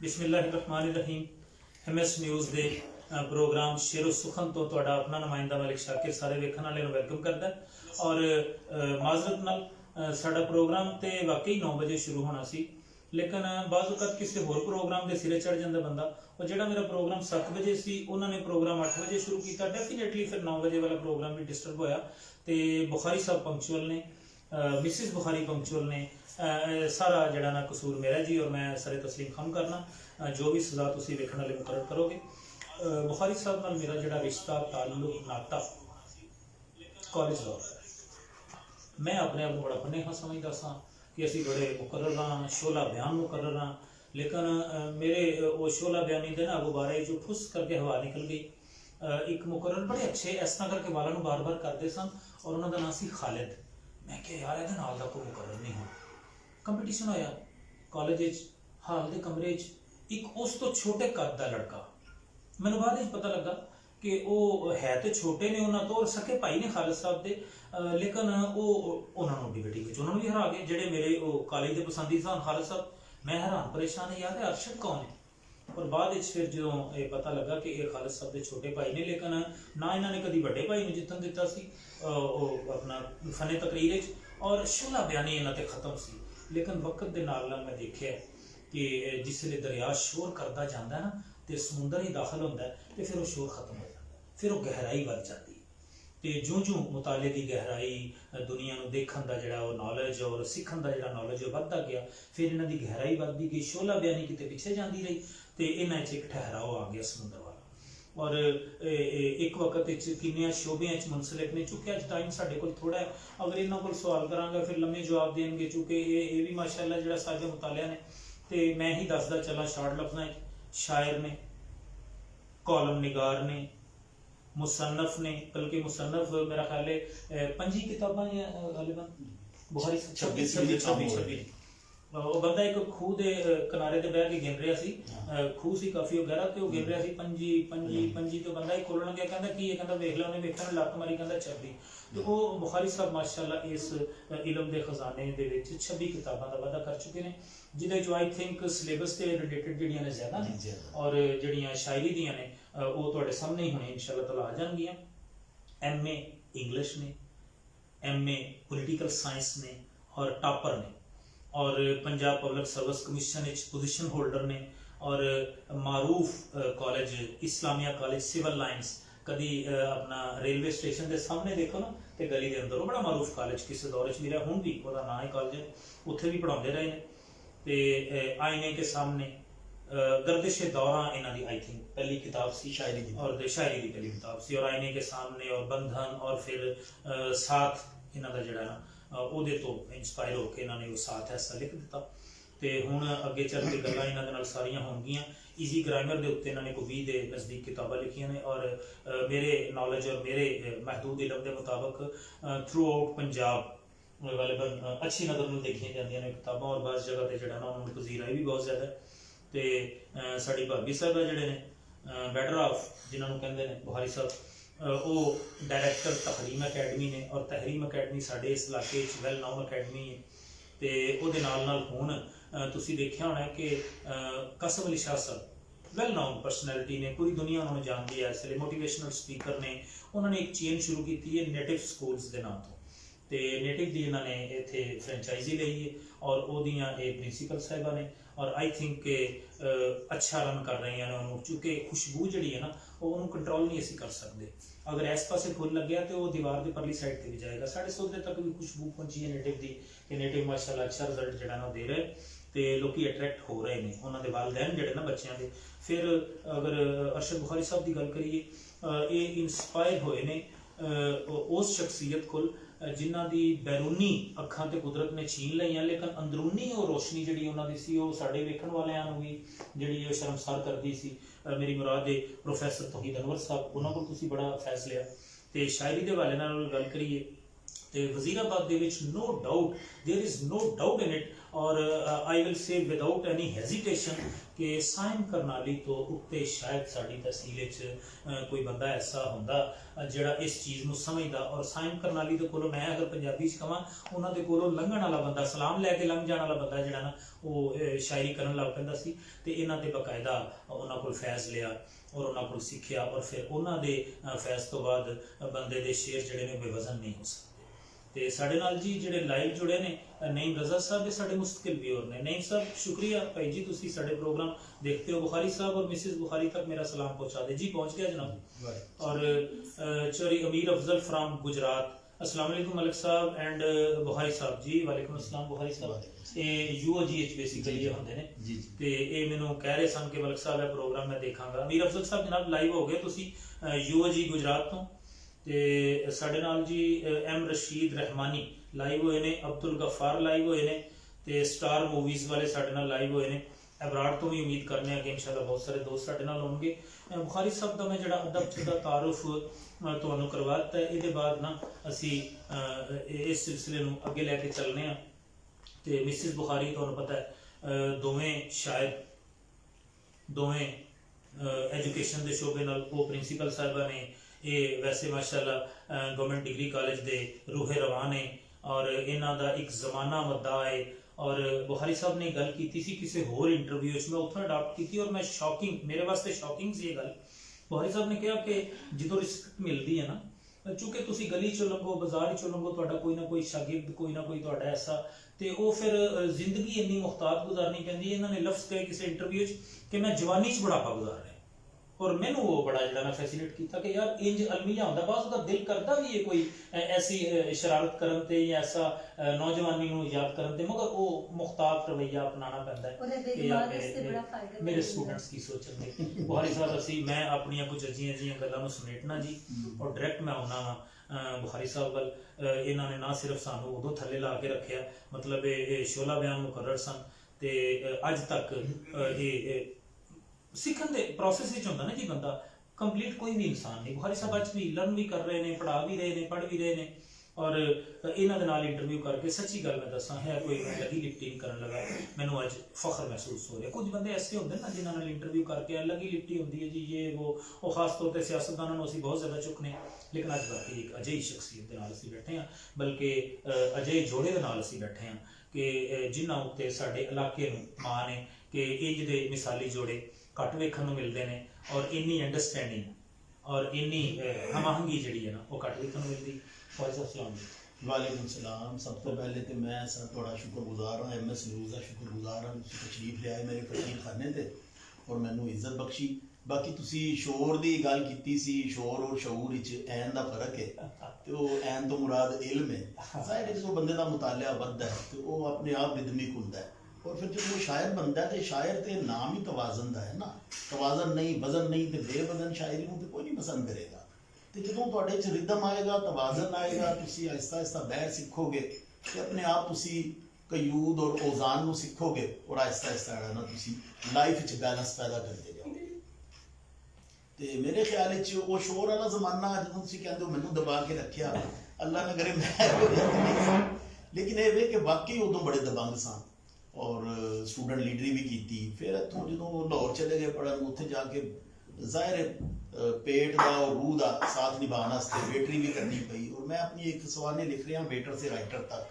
बिस्मिल्लाहिर्रहमानिर्रहीम। MS news के programme शेरो सुखन तो तुहाडा अपना नुमाइंदा मलिक शाकिर सारे वेखण वाले नूं वेलकम करदा और माजरत नाल साडा प्रोग्राम तो वाकई 9 बजे शुरू होना सी, लेकिन बाज़ वक़्त किसी होर प्रोग्राम के सिरे चढ़ जाता बंदा। और जो मेरा प्रोग्राम 7 बजे से उन्होंने प्रोग्राम 8 बजे शुरू किया, डेफिनेटली फिर 9 बजे वाला प्रोग्राम भी डिस्टर्ब होया। तो बुखारी साहब पंक्चुअल ने, मिसिस बुखारी पंक्चुअल ने, सारा जड़ा ना कसूर मेरा जी, और मैं सरे तस्लीम खम करना जो भी सजा तुम वेखण वाले मुकर्रर करोगे। बुखारी साहब नाल मेरा जड़ा रिश्ता ताल्लुक नाता कॉलेज दौर का, मैं अपने आप को बड़ा पन्नेहा समझदा सा कि असी बड़े मुकर्रर हाँ, शोला बयान मुकर्रर हाँ, लेकिन मेरे वो शोला बयानी के ना गुब्बारे जो फुस करके हवा निकल गई। एक मुकर्रर बड़े अच्छे इस तरह करके वालों बार बार करते सन और उन्होंने नाम सी खालिद। मैं क्या यार ये नाल दा कोई मुकर्रर नहीं हो। कंपीटिशन होया कॉलेज हाल के कमरे एक उस तो छोटे कद का लड़का, मैंने बाद पता लगा कि वो है तो छोटे ने उन्होंने तो, और सके भाई ने खालिद साहब के, लेकिन वो उन्होंने डिबेटिंग उन्होंने भी हरा गए जेडे मेरे कॉलेज के पसंदी सन खालिद साहब। मैं हैरान परेशान यार अरशद कौन है। और बाद फिर जो ये पता लगा कि ये खालिद साहब के छोटे भाई ने, लेकिन ना इन्होंने कभी बड़े भाई में जितन दिता सी अपना फने तकरीर और शोला बयानी इन्होंने खत्म सी। लेकिन वक्त के नाल मैं देखिया कि जिसले दरिया शोर करता जाता है ना तो समुंदर ही दाखिल होता है तो फिर वो शोर खत्म हो जाता है, फिर वो गहराई बढ़ जाती है। तो जूं जूं मुताले की गहराई दुनिया को देखने का जोड़ा नॉलेज और सीखने का जोड़ा नॉलेज बढ़ता गया, फिर इन्हों की गहराई बढ़ती गई, शोला बयानी कितने पिछे जाती रही तो इन्हों एक ठहराव आ गया समुद्र वाला। और एक वक्त किन्निया शोबे मुंसलिक ने, चूंकि अज टाइम साढ़े को थोड़ा है, अगर इन्होंने को सवाल करांगा फिर लम्बे जवाब देंगे, चूंकि ये भी माशाअल्लाह जो सारे मुतालिया ने। तो मैं ही दसदा चला शार्ट लफ्ज़ां शायर ने, कॉलम निगार ने, मुसन्नफ ने, बल्कि मुसन्नफ मेरा ख्याल है 5 किताबां बुखारी 26 वो बंदा एक खूह के किनारे ते बह के गिन रहा सी, खूह सी काफी गहरा, तो गिन रहा सी 5 तो बंदा ही खोलण गया, कहंदा की कहंदा वेख लो, उन्हें वेखण लत मारी, कहंदा 26। तो वो बुखारी साहब माशाअल्लाह इस इलम के खजाने दे विच 26 किताबां का वादा कर चुके हैं, जिहदे चो आई थिंक सिलेबस से रिलेटेड जिहड़ियां ने ज्यादा ने और जिहड़ियां शायरी दियां ने वो तुहाडे सामने ही हुणे इंशाअल्लाह ताला आ जाणगियां। MA इंग्लिश ने, MA पोलिटिकल साइंस ने और टॉपर ने, और Punjab public service commission position holder ने, और मारूफ college Islamia college civil lines, कभी अपना रेलवे स्टेशन के सामने देखो ना तो गली के अंदर वो बड़ा मारूफ कॉलेज किसी दौर भी रहा, हूँ भी वह ना ही कॉलेज है, उत्थे भी पढ़ाते रहे हैं। तो आईने के सामने गर्दिश दौरा इन्हों की आई थिंक पहली किताब सी शायरी की, और शायरी की पहली किताब सी, और आईने के सामने और बंधन, और फिर साथ इन्हों का जोड़ा ना ਉਹਦੇ ਤੋਂ इंस्पायर होकर इन्होंने वो साथ ऐसा लिख दिता। तो हुण अगे चल के गल्लां इन्हां दे नाल सारियां होणगियां। ईजी ग्रामर के उत्ते इन्होंने कोई 20 के नज़दीक किताबां लिखियां ने, और मेरे नॉलेज और मेरे महदूद इलम के मुताबिक थ्रू आउट पंजाब गालिबन अच्छी नज़र में देखिया जांदियां ने किताबां, और बस जगह पर जो ना उन्होंने पजीराई भी बहुत ज़्यादा है। तो साड़ी भाभी साहब जोड़े ने बेटर ऑफ जिन्होंने कहते हैं बुखारी साहब, वो डायरैक्टर तहरीम अकैडमी ने, और तहरीम अकैडमी साढ़े इस इलाके वैल नोन अकैडमी है। तो वो नाल हुण तुसीं देखिया होना कि कसम अली शाह साहब वैल नोन परसनैलिटी ने, पूरी दुनिया उन्होंने जानती है, इसलिए मोटिवेशनल स्पीकर ने। उन्होंने एक चेन शुरू की है नेटिव स्कूल्स के नाम तो नेटिव की इन्होंने इत्थे फ्रेंचाइजी ली है, और वोदियां प्रिंसीपल साहिबा ने, और आई थिंक के अच्छा रन कर रही हैं उन्होंने, चूँकि खुशबू जी है ना वो कंट्रोल नहीं असी कर सकते। अगर इस पास फुल लग गया तो वो दीवार की परली साइड पर भी जाएगा। साढ़े सौदे तक भी खुशबू पहुंची है नेटिव की, कि नेटिव माशाअल्लाह अच्छा रिजल्ट जो ना दे रहे, तो लोग अट्रैक्ट हो रहे हैं उन्होंने वालदैन जोड़े ना बच्चों के। फिर अगर अरशद बुखारी साहब की गल करिए, ये इंस्पायर होए ने उस शख्सियत को जिन्हों की बैरूनी अखां ते कुदरत ने छीन लिया, लेकिन अंदरूनी वो रोशनी जी उन्होंने सी वो साढ़े वेखण वालों भी जी शर्मसार करती सी। मेरी मुराद है प्रोफैसर तौहीद अनवर साहब, उन्होंने को बड़ा फैसला। तो शायरी के हवाले नाल गल करिए ਤੇ ਵਜ਼ੀਰਾਬਾਦ ਦੇ ਵਿੱਚ no doubt, there is no doubt in it, ਔਰ I will say without any hesitation ਕਿ ਸਾਇਮ ਕਰਨਾਲੀ ਤੋਂ ਉੱਤੇ ਸ਼ਾਇਦ ਸਾਡੀ ਤਹਿਸੀਲ ਵਿੱਚ ਕੋਈ ਬੰਦਾ ਐਸਾ ਹੁੰਦਾ ਜਿਹੜਾ ਇਸ ਚੀਜ਼ ਨੂੰ ਸਮਝਦਾ। ਔਰ ਸਾਇਮ ਕਰਨਾਲੀ ਦੇ ਕੋਲੋਂ ਮੈਂ ਅਗਰ ਪੰਜਾਬੀ 'ਚ ਕਹਾਂ, ਉਹਨਾਂ ਦੇ ਕੋਲੋਂ ਲੰਘਣ ਵਾਲਾ ਬੰਦਾ, ਸਲਾਮ ਲੈ ਕੇ ਲੰਘ ਜਾਣ ਵਾਲਾ ਬੰਦਾ ਜਿਹੜਾ ਨਾ, ਉਹ ਸ਼ਾਇਰੀ ਕਰਨ ਲੱਗ ਪੈਂਦਾ ਸੀ। ਤੇ ਇਹਨਾਂ ਤੇ ਬਕਾਇਦਾ ਉਹਨਾਂ ਕੋਲ ਫੈਜ਼ ਲਿਆ ਔਰ ਉਹਨਾਂ ਕੋਲ ਸਿੱਖਿਆ, ਔਰ ਫਿਰ ਉਹਨਾਂ ਦੇ ਫੈਜ਼ ਤੋਂ ਬਾਅਦ ਬੰਦੇ ਦੇ ਸ਼ੇਰ ਜਿਹੜੇ ਨੇ ਬੇਵਜ਼ਨ ਨਹੀਂ ਹੋ ਸਕਦੇ। ਤੇ ਸਾਡੇ ਨਾਲ ਜੀ ਜਿਹੜੇ ਲਾਈਵ ਜੁੜੇ ਨੇ ਨਈਮ रज़ा साहब, ये साढ़े मुस्तकिल व्यूअर ने। नईम साहब शुक्रिया भाई जी, तुसी साढ़े प्रोग्राम देखते हो। बुखारी साहब और मिसिज बुखारी तक मेरा सलाम पहुंचा दे जी। पहुंच गया जनाब। और चोरी अमीर अफजल फ्राम गुजरात, अस्सलाम वालेकुम मलिक साहब एंड बुखारी साहब जी। वालेकुम अस्सलाम बुखारी साहब। ये UOGH बेसिकली होंदे ने ते ये मैनू कह रहे सन कि मलिक साहब ये प्रोग्राम मैं देखांगा। अमीर अफजल साहब जनाब लाइव हो गए तुसी UOG गुजरात तो। ਤੇ ਸਾਡੇ ਨਾਲ ਜੀ M ਰਸ਼ੀਦ ਰਹਿਮਾਨੀ ਲਾਈਵ ਹੋਏ ਨੇ, ਅਬਦੁਲ ਗਫਾਰ ਲਾਈਵ ਹੋਏ ਨੇ, ਤੇ ਸਟਾਰ ਮੂਵੀਜ਼ ਵਾਲੇ ਸਾਡੇ ਨਾਲ ਲਾਈਵ ਹੋਏ ਨੇ। ਅਬਰਾਡ ਤੋਂ ਵੀ ਉਮੀਦ ਕਰਨੇ ਆ ਕਿ ਇਨਸ਼ਾਅੱਲਾ ਬਹੁਤ ਸਾਰੇ ਦੋਸਤ ਸਾਡੇ ਨਾਲ ਹੋਣਗੇ। ਬੁਖਾਰੀ ਸਾਹਿਬ ਦਾ ਮੈਂ ਜਿਹੜਾ ਅਦਬ ਦਾ ਤਾਰੁਫ ਤੁਹਾਨੂੰ ਕਰਵਾ ਦਿੱਤਾ, ਇਹਦੇ ਬਾਅਦ ਨਾ ਅਸੀਂ ਇਸ ਸਿਲਸਿਲੇ ਨੂੰ ਅੱਗੇ ਲੈ ਕੇ ਚੱਲਨੇ ਆ। ਤੇ ਮਿਸਿਸ ਬੁਖਾਰੀ ਤੁਹਾਨੂੰ ਪਤਾ ਹੈ ਦੋਵੇਂ ਸ਼ਾਇਦ ਦੋਵੇਂ ਐਜੂਕੇਸ਼ਨ ਦੇ ਸ਼ੋਬੇ ਨਾਲ ਉਹ ਪ੍ਰਿੰਸੀਪਲ ਸਾਹਿਬਾ ਨੇ। ਇਹ ਵੈਸੇ ਮਾਸ਼ਾਅੱਲਾ ਗਵਰਨਮੈਂਟ ਡਿਗਰੀ ਕਾਲਜ ਦੇ ਰੂਹੇ ਰਵਾਂ ਨੇ ਔਰ ਇਹਨਾਂ ਦਾ ਇੱਕ ਜ਼ਮਾਨਾ ਮੱਦਾ ਹੈ। ਔਰ ਬੁਖਾਰੀ ਸਾਹਿਬ ਨੇ ਗੱਲ ਕੀਤੀ ਸੀ ਕਿਸੇ ਹੋਰ ਇੰਟਰਵਿਊ 'ਚ, ਮੈਂ ਉੱਥੋਂ ਅਡਾਪਟ ਕੀਤੀ ਔਰ ਮੈਂ ਸ਼ੌਕਿੰਗ, ਮੇਰੇ ਵਾਸਤੇ ਸ਼ੌਕਿੰਗ ਸੀ ਇਹ ਗੱਲ। ਬੁਖਾਰੀ ਸਾਹਿਬ ਨੇ ਕਿਹਾ ਕਿ ਜਦੋਂ ਰਿਸਪੈਕਟ ਮਿਲਦੀ ਹੈ ਨਾ, ਚूँकि ਤੁਸੀਂ ਗਲੀ 'ਚੋਂ ਲੰਘੋ, ਬਾਜ਼ਾਰ 'ਚੋਂ ਲੰਘੋ, ਤੁਹਾਡਾ ਕੋਈ ਨਾ ਕੋਈ ਸ਼ਾਗਿਰਦ, ਕੋਈ ਨਾ ਕੋਈ ਤੁਹਾਡਾ ਐਸਾ, ਤੇ ਉਹ ਫਿਰ ਜ਼ਿੰਦਗੀ ਇੰਨੀ ਮੁਖਤਾਰ ਗੁਜ਼ਾਰਨੀ ਪੈਂਦੀ ਹੈ। ਇਹਨਾਂ ਨੇ ਲਫ਼ਜ਼ ਕਹੇ ਕਿਸੇ ਇੰਟਰਵਿਊ 'ਚ ਕਿ ਮੈਂ ਜਵਾਨੀ 'ਚ ਬੁਢਾਪਾ ਗੁਜ਼ਾਰ ਰਿਹਾ। और मैनू वो बड़ा जो फैसीनेट किया कि यार इंज अलमिया होंदा, बस उसका दिल करता भी है कोई ऐसी शरारत करन ते या ऐसा नौजवानी नूं याद करन ते, मगर वो मुख्तार रवैया अपनाना पैंदा है कि यार मेरे स्टूडेंट्स की सोचणगे। बुखारी साहब असी मैं अपनी कुछ अजियां जिहियां गल्लां नूं समेटना जी और डायरैक्ट मैं आउणा वा बुखारी साहब वल। इन्हां ने ना सिर्फ सानू उदों थल्ले ला के रखिया, मतलब ये शोला बयान मुकर्रर सन ते अज तक ये सीखण दे प्रोसेस विच हुंदा ना जी। बंदा कंप्लीट कोई भी इंसान नहीं। बुखारी साहब अज भी लर्न भी कर रहे हैं, पढ़ा भी रहे हैं, पढ़ भी रहे हैं। और इन्हां दे नाल इंटरव्यू करके सच्ची गल मैं दसां है कोई मैं लगी लिपटी करन लगा, मैनू अज फख्र महसूस हो रहा। कुछ बंदे ऐसे होंदे ना जिन्हां नाल इंटरव्यू करके लगी लिपटी होंदी है जी, ये वो खास तौर पर सियासतदानां नूं असीं बहुत ज़्यादा चुकने, लेकिन अज बाकी एक अजिही शख्सियत दे नाल असीं बैठे हैं, बल्कि अजिहे जोड़े दे नाल असीं बैठे हैं कि जिन्हां उत्ते साडे इलाके नूं माण है कि इंज दे मिसाली जोड़े घट वेखण नूं मिलदे ने और इन्नी अंडरस्टैंडिंग और इन्नी हमाहंगी जिहड़ी है ना वो घट वेखण नूं मिलदी। वालेकुम सलाम। सब तो पहले तो मैं सर थोड़ा शुक्रगुजार हाँ, MS न्यूज़ का शुक्रगुजार हाँ, तुसीं तशरीफ लियाए मेरे फकीर खाने ते और मैनू इज्जत बख्शी। बाकी तुसीं शोर की गल कीती सी, शोर और शऊर विच ऐन का फर्क है, तो ऐन तो मुराद इल्म है। जाहिर है जो बंदे का मुतालिया वधदा है तो वो अपने आप रिदमिक हुंदा है, और फिर जब वो शायर बनता है तो शायर तो नाम ही तवाजन का है ना। तवाजन नहीं, वजन नहीं, तो बेवजन शायरी को तो कोई नहीं पसंद करेगा। तो जो तुहाडे च रिदम आएगा, तवाजन आएगा, तुसीं आहिस्ता आहिस्ता बैर सीखोगे तो अपने आप तुसीं कयूद और औजान नूं सीखोगे और आहिस्ता आहिस्ता है ना तुसीं लाइफ च बैलेंस पैदा करते जाओगे। तो मेरे ख्याल च वो शोर वाला जमाना जो तुसीं कहंदे हो मैनूं दबा के रखिया, अल्लाह ने करे मैं, लेकिन ये वे कि वाकई उदों बड़े दबंग सन और स्टूडेंट लीडरी भी की। फिर इतों जो लाहौर चले गए पढ़न, उत्थे जाके जाहिर पेट का और रूह का साथ निभाने वेटरी भी करनी पई। और मैं अपनी एक सवाने लिख रहा वेटर से राइटर तक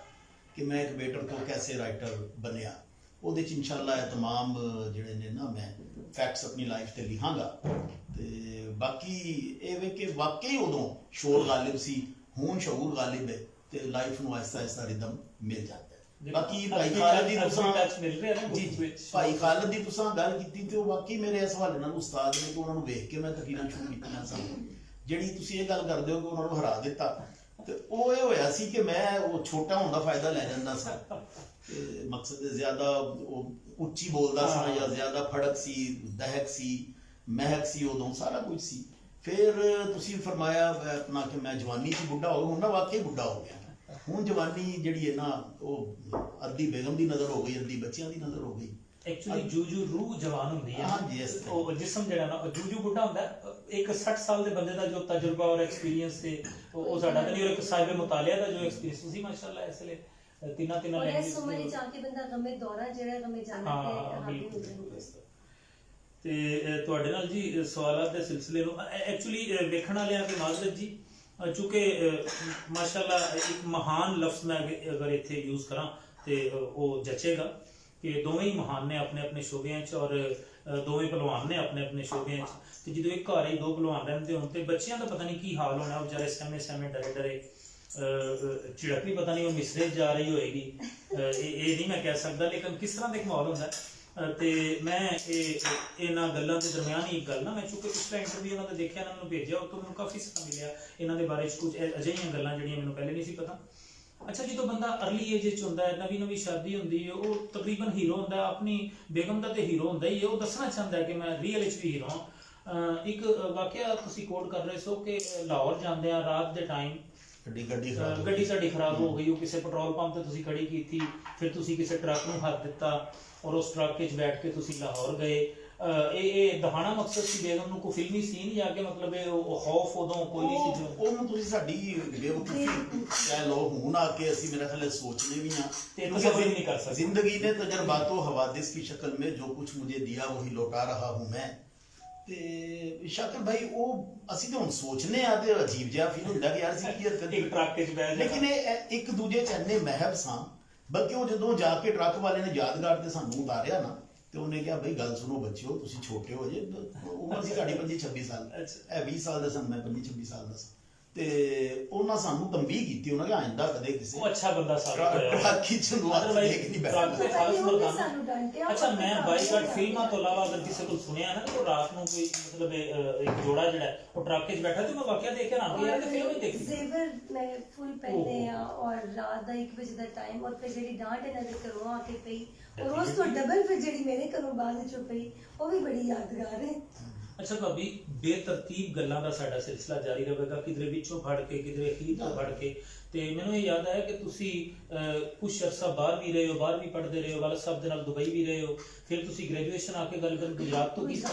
कि मैं एक वेटर तो कैसे राइटर बनया। वो इंशाअल्लाह तमाम जिहड़े ने ना मैं फैक्ट्स अपनी लाइफ से लिखांगा। तो बाकी ये वे कि वाकई उदों शोर गालिब सी, हुण शऊर गालिब है, तो लाइफ नूं आहिस्ता आहिस्ता रिदम मिल जाता है। बाकी भाई खालिद दी भाई खालिद दी तुसां गल कीती ते वाकई मेरे इस हवाले नाल उस्ताद ने कि उन्हां नूं वेख के मैं तकरीरां शुरू कीतीआं सन। जिहड़ी तुसीं ये गल करदे हो कि उन्हां नूं हरा दित्ता, ते ओह ये होया सी कि मैं वो छोटा होण दा फायदा लै जांदा सा। ते मकसद ज़्यादा उच्ची बोलदा सा या ज़्यादा फड़क सी, दहक सी, महक सी, उदों सारा कुछ सी। फिर तुसीं फरमाया अपना कि मैं जवानी च बुढ़ा हो गया, हुण ना वाकई बुढ़ा हो गया। हुण जवानी जिहड़ी है ना वो अद्धी बेगम की नज़र हो गई, अद्धी बच्चियां की नज़र हो गई। ਐਕਚੁਅਲੀ ਜੂਜੂ ਰੂਹ ਜਵਾਨ ਹੁੰਦੀ ਹੈ ਹਾਂਜੀ, ਇਸ ਤਰ੍ਹਾਂ। ਉਹ ਜਿਸਮ ਜਿਹੜਾ ਨਾ ਉਹ ਜੂਜੂ ਬੁੱਢਾ ਹੁੰਦਾ ਹੈ। ਇੱਕ 60 ਸਾਲ ਦੇ ਬੰਦੇ ਦਾ ਜੋ ਤਜਰਬਾ ਔਰ ਐਕਸਪੀਰੀਅੰਸ ਤੇ ਉਹ ਸਾਡਾ ਤਾਂ ਨਹੀਂ, ਔਰ ਇੱਕ ਸਾਹਿਬ ਮੁਤਾਲਿਆ ਦਾ ਜੋ ਐਕਸਪੀਰੀਅੰਸ ਤੁਸੀਂ ਮਾਸ਼ਾਅੱਲਾ ਇਸ ਲਈ ਤਿੰਨਾਂ ਔਰ ਇਸ ਉਮਰ ਵਿੱਚ ਆ ਕੇ ਬੰਦਾ ਗਮੇ ਦੌਰਾ ਜਿਹੜਾ ਗਮੇ ਜਾਣਾ ਤੇ ਹਾਂ ਹਾਵੀ ਹੋ ਬਿਲਕੁਲ ਜਾਂਦਾ। ਤੇ ਤੁਹਾਡੇ ਨਾਲ ਜੀ ਸਵਾਲਾਤ ਦੇ ਸਿਲਸਿਲੇ ਨੂੰ ਐਕਚੁਅਲੀ ਵੇਖਣ ਵਾਲਿਆਂ ਕਿ ਮਾਜ਼ਰਤ ਜੀ ਚੂੰਕਿ ਮਾਸ਼ਾਅੱਲਾ ਇੱਕ ਮਹਾਨ ਲਫ਼ਜ਼ ਮੈਂ ਅਗਰ ਇੱਥੇ ਯੂਜ਼ ਕਰਾਂ ਤੇ ਉਹ ਜਚੇਗਾ ਕਿ ਦੋਵੇਂ ਹੀ ਮਹਾਨ ਨੇ ਆਪਣੇ ਆਪਣੇ ਸ਼ੋਬਿਆਂ 'ਚ ਔਰ ਦੋਵੇਂ ਪਹਿਲਵਾਨ ਨੇ ਆਪਣੇ ਆਪਣੇ ਸ਼ੋਬਿਆਂ 'ਚ। ਤੇ ਜਦੋਂ ਇੱਕ ਘਰ ਹੀ ਦੋ ਪਹਿਲਵਾਨ ਰਹਿੰਦੇ ਹੋਣ ਤੇ ਬੱਚਿਆਂ ਦਾ ਪਤਾ ਨਹੀਂ ਕੀ ਹਾਲ ਹੋਣਾ, ਉਹ ਵਿਚਾਰੇ ਸਹਿਮੇ ਡਰੇ ਡਰੇ ਝਿੜਕ ਵੀ ਪਤਾ ਨਹੀਂ ਉਹ ਮਿਸਰੇ ਜਾ ਰਹੀ ਹੋਏਗੀ, ਇਹ ਨਹੀਂ ਮੈਂ ਕਹਿ ਸਕਦਾ, ਲੇਕਿਨ ਕਿਸ ਤਰ੍ਹਾਂ ਦਾ ਇੱਕ ਮਾਹੌਲ ਹੁੰਦਾ ਹੈ। ਤੇ ਮੈਂ ਇਹਨਾਂ ਗੱਲਾਂ ਦੇ ਦਰਮਿਆਨ ਹੀ ਇੱਕ ਗੱਲ ਨਾ, ਮੈਂ ਚੁੱਕੇ ਪਿਛਲਾ ਇੰਟਰਵਿਊ ਉਹਨਾਂ ਦਾ ਦੇਖਿਆ, ਇਹਨਾਂ ਨੂੰ ਭੇਜਿਆ, ਉਹ ਤੋਂ ਮੈਨੂੰ ਕਾਫੀ ਸਿੱਖਾ ਮਿਲਿਆ ਇਹਨਾਂ ਦੇ ਬਾਰੇ 'ਚ ਕੁਝ ਅਜਿਹੀਆਂ ਗੱਲਾਂ ਜਿਹੜੀਆਂ ਮੈਨੂੰ ਪਹਿਲੇ ਨਹੀਂ ਸੀ ਪਤਾ। ਅੱਛਾ, ਜਦੋਂ ਬੰਦਾ ਅਰਲੀ ਏਜ ਵਿੱਚ ਹੁੰਦਾ ਹੈ, ਨਵੀਂ ਸ਼ਾਦੀ ਹੁੰਦੀ ਹੈ, ਉਹ ਤਕਰੀਬਨ ਹੀਰੋ ਹੁੰਦਾ ਹੈ, ਆਪਣੀ ਬੇਗਮ ਦਾ ਤੇ ਹੀਰੋ ਹੁੰਦਾ ਹੀ ਹੈ, ਉਹ ਦੱਸਣਾ ਚਾਹੁੰਦਾ ਹੈ ਕਿ ਮੈਂ ਰੀਅਲ ਵਿੱਚ ਵੀ ਹੀਰੋ ਹਾਂ। ਇੱਕ ਵਾਕਿਆ ਤੁਸੀਂ ਕੋਟ ਕਰ ਰਹੇ ਸੋ ਕਿ ਲਾਹੌਰ ਜਾਂਦੇ ਆ ਰਾਤ ਦੇ ਟਾਈਮ ਗੱਡੀ ਸਾਡੀ ਖਰਾਬ ਹੋ ਗਈ, ਉਹ ਕਿਸੇ ਪੈਟਰੋਲ ਪੰਪ ਤੇ ਤੁਸੀਂ ਖੜੀ ਕੀਤੀ, ਫਿਰ ਤੁਸੀਂ ਕਿਸੇ ਟਰੱਕ ਨੂੰ ਹੱਥ ਦਿੱਤਾ ਔਰ ਉਸ ਟਰੱਕ ਵਿੱਚ ਬੈਠ ਕੇ ਤੁਸੀਂ ਲਾਹੌਰ ਗਏ। ਇਹ ਦਿਖਾਣਾ ਮਕਸਦ ਸੀ ਬੇਗਮ ਨੂੰ ਕੋਈ ਫਿਲਮੀ ਸੀਨ ਜਾਂ ਕਿ ਮਤਲਬ ਉਹ ਖੌਫ ਉਦੋਂ ਕੋਈ ਨਹੀਂ ਸੀ ਜੋ ਉਹਨੂੰ ਤੁਸੀਂ ਸਾਡੀ ਬੇਵਕੂਫੀ ਕਹਿ ਲਓ, ਹੁਣ ਆ ਕੇ ਅਸੀਂ ਮੇਰਾ ਖਿਆਲ ਸੋਚਨੇ ਵੀ ਤੇ ਤਸੱਵੁਰ नहीं कर सकते। जिंदगी ने तजर्बात हवादिस की शक्ल में जो कुछ मुझे दिया वही लौटा रहा हूं मैं। ਤੇ ਸ਼ਾਕਿਰ ਭਾਈ ਉਹ ਅਸੀਂ ਤਾਂ ਹੁਣ ਸੋਚਨੇ ਆ ਤੇ ਅਜੀਬ ਜਿਹਾ ਫੀਲ ਹੁੰਦਾ ਕਿ ਯਾਰ ਅਸੀਂ ਕੀ ਹਰਕਤ ਇੱਕ ਟਰੱਕ ਵਿੱਚ ਬਹਿ ਜਾਣਾ। ਲੇਕਿਨ ਇਹ ਇੱਕ ਦੂਜੇ ਚ ਇੰਨੇ ਮਹਿਬ ਸਾਂ, ਬਲਕਿ ਉਹ ਜਦੋਂ ਜਾ ਕੇ ਟਰੱਕ ਵਾਲੇ ਨੇ ਯਾਦਗਾਰ ਤੇ ਸਾਨੂੰ ਉਤਾਰਿਆ ਨਾ, ਤੇ ਉਹਨੇ ਕਿਹਾ ਬਈ ਗੱਲ ਸੁਣੋ ਬੱਚਿਓ, ਤੁਸੀਂ ਛੋਟੇ ਹੋ ਜੇ, ਉਮਰ ਸੀ ਸਾਡੀ 25-26 ਸਾਲ, ਇਹ 20 ਸਾਲ ਦਾ ਸਨ, ਮੈਂ 25-26 ਸਾਲ ਦਾ ਸਾਂ, ਤੇ ਉਹਨਾਂ ਸਾਨੂੰ ਤੰਬੀਹ ਕੀਤੀ, ਉਹਨਾਂ ਨੇ ਆਇੰਦਾ ਕਦੇ ਕਿਸੇ ਉਹ ਅੱਛਾ ਬੰਦਾ ਸਾਬਤ ਹੋਇਆ ਟਰੱਕ ਚ ਨੂੰ ਹੱਥ ਦੇਖ ਨਹੀਂ ਟਰੱਕ ਬੈਠਾ। ਤੇ ਖਾਸ ਸਾਨੂੰ ਮਰਦਾਨਾ। ਡਾਂਟਿਆ। ਅੱਛਾ, ਮੈਂ ਬਾਈਕਾਟ ਫਿਲਮਾਂ ਤੋਂ ਇਲਾਵਾ ਅਗਰ ਕਿਸੇ ਕੋਲ ਸੁਣਿਆ ਨਾ ਕਿ ਉਹ ਰਾਤ ਨੂੰ ਕੋਈ ਮਤਲਬ ਇੱਕ ਜੋੜਾ ਜਿਹੜਾ ਹੈ, ਉਹ ਟਰੱਕ 'ਚ ਬੈਠਾ ਤੇ ਮੈਂ ਵਾਕਿਆ ਦੇਖ ਕੇ ਨਾ ਯਾਰ ਇਹ ਫਿਲਮ ਹੀ ਦੇਖੀ। ਜ਼ੇਵਰ ਮੈਂ ਫੁੱਲ ਪਹਿਨੇ ਆ ਔਰ ਰਾਤ ਦਾ 1 ਵਜੇ ਦਾ ਟਾਈਮ, ਔਰ ਫਿਰ ਜਿਹੜੀ ਡਾਂਟ ਇਹਨਾਂ ਦੇ ਘਰੋਂ ਆ ਕੇ ਪਈ, ਔਰ ਉਸ ਤੋਂ ਡਬਲ ਫਿਰ ਜਿਹੜੀ ਮੇਰੇ ਘਰੋਂ ਬਾਅਦ ਵਿੱਚੋਂ ਪਈ, ਉਹ ਵੀ ਬੜੀ ਯਾਦਗਾਰ ਹੈ। ਅੱਛਾ ਭਾਬੀ, ਬੇਤਰਤੀਬ ਗੱਲਾਂ ਦਾ ਸਾਡਾ ਸਿਲਸਿਲਾ ਜਾਰੀ ਰਹੇਗਾ, ਕਿਧਰੇ ਵਿੱਚੋਂ ਫੜ ਕੇ ਕਿਧਰੇ ਅਖੀਰ ਤੋਂ ਫੜ ਕੇ। ਤੇ ਮੈਨੂੰ ਇਹ ਯਾਦ ਆਇਆ ਕਿ ਤੁਸੀਂ ਕੁਝ ਅਰਸਾ ਬਾਹਰ ਵੀ ਰਹੇ ਹੋ, ਬਾਹਰ ਵੀ ਪੜ੍ਹਦੇ ਰਹੇ ਹੋ, ਵਾਲਦ ਸਾਹਿਬ ਦੇ ਨਾਲ ਦੁਬਈ ਵੀ ਰਹੇ ਹੋ, ਫਿਰ ਤੁਸੀਂ ਗ੍ਰੈਜੂਏਸ਼ਨ ਆ ਕੇ ਗੱਲ ਕਰ ਗੁਜਰਾਤ ਤੋਂ ਕੀਤਾ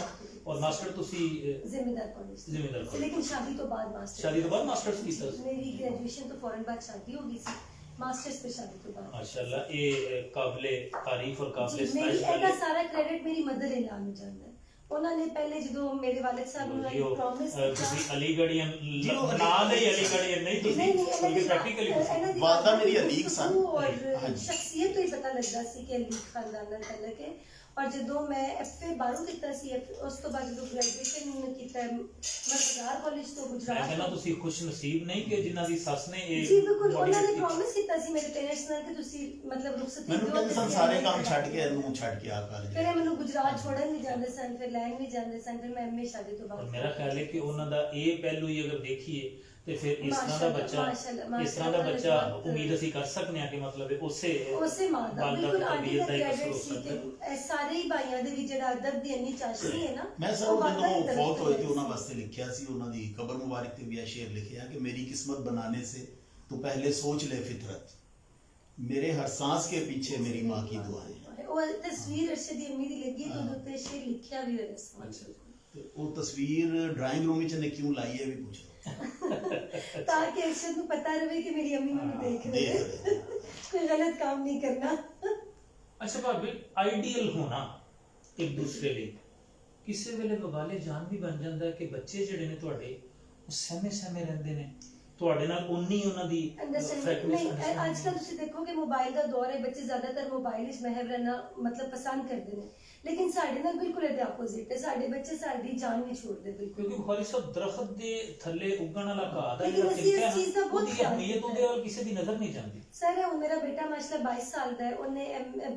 ਔਰ ਮਾਸਟਰ ਤੁਸੀਂ ਜ਼ਿਮੀਂਦਾਰ ਕਾਲਜ ਜ਼ਿਮੀਂਦਾਰ ਲੇਕਿਨ ਸ਼ਾਦੀ ਤੋਂ ਬਾਅਦ ਮਾਸਟਰ, ਸ਼ਾਦੀ ਤੋਂ ਬਾਅਦ ਮਾਸਟਰਸ ਕੀਤਾ ਸੀ। ਮੇਰੀ ਗ੍ਰੈਜੂਏਸ਼ਨ ਤੋਂ ਫੌਰਨ ਬਾਅਦ ਸ਼ਾਦੀ ਹੋ ਗਈ ਸੀ, ਮਾਸਟਰਸ ਫਿਰ ਸ਼ਾਦੀ ਤੋਂ ਬਾਅਦ। ਮਾਸ਼ਾਅੱਲਾ, ਇਹ ਕਾਬਲੇ ਤਾਰੀਫ ਔਰ ਕਾਬਲੇ ਜੀ, ਮੇਰੀ ਸਤਾਇਸ਼ ਇਹਦਾ ਸਾਰਾ ਕ੍ਰੈਡਿਟ ਮੇਰੀ ਮਦਰ ਇਨ ਲਾ ਨੂੰ ਜਾਂਦਾ ਹੈ। ਉਹਨਾਂ ਨੇ ਪਹਿਲੇ ਜਦੋਂ ਮੇਰੇ ਵਾਲਿਦ ਸਾਹਿਬ ਨੂੰ ਜੀ, ਉਹ ਪ੍ਰੋਮਿਸ ਤੁਸੀਂ ਅਲੀਗੜੀਅਨ ਨਾਂ ਦੇ ਅਲੀਗੜੀਅਨ ਨਹੀਂ, ਤੁਸੀਂ ਪ੍ਰੈਕਟੀਕਲੀ ਵਾਦਾ ਮੇਰੀ ਅਲੀਕ ਸਨ। ਔਰ ਹਾਂਜੀ। ਸ਼ਖਸੀਅਤ ਤੋਂ ਹੀ ਪਤਾ ਲੱਗਦਾ ਸੀ ਕਿ ਅਲੀਕ ਖਾਨਦਾਨ ਨਾਲ ਤਲਕ ਹੈ। ਔਰ ਜਦੋਂ ਮੈਂ ਐਫਏ ਬਾਹਰੋਂ ਕੀਤਾ ਸੀ, ਉਸ ਤੋਂ ਬਾਅਦ ਜਦੋਂ ਗ੍ਰੈਜੂਏਸ਼ਨ ਕੀਤਾ ਮੈਂ ਬਾਜ਼ਾਰ ਕਾਲਜ ਤੋਂ ਮੈਂ ਗੁਜਰਾਤ ਕਹਿੰਦਾ ਤੁਸੀਂ ਖੁਸ਼ ਨਸੀਬ ਨਹੀਂ ਕਿ ਜਿਨ੍ਹਾਂ ਦੀ ਸੱਸ ਨੇ ਇਹ ਜੀ ਬਿਲਕੁਲ, ਉਹਨਾਂ ਨੇ ਪ੍ਰੋਮਿਸ ਕੀਤਾ ਸੀ ਮੇਰੇ ਪੇਰੈਂਟਸ ਨਾਲ ਕਿ ਤੁਸੀਂ ਮਤਲਬ ਰੁਖਸਤੀ ਮੈਨੂੰ ਕਹਿੰਦੇ ਸਨ ਸਾਰੇ ਕੰਮ ਛੱਡ ਕੇ ਇਹਨੂੰ ਛੱਡ ਕੇ ਆ ਕਾਲਜ। ਫਿਰ ਇਹ ਮੈਨੂੰ ਗੁਜਰਾਤ ਛੋੜਨ ਵੀ ਜਾਂਦੇ ਸਨ, ਫਿਰ ਲੈਣ ਵੀ ਜਾਂਦੇ ਸਨ, ਫਿਰ ਮੈਂ ਐਮਏ ਸ਼ਾਦੀ ਤੋਂ ਔਰ ਬਾਅਦ। ਮੇਰਾ ਖਿਆਲ ਹੈ ਕਿ ਉਹਨਾਂ ਦਾ ਇਹ ਪਹਿਲੂ ਹੀ ਅਗਰ ਦੇਖੀਏ ਤੇ ਫਿਰ ਇਸ ਤਰ੍ਹਾਂ ਦਾ ਬੱਚਾ ਉਮੀਦ ਅਸੀਂ ਕਰ ਸਕਦੇ ਹਾਂ ਕਿ ਮਤਲਬ ਉਸੇ ਮਾਂ ਦਾ ਵਾਲਦਾ ਬਿਲਕੁਲ ਦੀ ਆਂਟੀ ਦਾ ਤਬੀਅਤ ਦਾ ਇੱਕ ਕ੍ਰੈਡਿਟ ਅਸਰ ਸੀ ਹੋ ਕਿ ਸਕਦਾ। ਇਹ ਸਾਰੇ ਹੀ ਭਾਈਆਂ ਦੇ ਵਿੱਚ ਜਿਹੜਾ ਅਦਬ ਦੀ ਇੰਨੀ ਚਾਸ਼ਨੀ ਹੈ ਨਾ, ਮੈਂ ਸਰ ਉਹ ਵਾਕਈ ਜਦੋਂ ਤਰੱਕੀ ਫੌਤ ਹੋਏ ਤੇ ਹੋਈ ਉਹਨਾਂ ਸੀ। ਵਾਸਤੇ ਲਿਖਿਆ ਸੀ, ਉਹਨਾਂ ਦੀ ਕਬਰ ਮੁਬਾਰਕ ਤੇ ਵੀ ਇਹ ਸ਼ੇਰ ਲਿਖਿਆ ਕਿ ਮੇਰੀ किस्मत बनाने से तू पहले सोच ले फितरत, मेरे हर सांस के पीछे मेरी माँ की दुआएं। ਉਹ ਤਸਵੀਰ ਅਰਸ਼ਦ ਦੀ ਅੰਮੀ ਦੀ ਲੱਗੀ ਤੇ ਉਹਦੇ ਉੱਤੇ ਸ਼ੇਰ ਲਿਖਿਆ ਵੀ ਹੋਇਆ ਸੀ। ਅੱਛਾ, ਤੇ ਉਹ ਤਸਵੀਰ ਡਰਾਇੰਗ ਰੂਮ ਵਿੱਚ ਨੇ ਕਿਉਂ ਲਾਈ ਹੈ ਵੀ ਪੁੱਛ ਲਓ। ਤਾਂ ਕਿ ਅਰਸ਼ਦ ਨੂੰ ਪਤਾ ਰਹੇ ਕਿ ਮੇਰੀ ਅੰਮੀ ਮੈਨੂੰ ਦੇਖ ਰਹੀ ਹੈ, ਕੋਈ ਗਲਤ ਕੰਮ ਨਹੀਂ ਕਰਨਾ। ਅੱਛਾ ਭਾਬੀ, ਆਈਡੀਅਲ ਹੋਣਾ ਇੱਕ ਦੂਸਰੇ ਲਈ ਕਿਸੇ ਵੇਲੇ ਵਬਾਲੇ ਜਾਨ ਵੀ ਬਣ ਜਾਂਦਾ ਹੈ ਕਿ ਬੱਚੇ ਜਿਹੜੇ ਨੇ ਤੁਹਾਡੇ ਉਹ ਸਹਿਮੇ ਰਹਿੰਦੇ ਨੇ ਤੁਹਾਡੇ ਨਾਲ, ਉਨੀ ਉਹਨਾਂ ਦੀ ਅੰਡਰਸਟੈਂਡਿੰਗ ਨਹੀਂ। ਅੱਜ ਕੱਲ੍ਹ ਤੁਸੀਂ ਦੇਖੋ ਕਿ ਮੋਬਾਈਲ ਦਾ ਦੌਰ ਹੈ, ਬੱਚੇ ਜ਼ਿਆਦਾਤਰ ਮੋਬਾਈਲ ਵਿੱਚ ਮਹਿਵ ਰਹਿਣਾ ਮਤਲਬ ਪਸੰਦ ਕਰਦੇ ਨੇ, ਲੇਕਿਨ ਸਾਡੇ ਨਾਲ ਬਿਲਕੁਲ ਇਹਦੇ ਆਪੋਜ਼ਿਟ ਹੈ। ਸਾਡੇ ਬੱਚੇ ਸਾਡੀ ਜਾਨ ਨਹੀਂ ਛੋੜਦੇ ਬਿਲਕੁਲ। ਕਿਉਂਕਿ ਬੁਖਾਰੀ ਸਾਹਿਬ ਦਰਖਤ ਦੇ ਥੱਲੇ ਉੱਗਣ ਵਾਲਾ ਘਾਹ ਦਾ ਲੇਕਿਨ ਜਿਹੜਾ ਅਸੀਂ ਇਸ ਤਿਲਕਾ ਚੀਜ਼ ਦਾ ਬਹੁਤ ਉਹਦੀ ਖਿਆਲ ਅਹਿਮੀਅਤ ਉਹਦੇ ਵੱਲ ਕਿਸੇ ਦੀ ਨਜ਼ਰ ਨਹੀਂ ਜਾਂਦੀ। ਸਰ ਉਹ ਮੇਰਾ ਬੇਟਾ ਮਾਸ਼ਾਅੱਲਾ 22 ਸਾਲ ਦਾ ਹੈ, ਉਹਨੇ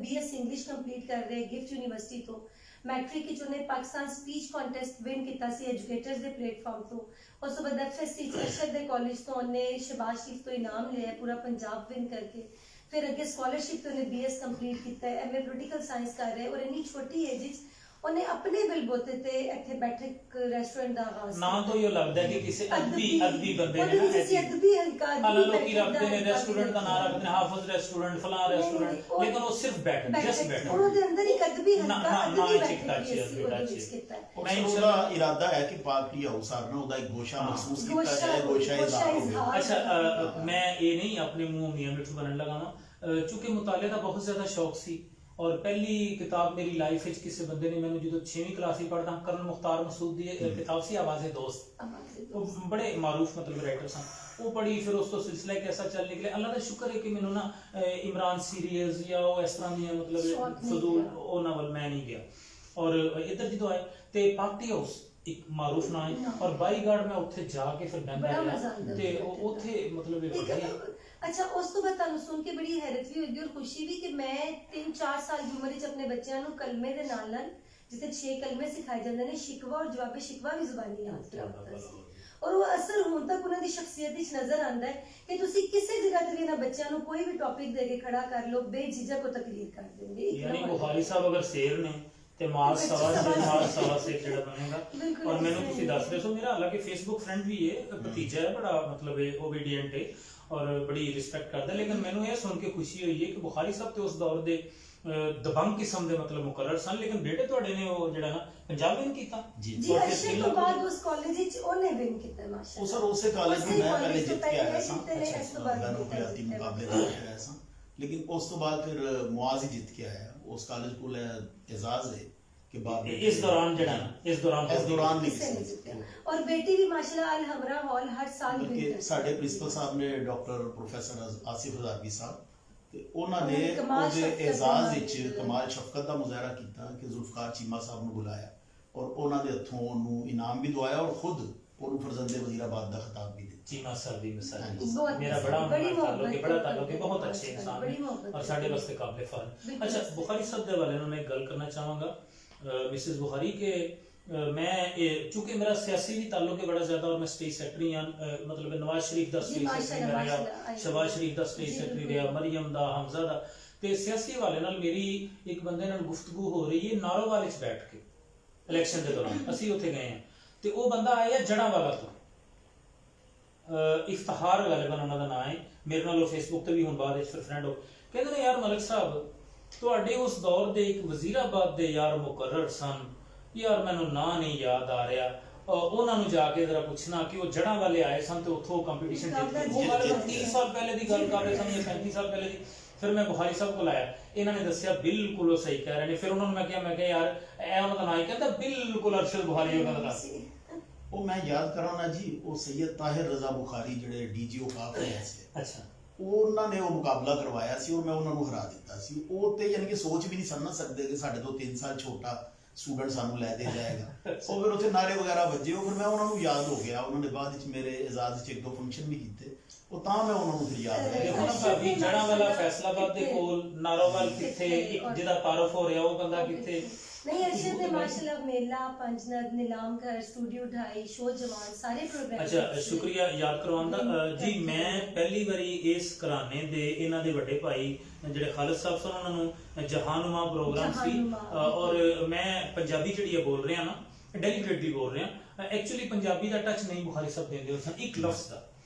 BS ਇੰਗਲਿਸ਼ ਕੰਪਲੀਟ ਕਰ ਰਿਹਾ ਗਿਫਟ ਯੂਨੀਵਰਸਿਟੀ ਤੋਂ। ਮੈਟ੍ਰਿਕ ਵਿੱਚ ਉਹਨੇ ਪਾਕਿਸਤਾਨ ਸਪੀਚ ਕੰਟੈਸਟ ਵਿਨ ਕੀਤਾ ਸੀ ਐਜੂਕੇਟਰਸ ਦੇ ਪਲੇਟਫਾਰਮ ਤੋਂ। ਉਸ ਤੋਂ ਬਾਅਦ FSC ਅਰਸ਼ਦ ਦੇ ਕਾਲਜ ਤੋਂ ਉਹਨੇ ਸ਼ਬਾਜ਼ ਸ਼ਰੀਫ ਤੋਂ ਇਨਾਮ ਲਿਆ ਪੂਰਾ ਪੰਜਾਬ ਵਿਨ ਕਰਕੇ। ਫਿਰ ਅੱਗੇ ਸਕਾਲਰਸ਼ਿਪ ਤੋਂ ਉਹਨੇ BS ਕੰਪਲੀਟ ਕੀਤਾ ਹੈ, MA ਪੋਲੀਟੀਕਲ ਸਾਇੰਸ ਕਰ ਰਿਹਾ ਹੈ। ਔਰ ਇੰਨੀ ਛੋਟੀ ਏਜ ਵਿੱਚ ਉਹਨੇ ਆਪਣੇ ਬਲਬੋਤੇ ਤੇ ਇੱਥੇ ਬੈਠੇ ਇੱਕ ਰੈਸਟੋਰੈਂਟ ਦਾ ਆਗਾਜ਼ ਨਾਂ ਤੋਂ ਹੀ ਲੱਗਦਾ ਕਿ ਕਿਸੇ ਅਦਬੀ ਬੰਦੇ ਨੇ ਉਹਦੇ ਵਿੱਚ ਅਦਬੀ ਹਲਕਾ ਹਾਲਾਂ ਲੋਕੀ ਰੱਖਦੇ ਨੇ ਰੈਸਟੋਰੈਂਟ ਦਾ ਨਾਂ ਰੱਖਦੇ ਨੇ ਹਾਫਿਜ਼ ਰੈਸਟੋਰੈਂਟ ਫਲਾਂ ਰੈਸਟੋਰੈਂਟ ਲੇਕਿਨ ਉਹ ਸਿਰਫ ਜਸਟ ਬੈਠ ਉਹਦੇ ਅੰਦਰ ਇੱਕ ਅਦਬੀ ਹਲਕਾ ਅਦਬੀ ਮੈਂ ਉਹਦਾ ਇਰਾਦਾ ਹੈ ਕਿ ਪਾਰਟੀ ਹਾਊਸ ਆਰਨਾ ਉਹਦਾ ਇੱਕ ਗੋਸ਼ਾ ਮਖਸੂਸ ਕੀਤਾ ਜਾਏ, ਗੋਸ਼ਾ ਇਜ਼ਹਾਰ ਹੋਵੇ। ਅੱਛਾ ਮੈਂ ਇਹ ਨਹੀਂ ਆਪਣੇ ਮੂੰਹ ਮੀਆਂ ਮਿੱਠੂ ਕਰਨ ਲਗਾਵਾਂ, ਚूंकि ਮੁਤਾਲੇ ਦਾ ਬਹੁਤ ਜ਼ਿਆਦਾ ਸ਼ੌਕ ਸੀ ਔਰ ਪਹਿਲੀ ਕਿਤਾਬ ਮੇਰੀ ਲਾਈਫ ਵਿੱਚ ਕਿਸੇ ਬੰਦੇ ਨੇ ਮੈਨੂੰ ਜਦੋਂ 6ਵੀਂ ਕਲਾਸ ਵਿੱਚ ਪੜ੍ਹਦਾ ਕਰਨਲ ਮੁਖਤਾਰ ਮਸੂਦ ਦੀ ਕਿਤਾਬ ਸੀ ਆਵਾਜ਼ੇ ਦੋਸਤ, ਉਹ ਬੜੇ ਮਾਰੂਫ ਮਤਲਬ ਰਾਈਟਰ ਸਨ, ਉਹ ਪੜ੍ਹੀ ਫਿਰ ਉਸ ਤੋਂ ਸਿਲਸਿਲਾ ਇੱਕ ਐਸਾ ਚੱਲ ਨਿਕਲਿਆ। ਅੱਲਾ ਦਾ ਸ਼ੁਕਰ ਹੈ ਕਿ ਮੈਨੂੰ ਨਾ ਇਮਰਾਨ ਸੀਰੀਜ਼ ਜਾਂ ਉਹ ਇਸ ਤਰ੍ਹਾਂ ਦੀਆਂ ਮਤਲਬ ਫਜ਼ੂਲ ਉਹ ਨਾਵਲ ਮੈਂ ਨਹੀਂ ਗਿਆ। ਔਰ ਇੱਧਰ ਜਦੋਂ ਆਏ ਤੇ ਪਾਰਟੀ ਹਾਊਸ ਇੱਕ ਮਾਰੂਫ ਨਾਂ ਹੈ ਔਰ ਬਾਈਗਾਰਡ ਮੈਂ ਉੱਥੇ ਜਾ ਕੇ ਫਿਰ ਬੈਠਾ ਰਿਹਾ ਤੇ ਉੱਥੇ ਮਤਲਬ ਇਹ ਪੜ੍ਹਿਆ। ਅੱਛਾ ਉਸ ਤੋਂ ਬਾਅਦ ਤੁਹਾਨੂੰ ਸੁਣ ਕੇ ਬੜੀ ਹੈਰਤ ਵੀ ਹੋਈ ਔਰ ਖੁਸ਼ੀ ਵੀ ਕਿ ਮੈਂ 3-4 ਸਾਲ ਦੀ ਉਮਰ ਵਿੱਚ ਆਪਣੇ ਬੱਚਿਆਂ ਨੂੰ ਕਲਮੇ ਦੇ ਨਾਲ ਜਿੱਥੇ 6 ਕਲਮੇ ਸਿਖਾਏ ਜਾਂਦੇ ਨੇ ਸ਼ਿਕਵਾ ਔਰ ਜਵਾਬੇ ਸ਼ਿਕਵਾ ਵੀ ਜ਼ੁਬਾਨੀ ਯਾਦ ਕਰਾਉਂਦਾ ਸੀ ਔਰ ਉਹ ਅਸਰ ਹੁਣ ਤੱਕ ਉਹਨਾਂ ਦੀ ਸ਼ਖਸੀਅਤ ਵਿੱਚ ਨਜ਼ਰ ਆਉਂਦਾ ਹੈ ਕਿ ਤੁਸੀਂ ਕਿਸੇ ਜਗ੍ਹਾ ਤੇ ਵੀ ਇਹਨਾਂ ਬੱਚਿਆਂ ਨੂੰ ਕੋਈ ਵੀ ਟੌਪਿਕ ਦੇ ਕੇ ਖੜਾ ਕਰ ਲਓ ਬੇਝਿਜਕ ਉਹ ਤਕਰੀਰ ਕਰ ਦੇਣਗੇ। ਯਾਨੀ ਬੁਖਾਰੀ ਸਾਹਿਬ ਅਗਰ ਸ਼ੇਰ ਨੇ ਤੇ ਮਾਲ ਸਵਾ ਸੇ ਜਿਹੜਾ ਬਣੇਗਾ। ਔਰ ਮੈਨੂੰ ਤੁਸੀਂ ਦੱਸ ਰਹੇ ਸੋ ਮੇਰਾ ਹਾਲਾਂਕਿ ਫੇਸਬੁੱਕ ਫਰੈਂਡ ਵੀ ਹੈ, ਭਤੀਜਾ ਹੈ, ਬੜਾ ਮਤਲਬ ਓਬੀਡੀਐਂਟ ਹੈ ਔਰ ਬੜੀ ਰਿਸਪੈਕਟ ਕਰਦਾ, ਲੇਕਿਨ ਮੈਨੂੰ ਇਹ ਸੁਣ ਕੇ ਖੁਸ਼ੀ ਹੋਈ ਹੈ ਕਿ ਬੁਖਾਰੀ ਸਾਹਿਬ ਤੇ ਉਸ ਦੌਰ ਦੇ ਦਬੰਗ ਕਿਸਮ ਦੇ ਮਤਲਬ ਮੁਕਰਰ ਸਨ, ਲੇਕਿਨ ਬੇਟੇ ਤੁਹਾਡੇ ਨੇ ਉਹ ਜਿਹੜਾ ਨਾ ਪੰਜਾਬ ਵਿਨ ਕੀਤਾ ਜੀ ਅਰਸ਼ਦ ਤੋਂ ਬਾਅਦ ਉਸ ਕਾਲਜ ਵਿੱਚ ਉਹਨੇ ਵਿਨ ਕੀਤਾ ਮਾਸ਼ਾਅੱਲਾ। ਉਹ ਸਰ ਉਸੇ ਕਾਲਜ में मैं पहले जित के आया था, बैनुकुलियाती मुकाबले में आया था, लेकिन उस तो बाद फिर मुआज ही जित के आया। उस कॉलेज को एजाज है कि बाप इस दौरान नहीं और बेटी भी माशाल्लाह अल हमरा हॉल हर साल बल्कि साडे प्रिंसिपल साहब ने डॉक्टर प्रोफेसर आसिफ हजारवी साहब ਤੇ ਉਹਨਾਂ ਨੇ ਉਹਦੇ ਇਜ਼ਾਜ਼ ਵਿੱਚ ਕਮਾਲ ਸ਼ਫਕਤ ਦਾ ਮੁਜ਼ਾਹਰਾ ਕੀਤਾ ਕਿ ਜ਼ੁਲਫਕਾਰ ਚੀਮਾ ਸਾਹਿਬ ਨੂੰ ਬੁਲਾਇਆ ਔਰ ਉਹਨਾਂ ਦੇ ਹੱਥੋਂ ਉਹਨੂੰ ਇਨਾਮ ਵੀ ਦਵਾਇਆ ਔਰ ਖੁਦ ਉਹਨੂੰ ਫਰਜ਼ੰਦੇ ਵਜ਼ੀਰਾਬਾਦ ਦਾ ਖਿਤਾਬ ਵੀ ਦਿੱਤਾ। ਚੀਮਾ ਸਾਹਿਬ ਦੀ ਮਿਸਾਲ ਮੇਰਾ ਬੜਾ ਤਾਲੁਕ ਹੈ ਬਹੁਤ ਅੱਛੇ ਇਨਸਾਨ ਹੈ ਔਰ ਸਾਡੇ ਵਾਸਤੇ ਕਾਬਿਲ ਫਖਰ। ਅੱਛਾ बुखारी साहब के हवाले में मैं गल करना चाहूँगा मिसेस बुखारी के मैं चूंकि मेरा सियासी भी ताल्लुक है बड़ा ज्यादा और मैं स्टेट सेक्रेटरी हाँ मतलब नवाज शरीफ दा स्टेट सेक्रेटरी रहा, शहबाज शरीफ दा स्टेट सेक्रेटरी रहा, मरियम दा, हमजा दा ते सियासी हवाले नाल मेरी एक बंदे नाल गुफ्तगू हो रही है नारोवाल विच बैठ के इलेक्शन के दौरान ਅਸੀਂ ਉੱਥੇ ਗਏ हैं ਤੇ ਉਹ ਬੰਦਾ ਆਇਆ ਜੜਾਂਵਾਲਾ ਤੋਂ ਇਫਤਿਖਾਰ ਗਾਲਿਬਨ ਉਹਨਾਂ ਦਾ ਨਾਮ ਹੈ, ਮੇਰੇ ਨਾਲ ਉਹ ਫੇਸਬੁੱਕ ਤੇ ਵੀ ਹੁਣ ਬਾਅਦ ਵਿੱਚ ਫਿਰ ਫਰੈਂਡ ਹੋ ਕਹਿੰਦੇ ਨੇ ਯਾਰ ਮਲਕ ਸਾਹਿਬ ਤੁਹਾਡੇ ਉਸ ਦੌਰ ਦੇ ਇੱਕ ਵਜ਼ੀਰਾਬਾਦ ਦੇ ਯਾਰ ਮੁਕਰਰ ਸਨ, ਯਾਰ ਮੈਨੂੰ ਨਾਂ ਨਹੀਂ ਯਾਦ ਆ ਰਿਹਾ, ਉਹਨਾਂ ਨੂੰ ਜਾ ਕੇ ਜ਼ਰਾ ਪੁੱਛਣਾ ਕਿ ਉਹ ਜੜਾਂ ਵਾਲੇ ਆਏ ਸਨ ਤੇ ਉੱਥੋਂ ਕੰਪੀਟੀਸ਼ਨ ਜਿੱਤ ਗਏ। ਉਹ ਗੱਲ 30 ਸਾਲ ਪਹਿਲੇ ਦੀ ਗੱਲ ਕਰ ਰਹੇ ਸਨ ਜਾਂ 35 ਸਾਲ ਪਹਿਲੇ ਦੀ। ਫਿਰ ਮੈਂ ਬੁਖਾਰੀ ਸਾਹਿਬ ਕੋਲ ਆਇਆ, ਇਹਨਾਂ ਨੇ ਦੱਸਿਆ ਬਿਲਕੁਲ ਉਹ ਸਹੀ ਕਹਿ ਰਹੇ ਨੇ। ਫਿਰ ਉਹਨਾਂ ਨੂੰ ਮੈਂ ਕਿਹਾ ਯਾਰ ਇਹ ਉਹਨਾਂ ਦਾ ਨਾਂ ਹੀ ਕਹਿੰਦਾ ਬਿਲਕੁਲ ਅਰਸ਼ਦ ਬੁਖਾਰੀ ਉਹਨਾਂ ਦਾ ਉਹ ਮੈਂ ਯਾਦ ਕਰਾਉਣਾ ਜੀ ਉਹ ਸੈयद ਤਾਹਿਰ ਰਜ਼ਾ ਬੁਖਾਰੀ ਜਿਹੜੇ ਡੀਜੀਓ ਕਾਫ ਹੋਏ ਸੀ। ਅੱਛਾ ਉਹਨਾਂ ਨੇ ਉਹ ਮੁਕਾਬਲਾ ਕਰਵਾਇਆ ਸੀ ਔਰ ਮੈਂ ਉਹਨਾਂ ਨੂੰ ਹਰਾ ਦਿੱਤਾ ਸੀ। ਉਹ ਤੇ ਯਾਨੀ ਕਿ ਸੋਚ ਵੀ ਨਹੀਂ ਸਮਝ ਸਕਦੇ ਕਿ ਸਾਡੇ ਤੋਂ 3 ਸਾਲ ਛੋਟਾ ਸਟੂਡੈਂਟ ਸਾਨੂੰ ਲੈ ਦੇ ਜਾਏਗਾ। ਉਹ ਫਿਰ ਉੱਥੇ ਨਾਰੇ ਵਗੈਰਾ ਵੱਜੇ ਉਹ ਫਿਰ ਮੈਂ ਉਹਨਾਂ ਨੂੰ ਯਾਦ ਹੋ ਗਿਆ। ਉਹਨਾਂ ਨੇ ਬਾਅਦ ਵਿੱਚ ਮੇਰੇ ਇਜਾਜ਼ ਵਿੱਚ 1-2 ਫੰਕਸ਼ਨ ਵੀ ਕੀਤੇ ਉਹ ਤਾਂ ਮੈਂ ਉਹਨਾਂ ਨੂੰ ਫਿਰ ਯਾਦ ਰਹਿ ਗਿਆ। ਦੇਖੋ ਨਾ ਭਾਬੀ ਜੜਾਂ ਵਾਲਾ ਫੈਸਲਾਬਾਦ ਦੇ ਕੋਲ ਨਾਰੋਵਾਲ ਕਿੱਥੇ ਇੱਕ ਜਿਹਦਾ ਤਾਰਫ ਹੋ ਰਿਹਾ ਉਹ ਬੰਦਾ ਕਿੱਥੇ नहीं अर्शद ने माशाल्लाह मेला पंजनद नीलाम घर स्टूडियो 2.5 शो जवान सारे प्रोग्राम। अच्छा शुक्रिया याद करवाउण दा जी। मैं पहली बारी इस घराने दे इन्हां दे वड्डे भाई ਜਿਹੜੇ ਖਾਲਦ ਸਾਹਿਬ ਸਨ ਉਹਨਾਂ ਨੂੰ ਜਹਾਨੁਮਾ ਪ੍ਰੋਗਰਾਮ ਸੀ ਔਰ ਮੈਂ ਪੰਜਾਬੀ ਜਿਹੜੀ ਹੈ ਬੋਲ ਰਿਹਾ ਨਾ ਡੈਲੀਬਰੇਟਲੀ ਬੋਲ ਰਿਹਾ। ਐਕਚੁਅਲੀ ਪੰਜਾਬੀ ਦਾ ਟੱਚ ਨਹੀਂ ਬੁਖਾਰੀ ਸਾਹਿਬ ਦਿੰਦੇ ਸਨ ਇੱਕ ਲਫ਼ਜ਼ ਦਾ।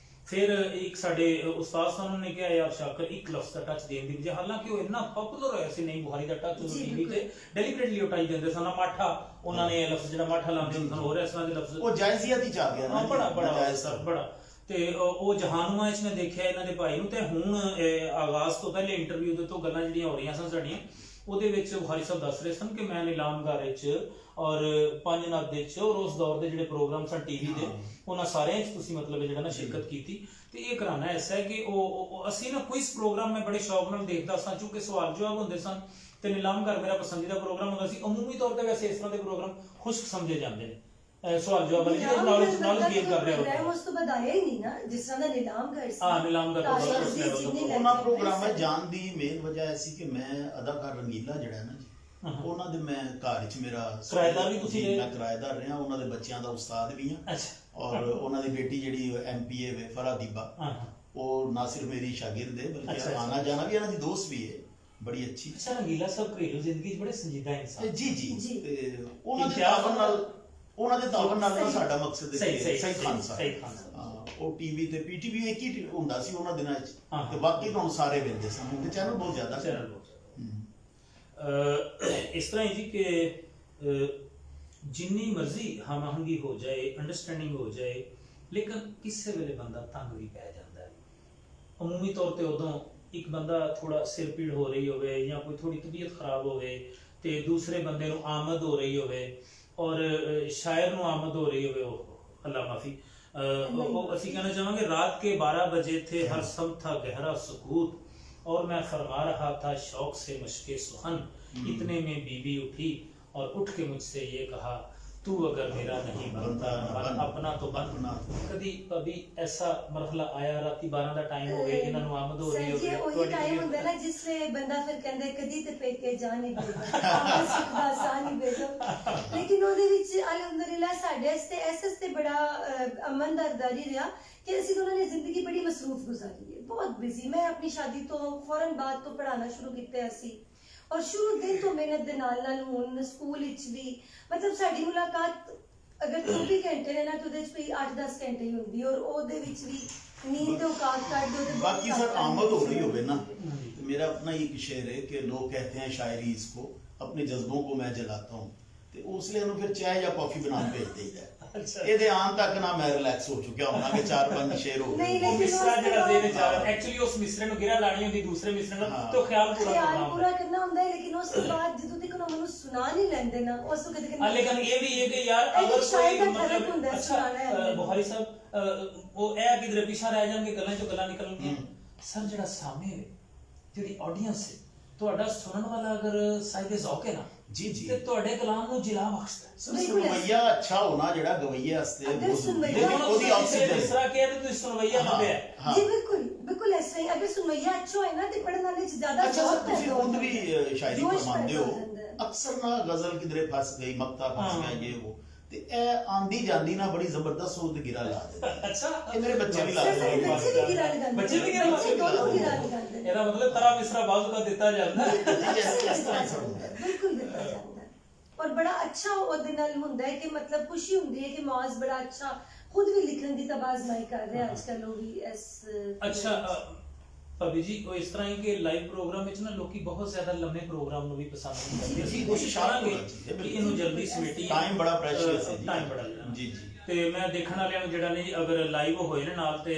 ਫਿਰ ਇੱਕ ਸਾਡੇ ਉਸਤਾਦ ਸਾਹਿਬ ਨੇ ਕਿਹਾ ਯਾਰ ਸ਼ਾਕਰ ਇੱਕ ਲਫ਼ਜ਼ ਦਾ ਟੱਚ ਦੇਣ ਦੀ ਬਜਾਏ, ਹਾਲਾਂਕਿ ਉਹ ਇੰਨਾ ਪਪੂਲਰ ਹੋਇਆ ਸੀ ਨਹੀਂ ਬੁਖਾਰੀ ਦਾ ਟੱਚ ਉਹ ਟੀਵੀ ਤੇ ਡੈਲੀਬਰੇਟਲੀ ਉਟਾਈ ਦਿੰਦੇ ਸਨ। ਮਾਠਾ ਉਹਨਾਂ ਨੇ ਲਫ਼ਜ਼ ਜਿਹੜਾ ਮਾਠਾ ਲਾਉਂਦੇ ਸਨ ਹੋਰ ਇਸ ਤਰ੍ਹਾਂ ਦੇ ਲਫ਼ਜ਼ ਉਹ ਜਾਇਜ਼ੀਅਤ ਹੀ ਜਾ ਗਿਆ ਨਾ ਬੜਾ ਤੇ ਉਹ ਜਹਾਨੁਮਾ ਵਿੱਚ ਮੈਂ ਦੇਖਿਆ ਇਹਨਾਂ ਦੇ ਭਾਈ ਨੂੰ। ਤੇ ਹੁਣ ਆਗਾਜ਼ ਤੋਂ ਪਹਿਲੇ ਇੰਟਰਵਿਊ ਦੇ ਤੋਂ ਗੱਲਾਂ ਜਿਹੜੀਆਂ ਹੋ ਰਹੀਆਂ ਸਨ ਸਾਡੀਆਂ ਉਹਦੇ ਵਿੱਚ ਬੁਖਾਰੀ ਸਾਹਿਬ ਦੱਸ ਰਹੇ ਸਨ ਕਿ ਮੈਂ ਨੀਲਾਮਗਰ ਵਿੱਚ ਔਰ ਪੰਜਨਦ ਵਿੱਚ ਔਰ ਉਸ ਦੌਰ ਦੇ ਜਿਹੜੇ ਪ੍ਰੋਗਰਾਮ ਸਨ ਟੀਵੀ ਦੇ ਉਹਨਾਂ ਸਾਰਿਆਂ 'ਚ ਤੁਸੀਂ ਮਤਲਬ ਜਿਹੜਾ ਨਾ ਸ਼ਿਰਕਤ ਕੀਤੀ। ਤੇ ਇਹ ਘਰਾਨਾ ਐਸਾ ਹੈ ਕਿ ਉਹ ਅਸੀਂ ਨਾ ਕੁਇਜ਼ ਪ੍ਰੋਗਰਾਮ ਮੈਂ ਬੜੇ ਸ਼ੌਕ ਨਾਲ ਦੇਖਦਾ ਸਾਂ ਕਿਉਂਕਿ ਸਵਾਲ ਜਵਾਬ ਹੁੰਦੇ ਸਨ ਤੇ ਨੀਲਾਮਗਰ ਮੇਰਾ ਪਸੰਦੀਦਾ ਪ੍ਰੋਗਰਾਮ ਹੁੰਦਾ ਸੀ। ਅਮੂਮੀ ਤੌਰ ਤੇ ਵੈਸੇ ਇਸ ਤਰ੍ਹਾਂ ਦੇ ਪ੍ਰੋਗਰਾਮ ਖੁਸ਼ਕ ਸਮਝੇ ਜਾਂਦੇ ਨੇ ਸਵਾਲ ਜਵਾਬ ਵਾਲੀ ਜਿਹੜੀ ਨੌਲੇਜ ਗੇਨ ਕਰ ਰਿਹਾ ਹੋਵੇ। ਉਸ ਤੋਂ ਬਾਅਦ ਆਇਆ ਹੀ ਨਹੀਂ ਨਾ ਜਿਸ ਤਰ੍ਹਾਂ ਦਾ ਨੀਲਾਮਗਰ ਸੀ। ਹਾਂ ਨੀਲਾਮਗਰ ਉਹਨਾਂ ਪ੍ਰੋਗਰਾਮਾਂ ਜਾਣ ਦੀ ਮੇਨ ਵਜ੍ਹਾ ਇਹ ਸੀ ਕਿ ਮੈਂ ਅਦਾਕਾਰ ਰੰਗੀਲਾ ਜਿਹੜਾ ਹੈ ਨਾ ਜੀ ਉਹਨਾਂ ਦੇ ਮੈਂ ਘਰ ਵਿੱਚ ਮੇਰਾ ਕਿਰਾਏਦਾਰ ਵੀ ਤੁਸੀਂ ਮੈਂ ਕਿਰਾਏਦਾਰ ਰਿਹਾ। ਉਹਨਾਂ ਦੇ ਬੱਚਿਆਂ ਦਾ ਉਸਤਾਦ ਵੀ ਹਾਂ ਔਰ ਉਹਨਾਂ ਦੀ ਬੇਟੀ ਜਿਹੜੀ MPA ਵੇ ਫਰਾਦੀਬਾ ਉਹ ਨਾ ਸਿਰਫ ਮੇਰੀ ਸ਼ਾਗਿਰਦ ਹੈ ਬਲਕਿ ਆਣਾ ਜਾਣਾ ਵੀ ਇਹਨਾਂ ਦੀ ਦੋਸਤ ਵੀ ਹੈ ਬੜੀ ਅੱਛੀ। ਅੱਛਾ ਰੰਗੀਲਾ ਸਾਹਿਬ ਘਰੇਲੂ ਜ਼ਿੰਦਗੀ 'ਚ ਬੜੇ ਸੰਜੀਦਾ ਇਨਸਾਨ। ਜੀ ਜੀ ਜੀ। ਤੇ ਉਹਨਾਂ ਦੇ ਤਾਵਨ ਨਾਲ ਨਾ ਸਾਡਾ ਮਕਸਦ ਹੈ ਸਹੀ ਸਹੀ ਖਾਨ ਸਾਹਿਬ। ਸਹੀ ਖਾਨ ਸਾਹਿਬ। ਹਾਂ, ਉਹ ਟੀਵੀ ਤੇ ਪੀਟੀਵੀ ਇੱਕ ਹੀ ਹੁੰਦਾ ਸੀ ਉਹਨਾਂ ਦਿਨਾਂ 'ਚ, ਹਾਂ। ਤੇ ਬਾਕੀ ਤੁਹਾਨੂੰ ਸਾਰੇ ਵੇਖਦੇ ਸਨ। ਹੁਣ ਤੇ ਚੈਨਲ ਬਹੁਤ ਜ਼ਿਆਦਾ ਚੈਨਲ ਬਹੁਤ ਇਸ ਤਰ੍ਹਾਂ ਹੀ ਜੀ ਕਿ ਜਿੰਨੀ ਮਰਜ਼ੀ ਹਮਾਹੰਗੀ ਹੋ ਜਾਏ, ਅੰਡਰਸਟੈਂਡਿੰਗ ਹੋ ਜਾਏ, ਲੇਕਿਨ ਕਿਸੇ ਵੇਲੇ ਬੰਦਾ ਤੰਗ ਵੀ ਪੈ ਜਾਂਦਾ ਹੈ। ਅਮੂਮੀ ਤੌਰ ਤੇ ਉਦੋਂ ਇੱਕ ਬੰਦਾ ਥੋੜਾ ਸਿਰ ਪੀੜ ਹੋ ਰਹੀ ਹੋਵੇ ਜਾਂ ਕੋਈ ਥੋੜੀ ਤਬੀਅਤ ਖਰਾਬ ਹੋਵੇ ਤੇ ਦੂਸਰੇ ਬੰਦੇ ਨੂੰ ਆਮਦ ਹੋ ਰਹੀ ਹੋਵੇ ਔਰ ਸ਼ਾਇਰ ਨੂੰ ਆਮਦ ਹੋ ਰਹੀ ਹੋਵੇ, ਉਹ ਅੱਲਾ ਮਾਫੀ, वो ਅਸੀਂ कहना चाहेंगे रात के 12 बजे थे, हर सम था गहरा सुकूत और मैं फरमा रहा था शौक से मशके सुहन, इतने में बीबी उठी और उठ के मुझसे ये कहा तू अगर मेरा नहीं बनता अपना तो बन। कभी कभी ऐसा मरहला आया राती 12 ਦਾ ਟਾਈਮ ਹੋ ਗਿਆ, ਇਹਨਾਂ ਨੂੰ ਆਮਦ ਹੋ ਰਹੀ ਹੋਵੇ, ਉਹੀ ਟਾਈਮ ਹੁੰਦਾ ਨਾ ਜਿਸ ਵੇ ਬੰਦਾ ਫਿਰ ਕਹਿੰਦਾ ਕਦੀ ਤੇ ਪੇਕੇ ਜਾ ਨਹੀਂ ਬੇਟਾ ਆਪਸ ਸੁਖਦਾ ਆਸਾਨ ਨਹੀਂ ਬੇਟਾ। ਲੇਕਿਨ ਉਹਦੇ ਵਿੱਚ ਅਲਹਮਦੁਲਿਲਾ ਸਾਡੇ ਵਾਸਤੇ ਐਸੇ ਬੜਾ ਅਮਨਦਾਰੀ ਰਿਹਾ ਕਿ ਅਸੀਂ ਦੋਨਾਂ ਨੇ ਜ਼ਿੰਦਗੀ ਬੜੀ ਮਸਰੂਫ ਗੁਜ਼ਾਰੀ ਹੈ, ਬਹੁਤ ਬਿਜ਼ੀ। ਮੈਂ ਆਪਣੀ ਸ਼ਾਦੀ ਤੋਂ ਫੌਰਨ ਬਾਅਦ ਤੋਂ ਪੜ੍ਹਾਉਣਾ ਸ਼ੁਰੂ ਕੀਤਾ ਸੀ ਔਰ ਸ਼ੁਰੂ ਦਿਨ ਤੋਂ ਮਿਹਨਤ ਦੇ ਨਾਲ ਹੁਣ ਸਕੂਲ ਵਿੱਚ ਵੀ, ਮਤਲਬ ਸਾਡੀ ਮੁਲਾਕਾਤ ਅਗਰ 24 ਘੰਟੇ ਨੇ ਨਾ ਤਾਂ ਉਹਦੇ 'ਚ ਵੀ 8-10 ਘੰਟੇ ਹੀ ਹੁੰਦੀ ਔਰ ਉਹਦੇ ਵਿੱਚ ਵੀ नींद तो काट काट दो। बाकी सर आमद हो रही होवे ना, तो मेरा अपना एक शेर है कि लोग कहते हैं शायरी इसको अपने जज्बों को मैं जलाता हूँ, तो उसलिए फिर चाय या कॉफी बना भेज देगा। ਇਹਦੇ ਆਉਣ ਤੱਕ ਨਾ ਮੈਂ ਰਿਲੈਕਸ ਹੋ ਚੁੱਕਿਆ ਹੋਣਾ ਕਿ 4-5 ਸ਼ੇਰ ਹੋ ਗਏ। ਉਹ ਮਿਸਰਾ ਜਿਹੜਾ ਦੇਣੇ ਜਾ ਰਿਹਾ ਐਕਚੁਅਲੀ ਉਸ ਮਿਸਰੇ ਨੂੰ ਗਿਰਾ ਲਾਣੀ ਹੁੰਦੀ ਦੂਸਰੇ ਮਿਸਰੇ ਨੂੰ, ਤੇ ਖਿਆਲ ਪੂਰਾ ਕਰਨਾ ਹੁੰਦਾ ਹੈ। ਲੇਕਿਨ ਉਸ ਤੋਂ ਬਾਅਦ ਜਦੋਂ ਤੱਕ ਉਹਨਾਂ ਨੂੰ ਸੁਣਾ ਨਹੀਂ ਲੈਂਦੇ ਨਾ ਉਸ ਤੋਂ ਕਦੇ ਕਦੇ ਲੇਕਿਨ ਇਹ ਵੀ ਹੈ ਕਿ ਯਾਰ ਅਗਰ ਕੋਈ ਮਤਲਬ ਅੱਛਾ ਬੁਖਾਰੀ ਸਾਹਿਬ ਉਹ ਇਹ ਕਿਧਰੇ ਪਿਛਾ ਰਹਿ ਜਾਣਗੇ, ਗੱਲਾਂ ਚੋਂ ਗੱਲਾਂ ਨਿਕਲਣਗੀਆਂ। ਸਰ ਜਿਹੜਾ ਸਾਹਮਣੇ ਜਿਹੜੀ ਆਡੀਅנס ਹੈ ਤੁਹਾਡਾ ਸੁਣਨ ਵਾਲਾ ਅਗਰ ਸਾਹਿਬ ਜ਼ੌਕ ਹੈ ਨਾ ਜੀ ਜੀ ਤੇ ਤੁਹਾਡੇ ਕਲਾਮ ਨੂੰ ਜਿਲਾ ਬਖਸ਼ਦਾ ਹੈ। ਸੁਣਵਈਆ ਅੱਛਾ ਹੋਣਾ ਜਿਹੜਾ ਗਵਈਏ ਵਾਸਤੇ ਉਹਦੀ ਆਕਸੀਜਨ ਇਸ ਤਰ੍ਹਾਂ ਕਿ ਤੁਸੀਂ ਸੁਣਵਈਆ ਲੱਭਿਆ ਜੀ ਬਿਲਕੁਲ ਬਿਲਕੁਲ ਐਸਾ ਹੀ। ਅਗਰ ਸੁਣਵਈਆ ਅੱਛਾ ਹੋਏ ਨਾ ਤੇ ਪੜਨ ਵਾਲੇ ਚ ਜ਼ਿਆਦਾ ਅੱਛਾ ਸਰ ਤੁਸੀਂ ਖੁਦ ਵੀ ਸ਼ਾਇਰੀ ਫਰਮਾਉਂਦੇ ਹੋ, ਅਕਸਰ ਨਾ ਗਜ਼ਲ ਕਿਧਰੇ ਫਸ ਗਈ, ਮਕਤਾ ਫਸ ਗਿਆ, ਇਹ ਉਹ ਤੇ ਇਹ ਆਂਦੀ ਜਾਂਦੀ ਨਾ ਬੜੀ ਜ਼ਬਰਦਸਤ ਸੂਤ ਗਿਰਾ ਲਾ ਦਿੰਦਾ। ਅੱਛਾ ਇਹ ਮੇਰੇ ਬੱਚੇ ਵੀ ਲਾਦੇ ਨੇ, ਬੱਚੇ ਵੀ ਗਿਰਾ ਲਗਾਉਂਦੇ, ਬੱਚੇ ਵੀ ਗਿਰਾ ਲਗਾਉਂਦੇ। ਇਹਦਾ ਮਤਲਬ ਤਰਾ ਮਿਸਰਾ ਬਾਜ਼ੂ ਦਾ ਦਿੱਤਾ ਜਾਂਦਾ ਹੈ। ਬਿਲਕੁਲ ਦਿੱਤਾ ਜਾਂਦਾ ਹੈ ਔਰ ਬੜਾ ਅੱਛਾ ਉਹਦੇ ਨਾਲ ਹੁੰਦਾ ਹੈ ਕਿ ਮਤਲਬ ਖੁਸ਼ੀ ਹੁੰਦੀ ਹੈ ਕਿ ਮੌਜ਼ ਬੜਾ ਅੱਛਾ ਖੁਦ ਵੀ ਲਿਖਣ ਦੀ ਤਬਾਜ਼ਮਾਈ ਕਰ ਰਿਹਾ ਅੱਜ ਕੱਲ ਉਹ ਵੀ ਇਸ। ਅੱਛਾ ਭਾਬੀ ਜੀ ਉਹ ਇਸ ਤਰ੍ਹਾਂ ਹੀ ਕਿ ਲਾਈਵ ਪ੍ਰੋਗਰਾਮ ਵਿੱਚ ਨਾ ਲੋਕੀ ਬਹੁਤ ਜ਼ਿਆਦਾ ਲੰਮੇ ਪ੍ਰੋਗਰਾਮ ਨੂੰ ਵੀ ਪਸੰਦ ਨਹੀਂ ਕਰਦੇ। ਅਸੀਂ ਕੋਸ਼ਿਸ਼ ਕਰਾਂਗੇ ਕਿ ਇਹਨੂੰ ਜਲਦੀ ਸਮੇਟੀਏ। ਟਾਈਮ ਬੜਾ ਪ੍ਰੈਸ਼ੀਅਸ ਹੈ ਜੀ, ਟਾਈਮ ਬੜਾ ਜੀ ਜੀ। ਤੇ ਮੈਂ ਦੇਖਣ ਵਾਲਿਆਂ ਨੂੰ ਜਿਹੜਾ ਨਹੀਂ ਅਗਰ ਲਾਈਵ ਹੋਏ ਨੇ ਨਾਲ ਤੇ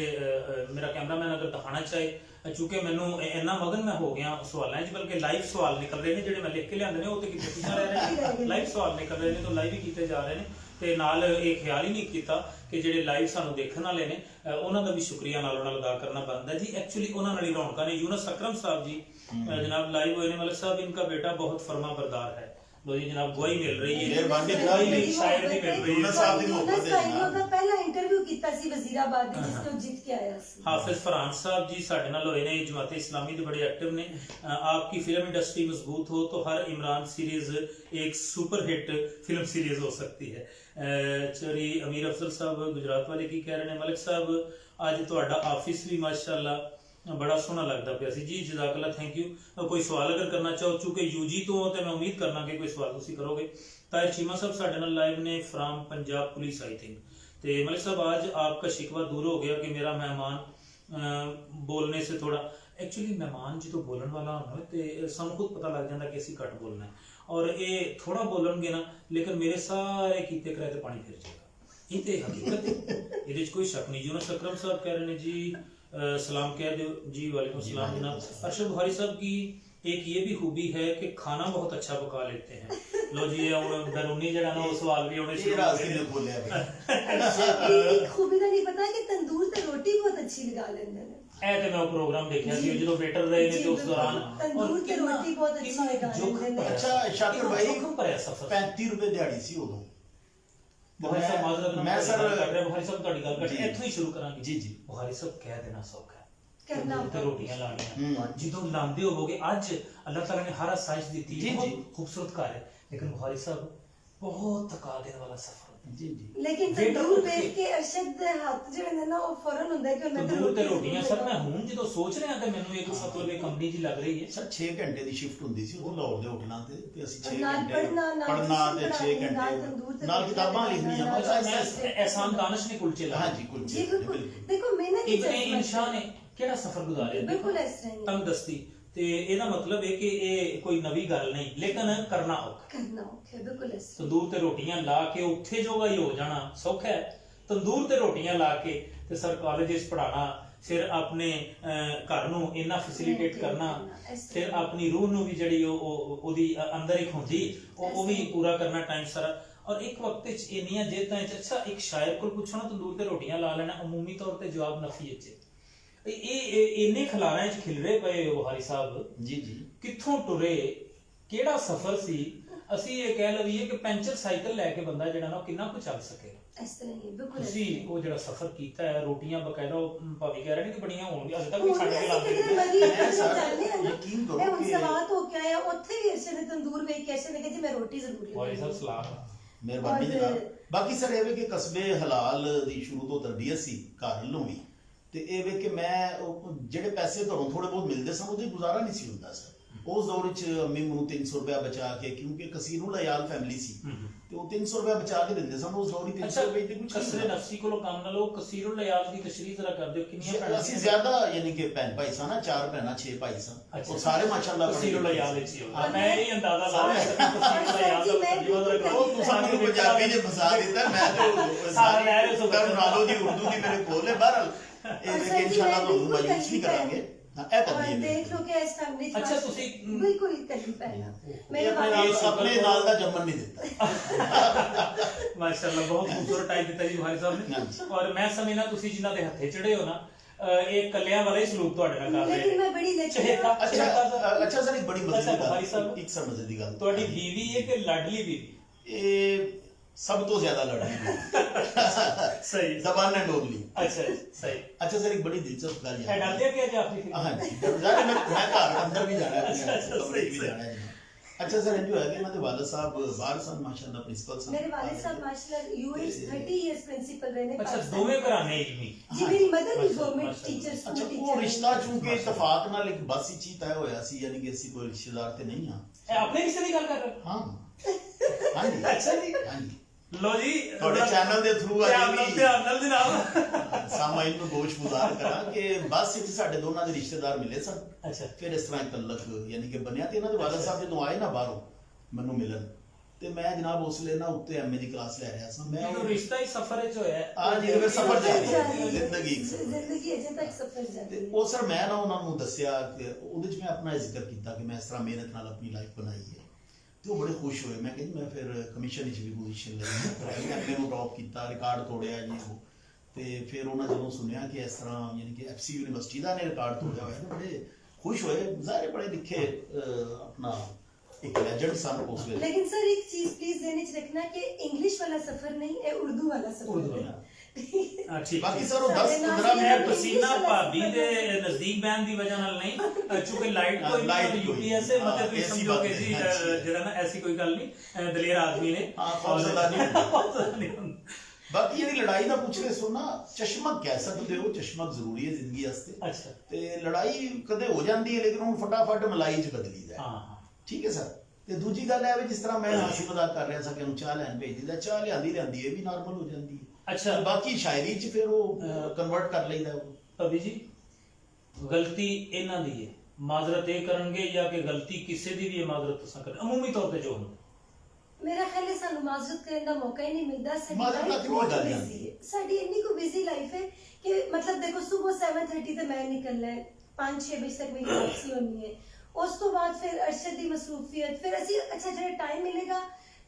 ਮੇਰਾ ਕੈਮਰਾਮੈਨ ਅਗਰ ਦਿਖਾਣਾ ਚਾਹੇ, ਕਿਉਂਕਿ ਮੈਨੂੰ ਇੰਨਾ ਮਗਨ ਮੈਂ ਹੋ ਗਿਆ ਸਵਾਲਾਂ 'ਚ, ਬਲਕਿ ਲਾਈਵ ਸਵਾਲ ਨਿਕਲ ਰਹੇ ਨੇ ਜਿਹੜੇ ਮੈਂ ਲਿਖ ਕੇ ਲਿਆਂਦੇ ਨੇ ਉਹ ਤੇ ਕਿਤੇ ਪਿਛਾ ਰਹਿ ਰਹੇ ਨੇ, ਲਾਈਵ ਸਵਾਲ ਨਿਕਲ ਰਹੇ ਨੇ ਤਾਂ ਲਾਈਵ ਹੀ ਕੀਤੇ ਜਾ ਰਹੇ ਨੇ। ਤੇ ਨਾਲ ਇਹ ਖਿਆਲ ਹੀ ਨਹੀਂ ਕੀਤਾ ਕਿ ਜਿਹੜੇ ਲਾਈਵ ਸਾਨੂੰ ਦੇਖਣ ਵਾਲੇ ਨੇ ਉਹਨਾਂ ਦਾ ਵੀ ਸ਼ੁਕਰੀਆ ਨਾਲੋਂ ਨਾਲ ਅਦਾ ਕਰਨਾ ਬਣਦਾ ਜੀ। ਐਕਚੁਅਲੀ ਉਹਨਾਂ ਨਾਲ ਹੀ ਰੌਣਕਾਂ ਨੇ। ਯੂਨਸ ਅਕਰਮ ਸਾਹਿਬ ਜੀ जनाब लाइव होने मलिक साहब इनका बेटा बहुत फरमा बरदार है। लो जी जनाब गवाही मिल रही है, शायर भी मिल रही है। पहला इंटरव्यू कीता सी वजीराबाद दे जिसने जित के आया सी। हाफिज फरहान साहब जी साडे नाल होए ने, जमात इस्लामी दे बड़े एक्टिव ने। आपकी फिल्म इंडस्ट्री मजबूत हो तो हर इमरान सीरीज एक सुपर हिट फिल्म सीरीज हो सकती है। चोरी अमीर अफजल साहब गुजरात वाले की कह रहे हैं, मलिक साहब आज तुहाडा ऑफिस भी माशाअल्लाह बड़ा सोहना लगता पिया सी जी। जज़ाकल्लाह, थैंक यू। कोई सवाल अगर करना चाहो, चूंकि यूजी तो हो तो मैं उम्मीद करना कि कोई सवाल तुसी करोगे। ताहिर चीमा साहब साडे नाल लाइव ने from Punjab police I think. तो मलिक साहब आज आपका शिकवा दूर हो गया कि मेरा मेहमान बोलने से थोड़ा, एक्चुअली मेहमान जो बोलन वाला होना तो सानू खुद पता लग जाता कि असीं घट बोलना है और ये थोड़ा बोलणगे ना, लेकिन मेरे सारे कीते कराए तो पानी फिर जाएगा। ये तो हकीकत है, ये कोई शक नहीं। यूनुस अकरम साहब कह रहे हैं जी सलाम कह दो जी। वालेकुम सलाम जनाब। अरशद बुखारी साहब की एक ये भी खूबी है कि खाना बहुत अच्छा पका लेते हैं। लो जी बैरूनी जड़ा ना वो सवाल भी होने शुरू हो गए। खूबी का नहीं पता कि तंदूर ते रोटी बहुत अच्छी लगा लेंदे ने। ए ते मैं प्रोग्राम देखया सी जो वेटर रहे ने तो उस दौरान तंदूर ते रोटी बहुत अच्छी लगा लेंदे ने। अच्छा शाकिर भाई जोखम पर है सफर। 35 रुपए दिहाड़ी सी उदों। बुखारी साहब माजरत मैं सर बुखारी साहब ਤੁਹਾਡੀ ਗੱਲ ਕਰ ਇੱਥੋਂ ਹੀ ਸ਼ੁਰੂ ਕਰਾਂਗੇ ਜੀ ਜੀ। बुखारी साहब ਕਹਿ ਦੇਣਾ ਸੌਖਾ ਹੈ, ਕਰਨਾ ਤੇ ਰੋਟੀਆਂ ਲਾਣੀਆਂ ਜਦੋਂ ਲਾਂਦੇ ਹੋਵੋਗੇ। ਅੱਜ ਅੱਲਾਹ ਤਾਲਾ ਨੇ ਹਰ ਆਸਾਇਸ਼ ਦਿੱਤੀ ਹੈ, ਬਹੁਤ ਖੂਬਸੂਰਤ ਘਰ ਹੈ, ਲੇਕਿਨ बुखारी साहब ਬਹੁਤ ਥਕਾ ਦੇਣ ਵਾਲਾ ਸਫ਼ਰ ਜੀ ਜੀ। ਲੇਕਿਨ Waiter ਤੰਦੂਰ ਉੱਠ ਕੇ- ਵੇਖ ਕੇ ਅਰਸ਼ਦ ਦੇ ਹੱਥ ਜਿਹੜੇ ਨੇ ਨਾ ਉਹ ਫੌਰਨ ਹੁੰਦਾ ਕਿ ਉਹਨਾਂ ਤੰਦੂਰ ਤੇ ਰੋਟੀਆਂ ਸਰ ਮੈਂ ਹੁਣ ਜਦੋਂ ਸੋਚ ਰਿਹਾ ਤੇ ਮੈਨੂੰ ਇੱਕ ਮਤਲਬ ਇਹ ਕੰਪਨੀ ਜੀ ਲੱਗ ਰਹੀ ਹੈ ਸਰ 6 ਘੰਟੇ ਦੀ ਸ਼ਿਫਟ ਹੁੰਦੀ ਸੀ ਉਹ ਲਾਹੌਰ ਦੇ ਹੋਟਲਾਂ ਤੇ ਅਸੀਂ 6 ਨਾਲ ਘੰਟੇ ਪੜ੍ਹਨਾ, ਨਾਲ ਪੜ੍ਹਨਾ ਤੇ ਟਿਊਸ਼ਨ 6 ਪੜ੍ਹਾਉਣੀ, ਨਾਲ ਤੰਦੂਰ ਘੰਟੇ ਤੇ ਨਾਲ ਕਿਤਾਬਾਂ ਬੈਠਣਾ, ਲਿਖਣੀਆਂ ਨਾਲ ਬਸ ਨਾਲ ਐਹਸਾਨ ਦਾਨਿਸ਼ ਨੇ ਕੁਲਚੇ ਲਾਏ ਹਾਂਜੀ ਕੁਝ ਜੀ ਬਿਲकुल देखो मेहनत ही ਇਬਨ जज्बा ਇਨਸ਼ਾ ਨੇ ਕਿਹੜਾ ਸਫ਼ਰ ਗੁਜ਼ਾਰਿਆ बिल्कुल इस तरह ही ਤੰਗ ਦਸਤੀ ਤੇ ਇਹਦਾ ਮਤਲਬ ਹੈ ਕਿ ਇਹ ਕੋਈ ਨਵੀਂ ਗੱਲ ਨਹੀਂ ਲੇਕਿਨ ਕਰਨਾ ਔਖਾ करना औखा बिल्कुल इस तरह ਤੰਦੂਰ ਤੇ ਰੋਟੀਆਂ ਲਾ ਕੇ ਉੱਥੇ ਜੋਗਾ ਹੀ ਹੋ ਜਾਣਾ ਸੌਖਾ ਹੈ ਤੰਦੂਰ ਤੇ ਰੋਟੀਆਂ ਲਾ ਕੇ ਤੇ ਸਰ ਕਾਲਜ ਵਿੱਚ ਪੜਾਣਾ ਫਿਰ ਆਪਣੇ ਘਰ ਨੂੰ ਇੰਨਾ ਫੈਸਿਲਿਟੇਟ ਕਰਨਾ ਫਿਰ ਆਪਣੀ ਰੂਹ ਨੂੰ ਵੀ ਜਿਹੜੀ ਉਹਦੀ ਅੰਦਰ ਇੱਕ ਹੁੰਦੀ ਉਹ ਵੀ ਪੂਰਾ ਕਰਨਾ ਟਾਈਮ ਸਾਰਾ ਔਰ ਇੱਕ ਵਕਤ ਵਿੱਚ ਇੰਨੀਆਂ ਜੇਤਾਂ ਵਿੱਚ ਅੱਛਾ ਇੱਕ ਸ਼ਾਇਰ ਕੋਲ ਪੁੱਛਣਾ ਤੰਦੂਰ ਤੇ ਰੋਟੀਆਂ ਲਾ ਲੈਣਾ ਅਮੂਮੀ ਤੌਰ ਤੇ ਜਵਾਬ ਨਫੀ ਵਿੱਚ ਇਹ ਇੰਨੇ ਖਿਲਾਰਿਆਂ 'ਚ ਖਿਲਰੇ ਪਏ ਹੋ ਹਾਰੀ ਸਾਹਿਬ ਜੀ ਜੀ। ਕਿੱਥੋਂ ਟੁਰੇ ਕਿਹੜਾ ਸਫ਼ਰ ਸੀ ਅਸੀਂ ਇਹ ਕਹਿ ਲਈਏ ਕਿ ਪੈਂਚਰ ਸਾਈਕਲ ਲੈ ਕੇ ਬੰਦਾ ਜਿਹੜਾ ਨਾ ਉਹ ਕਿੰਨਾ ਕੁ ਚੱਲ ਸਕੇ इस तरह ही बिल्कुल इस ਤੁਸੀਂ तरह ਉਹ ਜਿਹੜਾ ਸਫ਼ਰ ਕੀਤਾ ਹੈ ਰੋਟੀਆਂ ਬਕਾਇਦਾ ਉਹ ਭਾਵੇਂ ਕਹਿ ਰਹੇ ਨੇ ਕਿ ਬੜੀਆਂ ਹੋਣਗੀਆਂ ਅਜੇ ਤੱਕ ही। ਵੀ ਛੱਡ ਕੇ ऐसे कितने ਲਾਉਂਦੇ मरीज मैं हैं सर, जानते हैं ना? यकीन करो मैं कि- उनसे बात हो के आया उत्थे भी अरशद ने तंदूर में कैसे ने कहा जी मैं रोटी जरूर ਵਾਲੀ ਸਾਹਿਬ लूंगी ਸਲਾਮ ਮਿਹਰਬਾਨੀ ਔਰ- ਜਨਾਬ। ਬਾਕੀ ਸਰ ਇਹ ਵੇ ਕਿ ਕਸਬੇ ਹਲਾਲ ਦੀ ਸ਼ੁਰੂ ਤੋਂ ਤਰਬੀਅਤ ਸੀ ਘਰ ਵੱਲੋਂ ਵੀ ਤੇ ਇਹ ਵੇ ਕਿ ਮੈਂ ਜਿਹੜੇ ਪੈਸੇ ਘਰੋਂ ਥੋੜੇ ਬਹੁਤ ਮਿਲਦੇ ਸਨ ਉਹਦੇ ਗੁਜ਼ਾਰਾ ਨਹੀਂ ਸੀ ਹੁੰਦਾ ਸਰ ਉਸ ਦੌਰ ਵਿੱਚ ਅੰਮੀ ਮੈਨੂੰ 300 ਰੁਪਇਆ ਬਚਾ ਕੇ ਕਿਉਂਕਿ ਕਸੀਰੁਲ ਅਯਾਲ ਫੈਮਿਲੀ ਸੀ ਤੇ ਉਹ 300 ਰੁਪਇਆ ਬਚਾ ਕੇ ਦਿੰਦੇ ਸਨ ਉਸ ਦੌਰ ਵਿੱਚ 300 ਰੁਪਏ ਤੇ ਕੁਝ ਕਸਰੇ ਨਫਸੀ ਕੋਲੋਂ ਕੰਮ ਨਾ ਲਓ ਕਸੀਰੁਲ ਲਿਆਜ਼ ਦੀ ਤਸ਼ਰੀਹ ਜ਼ਰਾ ਕਰ ਦਿਓ ਕਿੰਨੀਆਂ ਭੈਣਾਂ ਅਸੀਂ ਜ਼ਿਆਦਾ ਯਾਨੀ ਕਿ ਭੈਣ ਭਾਈ ਸਨ ਨਾ 4 ਭੈਣਾਂ 6 ਭਾਈ ਸਨ ਉਹ ਸਾਰੇ ਮਾਸ਼ਾਅੱਲਾ ਕਸੀਰੁਲ ਲਿਆਜ਼ ਵਿੱਚ ਹੀ ਹੋ ਮੈਂ ਇਹ ਅੰਦਾਜ਼ਾ ਲਾ ਸਾਰੇ- ਰਿਹਾ ਸੀ ਕਸੀਰੁਲ ਲਿਆਜ਼ ਦਾ ਤਰਜਮਾ ਜ਼ਰਾ ਕਰੋ ਉਹ ਤੁਸੀਂ ਮੈਨੂੰ ਪੰਜਾਬੀ ਦੇ ਫਸਾ ਦਿੱਤਾ ਮੈਂ ਤੇ ਸਾਰਾ ਲੈ ਰਹੇ ਸੋ ਰੋਨਾਲਡੋ ਦੀ ਉਰਦੂ ਦੀ ਮੇਰੇ ਕੋਲ ਹੈ ਬਹਰਹਾਲ ਇਹ ਕਿ ਇਨਸ਼ਾਅੱਲਾ ਤੁਹਾਨੂੰ ਮਾਯੂਸ ਨਹੀਂ ਕਰਾਂਗੇ ਹਾਂ ਇਹ और ਕਰਨੀ ਹੈ देख लो कि इस फैमिली अच्छा, तुसी- बिल्कुल कहीं पहना ਇਹ मेरे ਆਪਣੇ वालिद ਨਾਲ ਆਪਣੇ ਨਾਲ ਦਾ ਜੰਮਣ ਨਹੀਂ ਦਿੱਤਾ ਮਾਸ਼ਾਅੱਲਾ ਬਹੁਤ ਖੂਬਸੂਰਤ ਟਾਈਮ ਦਿੱਤਾ ਜੀ ਭਾਈ ਸਾਹਿਬ ਨੇ ਹਾਂਜੀ। ਔਰ ਮੈਂ ਸਮਝਣਾ ਤੁਸੀਂ ਜਿਨ੍ਹਾਂ ਦੇ ਹੱਥੇ ਚੜੇ ਹੋ ਨਾ ਇਹ ਕੱਲਿਆਂ ਵਾਲਾ ਹੀ ਸਲੂਕ ਤੁਹਾਡੇ ਨਾਲ ਕਰ ਰਹੇ लेकिन मैं बड़ी लकी ਚਹੇਤਾ हूँ। ਅੱਛਾ ਸਰ ਇੱਕ ਬੜੀ ਮਜ਼ੇ ਅੱਛਾ, ਦੀ ਭਾਈ ਗੱਲ ਸਾਹਿਬ। ਇੱਕ ਸਰ ਮਜ਼ੇ ਦੀ ਗੱਲ ਤੁਹਾਡੀ ਬੀਵੀ ਹੈ ਕਿ ਲਾਡਲੀ ਬੀਵੀ ਇਹ ਸਭ ਤੋਂ ਜ਼ਿਆਦਾ ਲੜਦੀ ਸਹੀ ਜ਼ਬਾਨ ਨੇ ਡੋਗਲੀ ਅੱਛਾ ਸਹੀ ਅੱਛਾ ਸਰ ਇੱਕ ਬੜੀ ਦਿਲਚਸਪ ਗੱਲ ਇਹ ਡਰਦੇ ਆ ਕਿ ਅੱਜ ਆਪਣੀ ਫਿਕਰ ਹਾਂਜੀ ਜਾਨੇ ਮੈਂ ਘਰ ਅੰਦਰ ਵੀ ਜਾਣਾ ਹੈ ਅੱਛਾ, ਅੱਛਾ, ਕਮਰੇ 'ਚ ਵੀ ਸਹੀ। ਜਾਣਾ ਹੈ ਅੱਛਾ ਸਰ ਇਹ ਹੋਇਆ ਕਿ ਇਹਨਾਂ ਦੇ ਵਾਲਿਦ ਸਾਹਿਬ ਬਾਹਰ ਸਨ ਮਾਸ਼ਾਅੱਲਾ ਪ੍ਰਿੰਸੀਪਲ ਸਨ मेरे वालिद साहब माशाल्लाह यूएस 30 इयर्स प्रिंसिपल रहे ਅੱਛਾ पाकिस्तान ਦੋਵੇਂ ਘਰਾਣੇ ਇਲਮੀ जी मेरी मदर भी माशाल्लाह, गवर्नमेंट माशाल्लाह। टीचर ਅੱਛਾ स्कूल ਉਹ टीचर ਰਿਸ਼ਤਾ ਚੂੰਕਿ ਇਤਫਾਕ ਨਾਲ ਇੱਕ ਬੱਸ ਵਿੱਚ ਹੀ ਤੈਅ ਹੋਇਆ ਸੀ ਯਾਨੀ ਕਿ ਅਸੀਂ ਕੋਈ ਰਿਸ਼ਤੇਦਾਰ ਤੇ ਨਹੀਂ ਹਾਂ ਇਹ ਆਪਣੇ ਰਿਸ਼ਤੇ ਦੀ ਗੱਲ ਕਰ ਰਹੇ ਹਾਂ ਹਾਂਜੀ ਅੱਛਾ ਜੀ ਹਾਂਜੀ ਲੋ ਜੀ ਤੁਹਾਡੇ ਚੈਨਲ ਦੇ ਥਰੂ ਧਿਆਨ ਨਾਲ ਅੱਜ ਵੀ ਧਿਆਨ ਨਾਲ ਜਨਾਬ ਸਾਮਾਈਨ ਨੂੰ ਗੋਸ਼ਗੁਜ਼ਾਰ ਕਰਾਂ ਕਿ ਬੱਸ ਵਿੱਚ ਸਾਡੇ ਦੋਨਾਂ ਦੇ ਰਿਸ਼ਤੇਦਾਰ ਮਿਲੇ ਸਨ ਅੱਛਾ ਫਿਰ ਇਸ ਤਰ੍ਹਾਂ ਇੱਕ ਤਲਕ ਯਾਨੀ ਕਿ ਬਣਿਆ ਤੇ ਇਹਨਾਂ ਦੇ ਵਾਲਿਦ ਸਾਹਿਬ ਜਦੋਂ ਆਏ ਨਾ ਬਾਹਰੋਂ ਮੈਨੂੰ ਮਿਲਣ ਤੇ ਮੈਂ ਜਨਾਬ ਉਸ ਵੇਲੇ ਨਾ ਉੱਤੇ ਐਮਏ ਦੀ ਕਲਾਸ ਲੈ ਰਿਹਾ ਸਾਂ ਮੈਂ ਇਹ ਰਿਸ਼ਤਾ ਹੀ ਸਫਰ ਵਿੱਚ ਹੋਇਆ ਹੈ ਆ ਜੀ ਫਿਰ ਸਫਰ ਜਾਰੀ ਹੈ जारी है। ਜ਼ਿੰਦਗੀ ਇੱਕ ਸਫ਼ਰ। जिंदगी अजय तक सफर जारी ਤੇ है ਉਹ ਸਰ ਮੈਂ ਨਾ ਉਹਨਾਂ ਨੂੰ ਦੱਸਿਆ ਕਿ ਉਹਦੇ 'ਚ ਮੈਂ ਆਪਣਾ ਜ਼ਿਕਰ ਕੀਤਾ ਕਿ ਮੈਂ ਇਸ ਤਰ੍ਹਾਂ ਮਿਹਨਤ ਨਾਲ ਆਪਣੀ ਲਾਈਫ ਬਣਾਈ ਹੈ ਤੇ ਉਹ ਬੜੇ ਖੁਸ਼ ਹੋਏ ਮੈਂ ਕਿਹਾ ਜੀ ਮੈਂ ਫਿਰ ਕਮਿਸ਼ਨ ਵਿੱਚ ਵੀ ਪੋਜੀਸ਼ਨ ਲਈ ਮੈਂ ਐਮਏ ਨੂੰ ਡ੍ਰੌਪ ਕੀਤਾ ਰਿਕਾਰਡ ਤੋੜਿਆ ਜੀ ਉਹ ਤੇ ਫਿਰ ਉਹਨਾਂ ਜਦੋਂ ਸੁਣਿਆ ਕਿ ਇਸ ਤਰ੍ਹਾਂ ਯਾਨੀ ਕਿ ਐਫਸੀ ਯੂਨੀਵਰਸਿਟੀ ਦਾ ਨੇ ਰਿਕਾਰਡ ਤੋੜਿਆ ਹੋਇਆ ਤੇ ਬੜੇ ਖੁਸ਼ ਹੋਏ ਜ਼ਾਹਿਰ ਪੜ੍ਹੇ ਲਿਖੇ ਆਪਣਾ एक लेजेंड सन उस वे लेकिन सर एक चीज प्लीज ध्यान च रखना कि इंग्लिश वाला सफर नहीं है उर्दू वाला सफर उर्दू है। ਵਾਲਾ। ਹਾਂ ਠੀਕ बाकी ਠੀਕ। सर वो 10-15 ਮੈਂ मिनट ਪਸੀਨਾ ਭਾਬੀ ਦੇ ਨਜ਼ਦੀਕ ਬੈਨ ਦੀ ਵਜ੍ਹਾ ਨਾਲ ਨਹੀਂ ਚੂੰਕਿ ਲਾਈਟ ਕੋਈ ਲਾਈਟ ਨਹੀਂ ਕੋਈ यूपीएस से हाँ, मतलब ਤੁਸੀਂ ऐसी ਸਮਝੋ बात ਕਿ है, ਜੀ हाँ, ਜਿਹੜਾ ਨਾ ਐਸੀ ਕੋਈ ਗੱਲ ਨਹੀਂ ਦਲੇਰ ਆਦਮੀ ਨੇ हाँ, खौफजदा नहीं होता। खौफजदा नहीं होता। बाकी ये लड़ाई का पूछ रहे सो ना चश्मक कह सकते हो चश्मक जरूरी है जिंदगी वास्ते ਅੱਛਾ ते लड़ाई कदे हो जाती है लेकिन हुन फटाफट मलाई च बदली जाए ਹਾਂ ਹਾਂ ठीक है सर ਤੇ ਦੂਜੀ ਗੱਲ ਹੈ ਵੀ ਜਿਸ ਤਰ੍ਹਾਂ ਮੈਂ ਹਾਸੀ ਮਜ਼ਾਕ ਕਰ ਰਿਹਾ ਸਾਂ ਕਿ ਉਹਨੂੰ ਚਾਹ ਲੈਣ ਭੇਜ ਦਿੰਦਾ ਚਾਹ ਲਿਆਂਦੀ ਇਹ ਵੀ ਨਾਰਮਲ ਹੋ ਜਾਂਦੀ ਹੈ ਅੱਛਾ ਬਾਕੀ ਸ਼ਾਇਰੀ 'ਚ ਫਿਰ ਉਹ ਕਨਵਰਟ ਕਰ ਲਈਦਾ ਉਹ ਭਾਬੀ ਜੀ ਗਲਤੀ ਇਹਨਾਂ ਦੀ ਹੈ ਮਾਜ਼ਰਤ ਇਹ ਕਰਨਗੇ ਜਾਂ ਕਿ ਗਲਤੀ ਕਿਸੇ ਦੀ ਵੀ ਹੈ ਮਾਜ਼ਰਤ ਤੁਸੀਂ ਕਰਨ ਅਮੂਮੀ ਤੌਰ ਤੇ ਜੋ ਹੁੰਦਾ मेरा ख्याल है सानू माजरत करने का मौका ही नहीं मिलता माजरत तक नहीं बहुत गल busy जाती। है साडी इतनी को बिजी लाइफ है कि मतलब देखो सुबह 7:30 ते मैं निकलना है 5-6 बजे तक मेरी वापसी होनी है उस तो बाद फिर अरशद दी मसरूफियत फिर असि अच्छा जो टाइम मिलेगा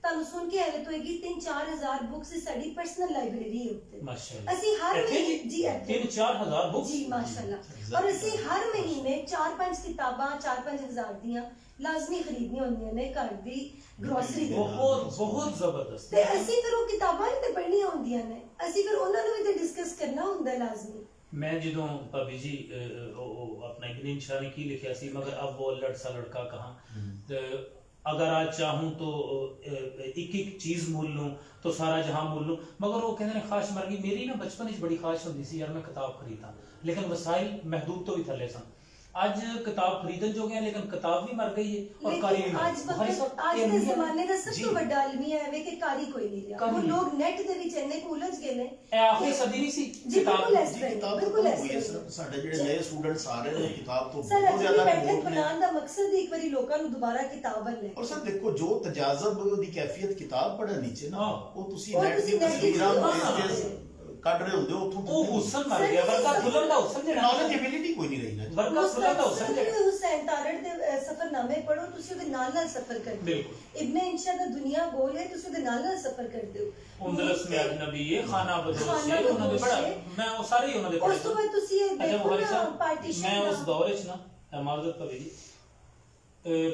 ਤੁਹਾਨੂੰ ਸੁਣ ਕੇ ਹੈਲਤ ਹੋਏਗੀ 3-4 ਬੁక్స్ ਸਾਡੀ ਪਰਸਨਲ ਲਾਇਬ੍ਰੇਰੀ ਹੈ ਉੱਤੇ ਮਾਸ਼ਾਅੱਲਾ ਅਸੀਂ ਹਰ ਇੱਥੇ ਜੀ? ਮਹੀਨੇ ਜੀ ਇੱਥੇ 3-4 ਬੁੱਕਸ ਜੀ ਮਾਸ਼ਾਅੱਲਾ ਔਰ ਅਸੀਂ ਹਰ ਮਹੀਨੇ 4-5 ਕਿਤਾਬਾਂ 4-5 ਹਜ਼ਾਰ ਦੀਆਂ ਲਾਜ਼ਮੀ ਖਰੀਦਣੀਆਂ ਹੁੰਦੀਆਂ ਨੇ ਘਰ ਦੀ ਗਰੋਸਰੀ ਦੀ ਬਹੁਤ ਬਹੁਤ ਜ਼ਬਰਦਸਤ ਤੇ ਅਸੀਂ ਫਿਰ ਉਹ ਕਿਤਾਬਾਂ ਹੀ ਤੇ ਪੜ੍ਹਨੀਆਂ ਹੁੰਦੀਆਂ ਨੇ ਅਸੀਂ ਫਿਰ ਉਹਨਾਂ ਨੂੰ ਵੀ ਤੇ ਡਿਸਕਸ ਕਰਨਾ ਹੁੰਦਾ ਹੈ ਲਾਜ਼ਮੀ मैं ਜਦੋਂ ਭਾਬੀ ਜੀ ਉਹ ਆਪਣਾ ਇਬਨ ਇਨਸ਼ਾ ਨੇ ਕੀ ਲਿਖਿਆ ਸੀ ਮਗਰ ਅਬ ਉਹ ਲੜਸਾ ਲੜਕਾ ਕਹਾਂ ਤੇ अगर आज चाहूँ तो एक एक चीज मोल लूँ तो सारा जहां मोल लूँ, मगर वो कहते ने ख्वाहिश मर गई। मेरी ना बचपन च बड़ी ख्वाहिश होती सी यार मैं किताब खरीदा, लेकिन वसाइल महदूद तो भी थले सन। आज किताब खरीदन जो गए लेकिन किताब भी मर गई है और कारी भी आज आज के जमाने ਦਾ ਸਭ ਤੋਂ ਵੱਡਾ ਅਲਮੀਆ ਹੈ ਕਿ ਕਾਰੀ ਕੋਈ ਨਹੀਂ ਰਿਹਾ। ਉਹ ਲੋਕ ਨੈਟ ਦੇ ਵਿੱਚ ਇੰਨੇ ਕੁ ਉਲਝ ਗਏ ਨੇ। ਇਹ ਆਖਰੀ ਸਦੀ ਨਹੀਂ ਸੀ ਕਿਤਾਬ ਬਿਲਕੁਲ ਸਾਡੇ ਜਿਹੜੇ ਨਵੇਂ ਸਟੂਡੈਂਟ ਸਾਰੇ ਨੇ ਕਿਤਾਬ ਤੋਂ ਸਰ ਬਹੁਤ ਜ਼ਿਆਦਾ ਰਿਮੋਟ ਬਣਾਉਣ ਦਾ ਮਕਸਦ ਇੱਕ ਵਾਰੀ ਲੋਕਾਂ ਨੂੰ ਦੁਬਾਰਾ ਕਿਤਾਬ ਵੱਲ ਲੈ। ਔਰ ਸਰ ਦੇਖੋ ਜੋ ਤਜਾਜ਼ਬ ਦੀ ਕੈਫੀਅਤ ਕਿਤਾਬ ਪੜ੍ਹਨ ਨੀਚੇ ਨਾ ਉਹ ਤੁਸੀਂ ਨੈਟ ਦੀ ਤੁਸੀਂ ਤਸਵੀਰਾਂ net ਨੂੰ ਦੀ ਇਸ ਕੱਢ ਰਹੇ ਹੁੰਦੇ ਹੋ ਉੱਥੋਂ ਉਹ ਹੁਸਨ ਮਰ ਗਿਆ, ਵਰਗਾ ਖੁੱਲਣ ਦਾ ਹੁਸਨ ਜਿਹੜਾ ਨੌਲੇਜਿਬਿਲਿਟੀ ਕੋਈ ਨਹੀਂ ਰਹੀ ਨਾ। ਵਰਗਾ ਖੁੱਲਣ ਦਾ ਹੁਸਨ ਜਿਹੜਾ ਹੁਸੈਨ ਤਾਰੜ ਦੇ ਸਫਰਨਾਮੇ ਪੜੋ, ਤੁਸੀਂ ਉਹਦੇ ਨਾਲ ਨਾਲ ਸਫਰ ਕਰਦੇ ਹੋ। ਇਬਨ ਇੰਸ਼ਾ ਦਾ ਦੁਨੀਆ ਗੋਲ ਹੈ, ਤੁਸੀਂ ਉਹਦੇ ਨਾਲ ਨਾਲ ਸਫਰ ਕਰਦੇ ਹੋ। ਉੰਦਲਸ ਮੇ ਅਜਨਬੀ ਹੈ, ਖਾਨਾ ਬਦੋਸ਼ ਹੈ, ਉਹਨਾਂ ਦੇ ਬੜਾ ਮੈਂ ਉਹ ਸਾਰੇ ਉਹਨਾਂ ਦੇ ਪੜ੍ਹੇ। ਉਸ ਤੋਂ ਬਾਅਦ ਤੁਸੀਂ ਇਹ ਦੇਖੋ ਨਾ ਪਾਰਟੀਸ਼ਨ ਮੈਂ ਉਸ ਦੌਰ ਵਿੱਚ ਨਾ ਮਾਜ਼ਰਤ ਪਵੇ ਜੀ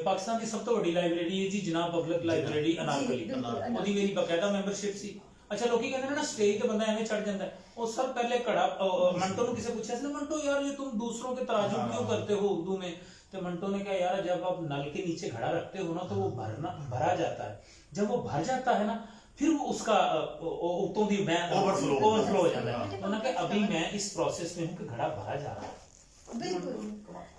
ਪਾਕਿਸਤਾਨ ਦੀ ਸਭ ਤੋਂ ਵੱਡੀ ਲਾਇਬ੍ਰੇਰੀ ਹੈ ਜੀ ਜਨਾਬ ਪਬਲਿਕ ਲਾਇਬ੍ਰੇਰੀ ਅਨਾਰਕਲੀ, ਉਹਦੀ ਮੇਰੀ ਬਕਾਇਦਾ ਮੈਂਬਰਸ਼ਿਪ ਸੀ। ਅੱਛਾ ਲੋਕੀ ਕਹਿੰਦੇ ਨੇ ਨਾ ਸਟੇਜ ਤੇ ਬੰਦਾ ਐਵੇਂ ਚੜ ਜਾਂਦਾ ਹੈ। ਉਹ ਸਭ ਪਹਿਲੇ ਘੜਾ मंटो ने किसे पूछा इसने मंटो यार ये तुम दूसरों के तराजुम क्यों करते हो उर्दू में? तो मंटो ने कहा यार जब आप नल के नीचे घड़ा रखते हो ना तो वो भरा जाता है, जब वो भर जाता है ना फिर वो उसका उतों दी मैं ओवरफ्लो हो जाता है। उन्होंने कहा अभी मैं इस प्रोसेस में हूँ कि घड़ा भरा जा रहा है। ਬਿਲਕੁਲ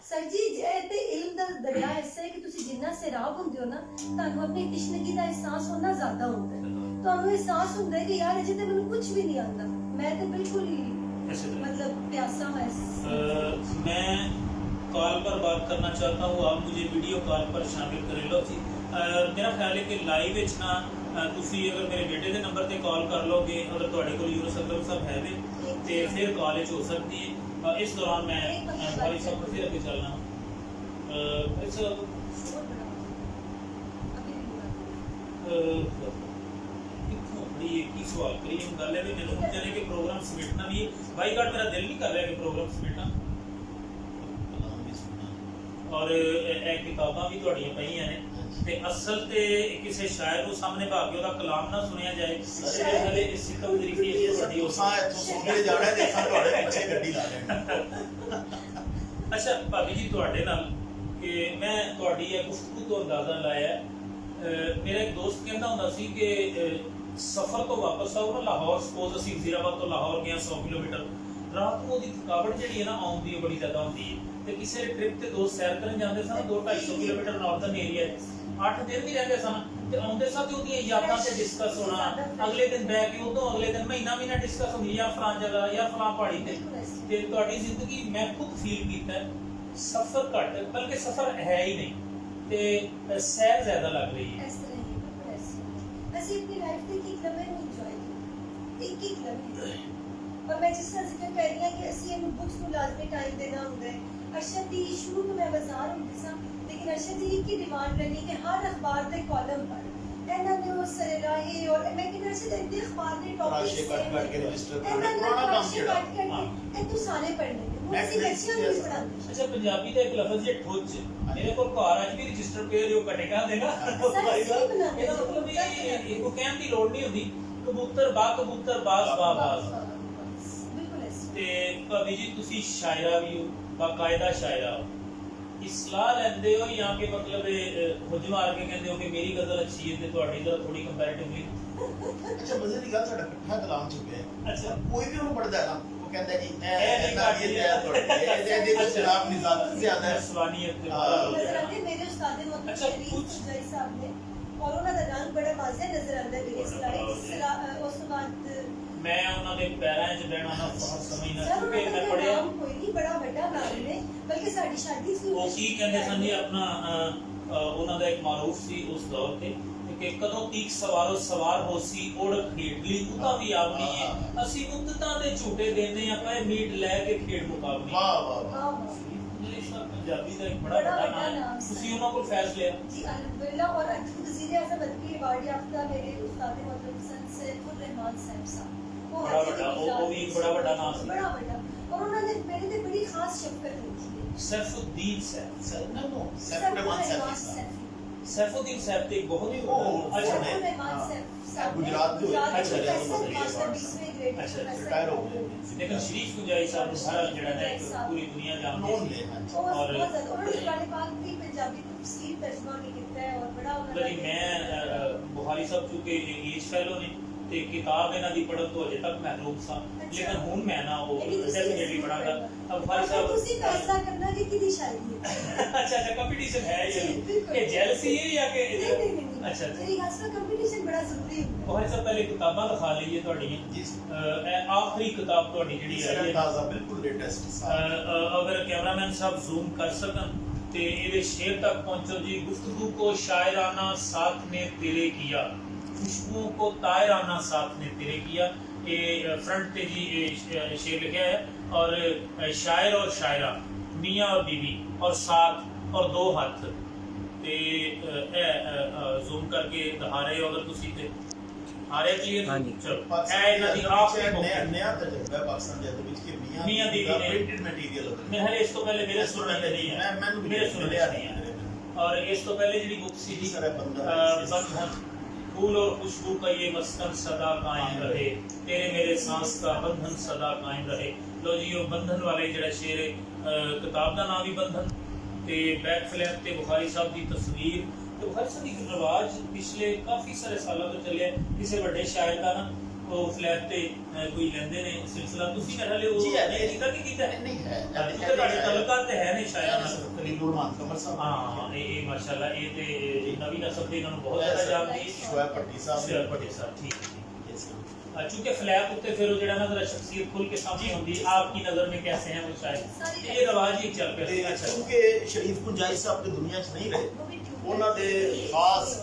ਸਰ ਜੀ ਤੇ ਇਲਮ ਦਾ ਦਰਿਆ ਐਸਾ ਹੈ ਕਿ ਤੁਸੀਂ ਜਿੰਨਾ ਸੈਰਾਬ ਹੁੰਦੇ ਹੋ ਨਾ ਤੁਹਾਨੂੰ ਆਪਣੀ ਤਸ਼ਨਗੀ ਦਾ ਅਹਿਸਾਸ ਹੋਣਾ ਜ਼ਿਆਦਾ ਹੁੰਦਾ ਹੈ। ਤੁਹਾਨੂੰ ਅਹਿਸਾਸ ਹੁੰਦਾ ਹੈ ਕਿ ਯਾਰ ਅਜੇ ਤੇ ਮੈਨੂੰ ਕੁਝ ਵੀ ਨਹੀਂ ਆਉਂਦਾ, ਮੈਂ ਤੇ ਬਿਲकुल ही मतलब प्यासा हूं। मैं कॉल पर बात करना चाहता हूँ, आप मुझे वीडियो कॉल पर शामिल कर लो जी। मेरा ख्याल है कि लाइव ਵਿੱਚ ਨਾ ਤੁਸੀਂ ਅਗਰ ਮੇਰੇ ਬੇਟੇ ਦੇ ਨੰਬਰ ਤੇ ਕਾਲ ਕਰ ਲੋਗੇ, ਅਗਰ ਤੁਹਾਡੇ ਕੋਲ ਯੂਨਸ ਅਕਰਮ ਸਾਹਿਬ ਹੈ ਵੇ ਤੇ ਫਿਰ ਕਾਲ ਵਿੱਚ ਹੋ ਸਕਦੀ ਹੈ। इस दौरान मैं भाई साहब फिर आगे चलना सवाल करिए गल है मैंने जाने के प्रोग्राम समेटना भी है भाई कार्ड मेरा दिल नहीं कर रहा कि प्रोग्राम समेटना। और ਇਹ ਕਿਤਾਬਾਂ ਵੀ ਤੁਹਾਡੀਆਂ ਪਈਆਂ ਨੇ ਤੇ ਅਸਲ ਤੇ ਕਿਸੇ ਸ਼ਾਇਰ ਨੂੰ ਸਾਹਮਣੇ ਭਾ ਕੇ ਉਹਦਾ ਕਲਾਮ ਨਾ ਸੁਣਿਆ ਜਾਏ ਤੇ ਹਲੇ ਇਸ ਸਿੱਕਮ ਤਰੀਕੇ ਦੀ ਤੁਹਾਡੀ ਉਸ ਇੱਥੋਂ ਸੁਣਦੇ ਜਾਣਾ ਤੇ ਸਾਂ ਤੁਹਾਡੇ ਪਿੱਛੇ ਗੱਡੀ ਲਾ ਲੈਣੀ। ਅੱਛਾ ਭਾਬੀ ਜੀ ਤੁਹਾਡੇ ਨਾਲ ਕਿ ਮੈਂ ਤੁਹਾਡੀ ਇਹ ਗੁਫ਼ਤਗੂ ਤੋਂ ਅੰਦਾਜ਼ਾ ਲਾਇਆ ਮੇਰਾ ਇੱਕ ਦੋਸਤ ਕਹਿੰਦਾ ਹੁੰਦਾ ਸੀ ਕਿ ਸਫ਼ਰ ਤੋਂ ਵਾਪਸ ਆਓ ਨਾ ਲਾਹੌਰ ਸਪੋਜ਼ ਅਸੀਂ ਵਜ਼ੀਰਾਬਾਦ ਤੋਂ ਲਾਹੌਰ ਗਏ 100 ਕਿਲੋਮੀਟਰ ਰਾਤ ਨੂੰ ਉਹਦੀ ਥਕਾਵਟ ਜਿਹੜੀ ਹੈ ਨਾ ਆਉਂਦੀ ਹੈ ਬੜੀ ਜ਼ਿਆਦਾ ਹੁੰਦੀ ਹੈ ਤੇ ਕਿਸੇ ਟ੍ਰਿਪ ਤੇ ਦੋਸਤ ਸੈਰ ਕਰਨ ਜਾਂਦੇ ਸਨ 200-250 ਕਿਲੋਮੀਟਰ ਨਾਰਥਰਨ ਏਰੀਆ 8 ਦਿਨ ਵੀ ਰਹਿੰਦੇ ਸਨ ਤੇ ਆਉਂਦੇ ਸਾਂ ਤੇ ਉਹਦੀਆਂ ਯਾਦਾਂ ਤੇ ਡਿਸਕਸ ਹੋਣਾ ਅਗਲੇ ਦਿਨ ਬੈਠ ਕੇ ਉਦੋਂ ਅਗਲੇ ਦਿਨ ਮਹੀਨਾ ਡਿਸਕਸ ਹੁੰਦੀ ਜਾਂ ਫਲਾਂ ਜਗ੍ਹਾ ਜਾਂ ਫਲਾਂ ਪਹਾੜੀ ਤੇ ਤੁਹਾਡੀ ਜ਼ਿੰਦਗੀ ਮੈਂ ਖੁਦ ਫੀਲ ਕੀਤਾ ਸਫ਼ਰ ਘੱਟ ਬਲਕਿ ਸਫ਼ਰ ਹੈ ਹੀ ਨਹੀਂ ਤੇ ਸੈਰ ਜ਼ਿਆਦਾ ਲੱਗ ਰਹੀ ਹੈ। ਇਸ ਤਰ੍ਹਾਂ ਹੀ ਅਸੀਂ ਆਪਣੀ ਲਾਈਫ ਦੇ ਇੱਕ ਲਮਹੇ ਨੂੰ ਇੰਜੋਏ ਕੀਤੀ ਇੱਕ ਲਮਹੇ और मैं जिस तरह जिक्र कर रही हूँ कि ਅਸੀਂ ਇਹਨੂੰ ਬੁੱਕਸ ਨੂੰ ਲਾਜ਼ਮੀ ਟਾਈਮ ਦੇਣਾ ਹੁੰਦਾ ਹੈ। ਅਰਸ਼ਦ ਦੀ ਸ਼ੁਰੂ ਤੋਂ ਮੈਂ ਬਾਜ਼ਾਰ ਹੁੰਦੀ ਸਾਂ लेकिन अरशद जी की डिमांड रही कि हर अखबार के कॉलम पर ਇਹਨਾਂ ਨੇ ਉਹ ਸरेराही और मैं कि अरशद ਦੇ ਅਖਬਾਰ ਦੇ ਟੌਪਿਕ ਕੱਟ ਕੇ ਰਜਿਸਟਰ ਕਰਨਾ ਪੁਰਾਣਾ ਕੰਮ ਜਿਹੜਾ ਇਹ ਤੂੰ ਸਾਰੇ ਪੜ੍ਹਨੇ ਨੇ ਅਸੀਂ ਬੱਚਿਆਂ ਨੂੰ ਵੀ ਪੜ੍ਹਾਉਂਦੇ। ਅੱਛਾ ਪੰਜਾਬੀ ਦਾ ਇੱਕ ਲਫ਼ਜ਼ ਜੇ ਠੋਚ ਮੇਰੇ ਕੋਲ ਘਰ ਅੱਜ ਵੀ ਰਜਿਸਟਰ ਪੇ ਜੋ ਕਟੇਗਾ ਦੇਗਾ ਇਹਦਾ ਮਤਲਬ ਇਹ ਕੋ ਕਹਿਣ ਦੀ ਲੋੜ ਨਹੀਂ ਹੁੰਦੀ ਕਬੂਤਰ ਬਾਜ਼ ਬਾਜ਼ ਤੇ ਭਾਬੀ ਜੀ ਤੁਸੀਂ ਸ਼ਾਇਰਾ ਵੀ ਹੋ ਬਾਕਾਇਦਾ ਸ਼ਾਇਰਾ ਹੋ ਇਸਲਾਹ ਲੈਂਦੇ ਹੋ ਜਾਂ ਕਿ ਮਤਲਬ ਹੁਜ ਮਾਰ ਕੇ ਕਹਿੰਦੇ ਹੋ ਕਿ ਮੇਰੀ ਗਜ਼ਲ ਅੱਛੀ ਹੈ ਤੇ ਤੁਹਾਡੀ ਗਜ਼ਲ ਥੋੜੀ ਕੰਪੈਰੀਟਿਵਲੀ। ਅੱਛਾ ਮਜ਼ੇ ਦੀ ਗੱਲ ਸਾਡਾ ਇਕੱਠਾ ਕਲਾਮ ਚੁੱਕਿਆ ਅੱਛਾ ਕੋਈ ਵੀ ਉਹਨੂੰ ਪੜਦਾ ਨਾ ਉਹ ਕਹਿੰਦਾ ਜੀ ਇਹ ਕਾਟਿਲ ਹੈ ਤੁਹਾਡੇ ਇਹਦੇ ਵਿੱਚ ਸ਼ਰਾਬ ਨਿਜ਼ਾਤ ਜ਼ਿਆਦਾ ਹੈ ਸਵਾਨੀਅਤ ਤੇ ਨਜ਼ਰਾਨੇ ਮੇਰੇ ਉਸਤਾਦ ਮੁਹੰਮਦ ਸ਼ਰੀਫ ਜೈ ਸਾਹਿਬ ਨੇ और ਉਹਨਾਂ ਦਾ ਰੰਗ ਬੜਾ ਵਾਜ਼ਿਹ ਨਜ਼ਰ ਆਉਂਦਾ ਹੈ ਇਸ ਉਸ ਤੋਂ ਬਾਅਦ ਮੈਂ ਉਹਨਾਂ ਦੇ ਪੈਰਾਂ 'ਚ ਬਹਿਣਾ ਨਾ ਬਹੁਤ ਸਮਝਣਾ ਕਿਉਂਕਿ ਮੈਂ ਪੜਿਆ ਕੋਈ ਨਹੀਂ ਬੜਾ ਵੱਡਾ ਨਾਮ ਨੇ ਬਲਕਿ ਸਾਡੀ ਸ਼ਾਦੀ ਸੀ ਉਹ ਕੀ ਕਹਿੰਦੇ ਸਨ ਜੀ ਆਪਣਾ ਉਹਨਾਂ ਦਾ ਇੱਕ ਮਾਰੂਫ ਸੀ ਉਸ ਦੌਰ ਤੇ ਕਿ ਕਦੋਂ ਤੀਕ ਸਵਾਰ ਹੋਸੀ ਓੜਕ ਖੇਡਲੀ ਉਹਦਾ ਵੀ ਆਪਣੀ ਹੈ ਅਸੀਂ ਮੁੱਦਤਾਂ ਦੇ ਝੂਟੇ ਦੇਨੇ ਆ ਪਏ ਮੀਟ ਲੈ ਕੇ ਖੇਡ ਮੁਕਾਬਲੇ। ਵਾਹ ਵਾਹ ਵਾਹ पंजाबी का एक बड़ा नाम है ਤੁਸੀਂ ਉਹਨਾਂ ਕੋਲ ਫੈਜ਼ ਲਿਆ जी अल्हम्दुलिल्लाह। और वज़ीर आज़म अदबी अवार्ड याफ्ता मेरे उस्ताद मोहतरम सैयद रहमान साहब साहब वो भी बड़ा बड़ा नाम है बड़ा बड़ा और उन्होंने मेरे ते बड़ी खास शफकत रखी है। सैफुद्दीन साहब सैफुद्दीन सैफुद्दीन साहब ते बहुत ही अच्छा रहमान गुजरात के हुए, गुजरात अच्छा, के अच्छा, प्रोफेसर अच्छा, मास्टर 20वें ग्रेड के अच्छा, प्रोफेसर रिटायर हो गए लेकिन शरीफ कुंजाई साहब ਨੂੰ ਸਾਰਾ ਜਿਹੜਾ ਹੈ ਇੱਕ ਪੂਰੀ ਦੁਨੀਆ ਜਾਣਦੀ नॉन ਸੀ ले और और- बहुत ज्यादा उन्होंने कुरान पाक भी पंजाबी तफसीर तर्जुमा भी किया है और बड़ा उन्होंने ਲੇਕਿन ਮੈਂ ਬੁਖਾਰੀ ਸਾਹਿਬ ਚੁੱਕੇ ਏਜ ਫੈਲੋ ਨੇ ਤੇ ਕਿਤਾਬ ਇਹਨਾਂ ਦੀ ਪੜ੍ਹਨ ਤੋਂ ਅਜੇ ਤੱਕ ਮਹਿਰੂਮ ਸਾਂ ਲੇਕਿਨ ਹੁਣ ਮੈਂ ਨਾ ਉਹ ਡੈਫੀਨਿਟਲੀ ਪੜਾਂਗਾ ਤਾਂ ਬੁਖਾਰੀ ਤੁਸੀਂ ਸਾਹਿਬ फैसला करना कि किदी शायरी है अच्छा अच्छा कंपटीशन है ये जी, बिल्कुल। ये जेलसी है या कि नहीं अच्छा मेरी खास कंपटीशन बड़ा जरूरी है ਬੁਖਾਰੀ ਸਾਹਿਬ ਪਹਿਲੇ ਕਿਤਾਬਾਂ ਲਿਖਾ ਲਈਏ ਤੁਹਾਡੀਆਂ जी ਇਹ ਆਖਰੀ ਕਿਤਾਬ ਤੁਹਾਡੀ ਜਿਹੜੀ तीसरा ਹੈ ताज़ा बिल्कुल लेटेस्ट अगर कैमरामैन साहब जूम कर सकन तो ये शेर तक पहुंचो जी। गुफ्तगू को शायराना साथ ने तेरे किया, खुशबुओं को तायराना साथ ने तेरे किया। ये फ्रंट पे जी ये शेर लिखा है और शायर और शायरा, मियाँ और बीवी और साथ और दो हाथ ते जूम करके दिखा रहे हो अगर तुसी ते आ रहे क्लियर। हाँ जी। चलो ए इन्हां दी आखरी नया बुक नया तजुर्बा है पाकिस्तान ਦੇ ਵਿੱਚ ਕਿ मियाँ बीवी ने प्रिंटेड मटेरियल मैं हले इस तो पहले मेरे सुनने में नहीं है, मैंने भी मेरे नहीं सुनने सुनने में नहीं है। और इस तो पहले जी बुक सी जी सारा बंधन बंधन, फूल और खुशबू का ये मस्कन सदा कायम रहे, तेरे मेरे सांस का बंधन सदा कायम रहे। लो जी वो बंधन वाले जड़ा शेर किताब का नाम भी बंधन ते बैक फ्लैप ते बुखारी साहब की तस्वीर तो बुखारी साहब की रिवाज पिछले काफी सारे सालों तो चले किसी बड़े शायर का ना वो फ्लैप ते कोई लेंदे ने सिलसिला तुसी कर हले वो जी है, नहीं कीता कि कीता है नहीं है क्योंकि ਤੁਹਾਡੇ ਤਲਕਾਤ ਤੇ ਹੈ ਨਹੀਂ ਸ਼ਾਇਰਾਂ ਨਾਲ। करीब रहमान कमर साहब ਹਾਂ ਇਹ ਮਾਸ਼ਾਅੱਲਾ ਇਹ ਤੇ ਨਵੀਂ ਨਸਲ ਦੇ ਇਹਨਾਂ ਨੂੰ ਬਹੁਤ ਜ਼ਿਆਦਾ ਜਾਣਦੀ ਹੈ। शोएब भट्टी साहब ਸ਼ੇਰ ਪਟੇਲ ਸਾਹਿਬ ਠੀਕ ਹੈ। Yes, sir. चूंकि फ्लैप उत्ते फिर वो जड़ा ना जरा शख्सियत खुल के सामने होती है आपकी नजर में कैसे हैं वो शायद ये रवाज ही चल पे ਤੇ अच्छा ਕਿਉਂਕਿ ਸ਼ਰੀਫ ਕੁੰਜਾਈ ਸਾਹਿਬ ਤੇ ਦੁਨੀਆ 'ਚ ਨਹੀਂ ਰਹੇ ਉਹਨਾਂ ਦੇ ਖਾਸ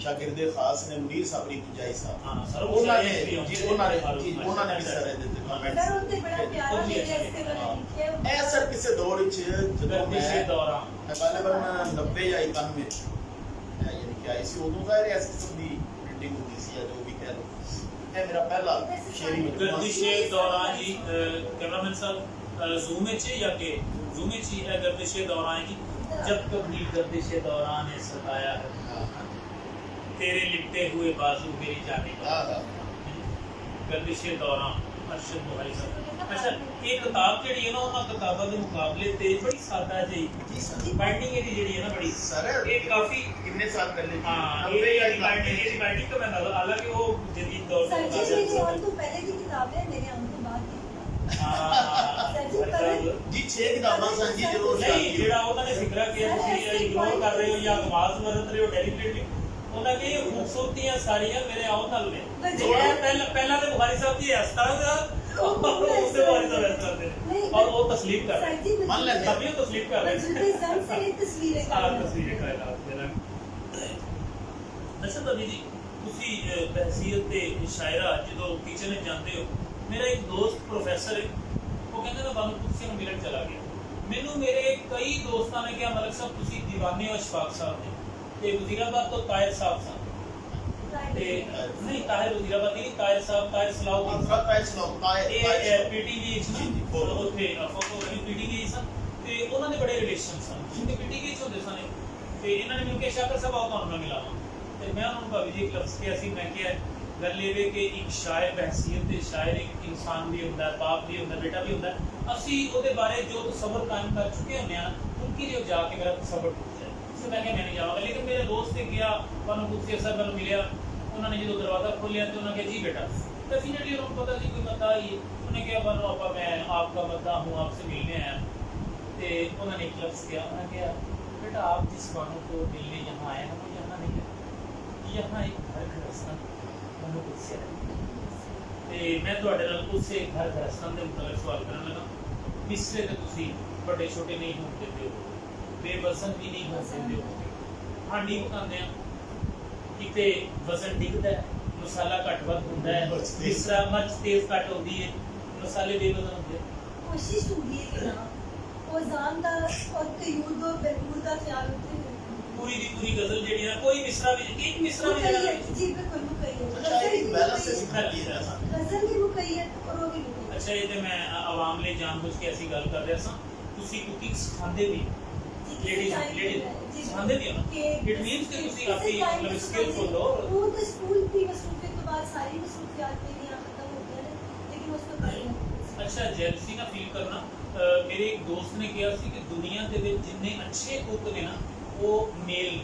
ਸ਼ਾਗਿਰਦੇ ਖਾਸ ਨੇ ਮੁਨੀਰ ਸਾਬਰੀ ਕੁੰਜਾਈ ਸਾਹਿਬ हाँ सर ਉਹਨਾਂ ਨੇ ਜੀ ਉਹਨਾਂ ਨੇ ਵੀ ਸਾਰੇ ਦੇ सर ਕਮੈਂਟਸ उनसे बड़ा प्यारा मेरे इससे बड़ा लिखे ਇਹ ਸਰ ਕਿਸੇ ਦੌਰ ਵਿੱਚ ਜਦੋਂ गर्दिश ਮੈਂ दौरान ਤਕਰੀਬਨ 90 ਜਾਂ 91 ਯਾਨੀ ਕਿ ਆਈ ਸੀ ਉਦੋਂ ਦਾ ਇਸ ਕਿਸਮ ਦੀ ਪ੍ਰਿੰਟਿੰਗ ਹੁੰਦੀ ਸੀ ਜਾਂ ਜੋ ਵੀ ਕਹਿ ਲਓ ਇਹ ਮੇਰਾ ਪਹਿਲਾ ਸ਼ੇਰੀ ਮਜਮੂਆ गर्दिश दौरान जी कैमरामैन साहब जूम में या के जूम में है गर्दिश दौरान जी जब कभी गर्दिश दौरान ने सताया है तेरे लिपटे हुए बाजू मेरी जाने का ਹਾਂ ਹਾਂ गर्दिश दौरान अरशद बुखारी साहब। अच्छा ये किताब ਜਿਹੜੀ ਹੈ ਨਾ ਉਹਨਾਂ ਕਿਤਾਬਾਂ ਦੇ ਮੁਕਾਬਲੇ ਤੇ ਬੜੀ ਸਾਦਾ ਜਿਹੀ ਜੀ ਸਰ ਬਾਈਂਡਿੰਗ ਇਹਦੀ ਜਿਹੜੀ ਹੈ ਨਾ ਬੜੀ ਸਰ ਇਹ ਕਾਫੀ ਕਿੰਨੇ ਸਾਲ ਪਹਿਲੇ हाँ 90 ਜਾਂ ये बाइंडिंग तो मैं हालांकि वो जदीद दौर सर जी से मेरे आने तो पहले की किताब है मेरे आने तो बाद की मतलब ਜੀ 6 ਕਿਤਾਬਾਂ ਸਨ ਜੀ ਜਦੋਂ नहीं ਜਿਹੜਾ ਉਹਨਾਂ ਨੇ ਫਿਕਰਾ ਕਿਹਾ ਤੁਸੀਂ ਇਗਨੋਰ ਕਰ ਰਹੇ ਹੋ ਜਾਂ ਆਵਾਜ਼ ਵਰਤ ਰਹੇ ਹੋ ਡੈਲੀਬਰੇਟਲੀ ਉਹਨਾਂ ਦੀ ਇਹ ਖੂਬਸੂਰਤੀਆਂ ਸਾਰੀਆਂ ਮੇਰੇ ਆਉਣ ਨਾਲ ਨੇ ਜਿਹੜਾ ਪਹਿਲਾਂ ਤੇ ਬੁਖਾਰੀ ਸਾਹਿਬ ਦੀ ਇਸ ਤਰ੍ਹਾਂ ਦਾ उससे बुखारी साहब इस तरह से और वो तस्लीम कर रहे हैं मान लेते हैं। तभी वो तस्लीम कर रहे हैं मौजूदा जंग से ये तस्वीरें हाँ तस्वीरें कायनात दे रहे अच्छा तभी जी ਤੁਸੀਂ ਬਹਿਸੀਅਤ ਤੇ ਸ਼ਾਇਰਾ ਜਦੋਂ ਟੀਚਰ ਨੇ ਜਾਂਦੇ ਹੋ ਮੇਰਾ ਇੱਕ ਦੋਸਤ ਪ੍ਰੋਫੈਸਰ ਹੈ ਉਹ ਕਹਿੰਦਾ ਨਾ ਬਾਨੂ ਕੁਰਸੀ ਨੂੰ ਮਿਲਣ ਚਲਾ ਗਿਆ ਮੈਨੂੰ ਮੇਰੇ ਕਈ ਦੋਸਤਾਂ ਨੇ ਕਿਹਾ ਮਲਕ ਸਾਹਿਬ ਤੁਸੀਂ دیਵਾਨੇ ਹੋ ਅਸ਼ਫਾਕ ਸਾਹਿਬ ਦੇ ਤੇ ਵਜ਼ੀਰਾਬਾਦ ਤੋਂ ਤਾਇਰ ਸਾਹਿਬ ਸਨ ਤੇ ਨਹੀਂ ਤਾਇਰ ਵਜ਼ੀਰਾਬਾਦ ਨਹੀਂ ਤਾਇਰ ਸਾਹਿਬ ਤਾਇਰ ਸਲਾਉਦੀਨ ਮਨਫਰਤ ਪੈਸ ਲੋਕ ਇਹ ਪੀਟੀਵੀ ਜੀ, ਜੀ, ਚ ਫੋਟੋ। ਉੱਥੇ ਫੋਟੋ ਵਾਲੀ ਪੀਟੀਵੀ ਸਨ ਤੇ ਉਹਨਾਂ ਦੇ ਬੜੇ ਰਿਲੇਸ਼ਨ ਸਨ ਕਿਉਂਕਿ ਪੀਟੀਵੀ ਚ ਹੁੰਦੇ ਸਨ ਤੇ ਇਹਨਾਂ ਨੇ ਮੈਨੂੰ ਕਿਹਾ ਸ਼ਾਕਰ ਸਾਹਿਬ ਆਓ ਤੁਹਾਨੂੰ ਮੈਂ ਮਿਲਾਵਾਂ ਤੇ ਮੈਂ ਉਹਨਾਂ ਨੂੰ ਭਾਵੇਂ ਜੀ ਇੱਕ ਲਫ਼ਜ਼ ਕਿਹਾ ਸੀ ਮੈਂ ਕਿਹਾ ਗੱਲ ਇਹ ਵੇ ਕਿ ਇੱਕ ਸ਼ਾਇਰ ਬਹਿਸੀਅਤ ਦੇ ਸ਼ਾਇਰ ਇੱਕ ਇਨਸਾਨ ਵੀ ਹੁੰਦਾ ਬਾਪ ਵੀ ਹੁੰਦਾ ਬੇਟਾ ਵੀ ਹੁੰਦਾ ਅਸੀਂ ਉਹਦੇ ਬਾਰੇ ਜੋ ਤਸੱਵਰ ਕਾਇਮ ਕਰ ਚੁੱਕੇ ਹੁੰਦੇ ਆ ਉਨਕੀ ਜੋ ਜਾ ਕੇ ਮੇਰਾ ਤਸੱਵਰ ਟੁੱਟ ਜਾਏ ਇਸ ਮੈਂ ਕਿਹਾ ਮੈਂ ਨਹੀਂ ਜਾਵਾਂਗਾ ਲੇਕਿਨ ਮੇਰੇ ਦੋਸਤ ਨੇ ਗਿਆ ਤੁਹਾਨੂੰ ਕੁਝ ਸਰ ਮੈਨੂੰ ਮਿਲਿਆ उन्होंने जो दरवाजा खोलिया तो उन्होंने कहा जी बेटा डेफिनेटली उनको पता नहीं कोई बंदा ही उन्होंने कहा बनो आपा मैं आपका बंदा हूँ आपसे मिलने आया तो उन्होंने एक लफ्ज़ किया उन्होंने कहा बेटा आप जिस बानों को मिलने यहाँ आए हैं वो यहाँ नहीं है यहाँ एक घर घरस्तान मनु कुछ से है मैं ਤੁਹਾਡੇ ਨਾਲ ਉਸੇ घर घरस्तान ਦੇ ਮੁਤਲਕ ਸਵਾਲ ਕਰਨ ਲੱਗਾ ਮਿਸਰੇ ਤੇ ਤੁਸੀਂ ਵੱਡੇ ਛੋਟੇ ਨਹੀਂ ਹੋਣ ਦਿੰਦੇ ਹੋ ਬੇਵਜ਼ਨ ਵੀ ਨਹੀਂ ਹੋਣ ਦਿੰਦੇ ਹੋ ਹਾਂਡੀ ਪਕਾਉਂਦੇ ਆ ਕਿਤੇ ਵਜ਼ਨ ਡਿੱਗਦਾ ਹੈ ਮਸਾਲਾ ਘੱਟ ਵੱਧ ਹੁੰਦਾ ਹੈ ਮਿਸਰਾ ਮਰਚ ਤੇਜ਼ ਘੱਟ ਹੁੰਦੀ ਹੈ ਮਸਾਲੇ ਬੇਵਜ਼ਨ ਹੁੰਦੇ कोशिश होगी है कि ना वो जान का और कयूद और बहबूद का ख्याल रखते हैं ਪੂਰੀ ਦੀ ਪੂਰੀ ਗਜ਼ਲ ਜਿਹੜੀ ਹੈ ਕੋਈ ਮਿਸਰਾ ਵੀ ਇੱਕ ਮਿਸਰਾ ਵੀ ਜਿਹੜਾ जी बिल्कुल मुकैयद शायरी की बैलेंस से सिखा लिया था गजल भी मुकैयद और वो भी मुकैयद ਅੱਛਾ ਇਹ ਤੇ ਮੈਂ ਆਵਾਮ ਲਈ ਜਾਣਬੁੱਝ ਕੇ ਅਸੀਂ ਗੱਲ ਕਰ ਰਿਹਾ ਸਾਂ ਤੁਸੀਂ ਕੁਕਿੰਗ ਸਿਖਾਉਂਦੇ ਵੀ ਲੇਡੀਜ਼ ਸਿਖਾਉਂਦੇ ਵੀ ਹੋ ਨਾ ਇਟ ਮੀਨਸ ਕਿ ਤੁਸੀਂ ਆਪਣੀ ਮਤਲਬ ਸਕਿੱਲਫੁਲ ਹੋ वो तो स्कूल की मसरूफियत याद मेरी खत्म हो गया है, लेकिन उसको करना। अच्छा जैलसी ना फील करना मेरे एक दोस्त ने किया सी कि दुनिया ਦੇ ਵਿੱਚ ਜਿੰਨੇ ਅੱਛੇ ਕੁੱਕ ਨੇ ਨਾ ਉਹ ਮੇਲ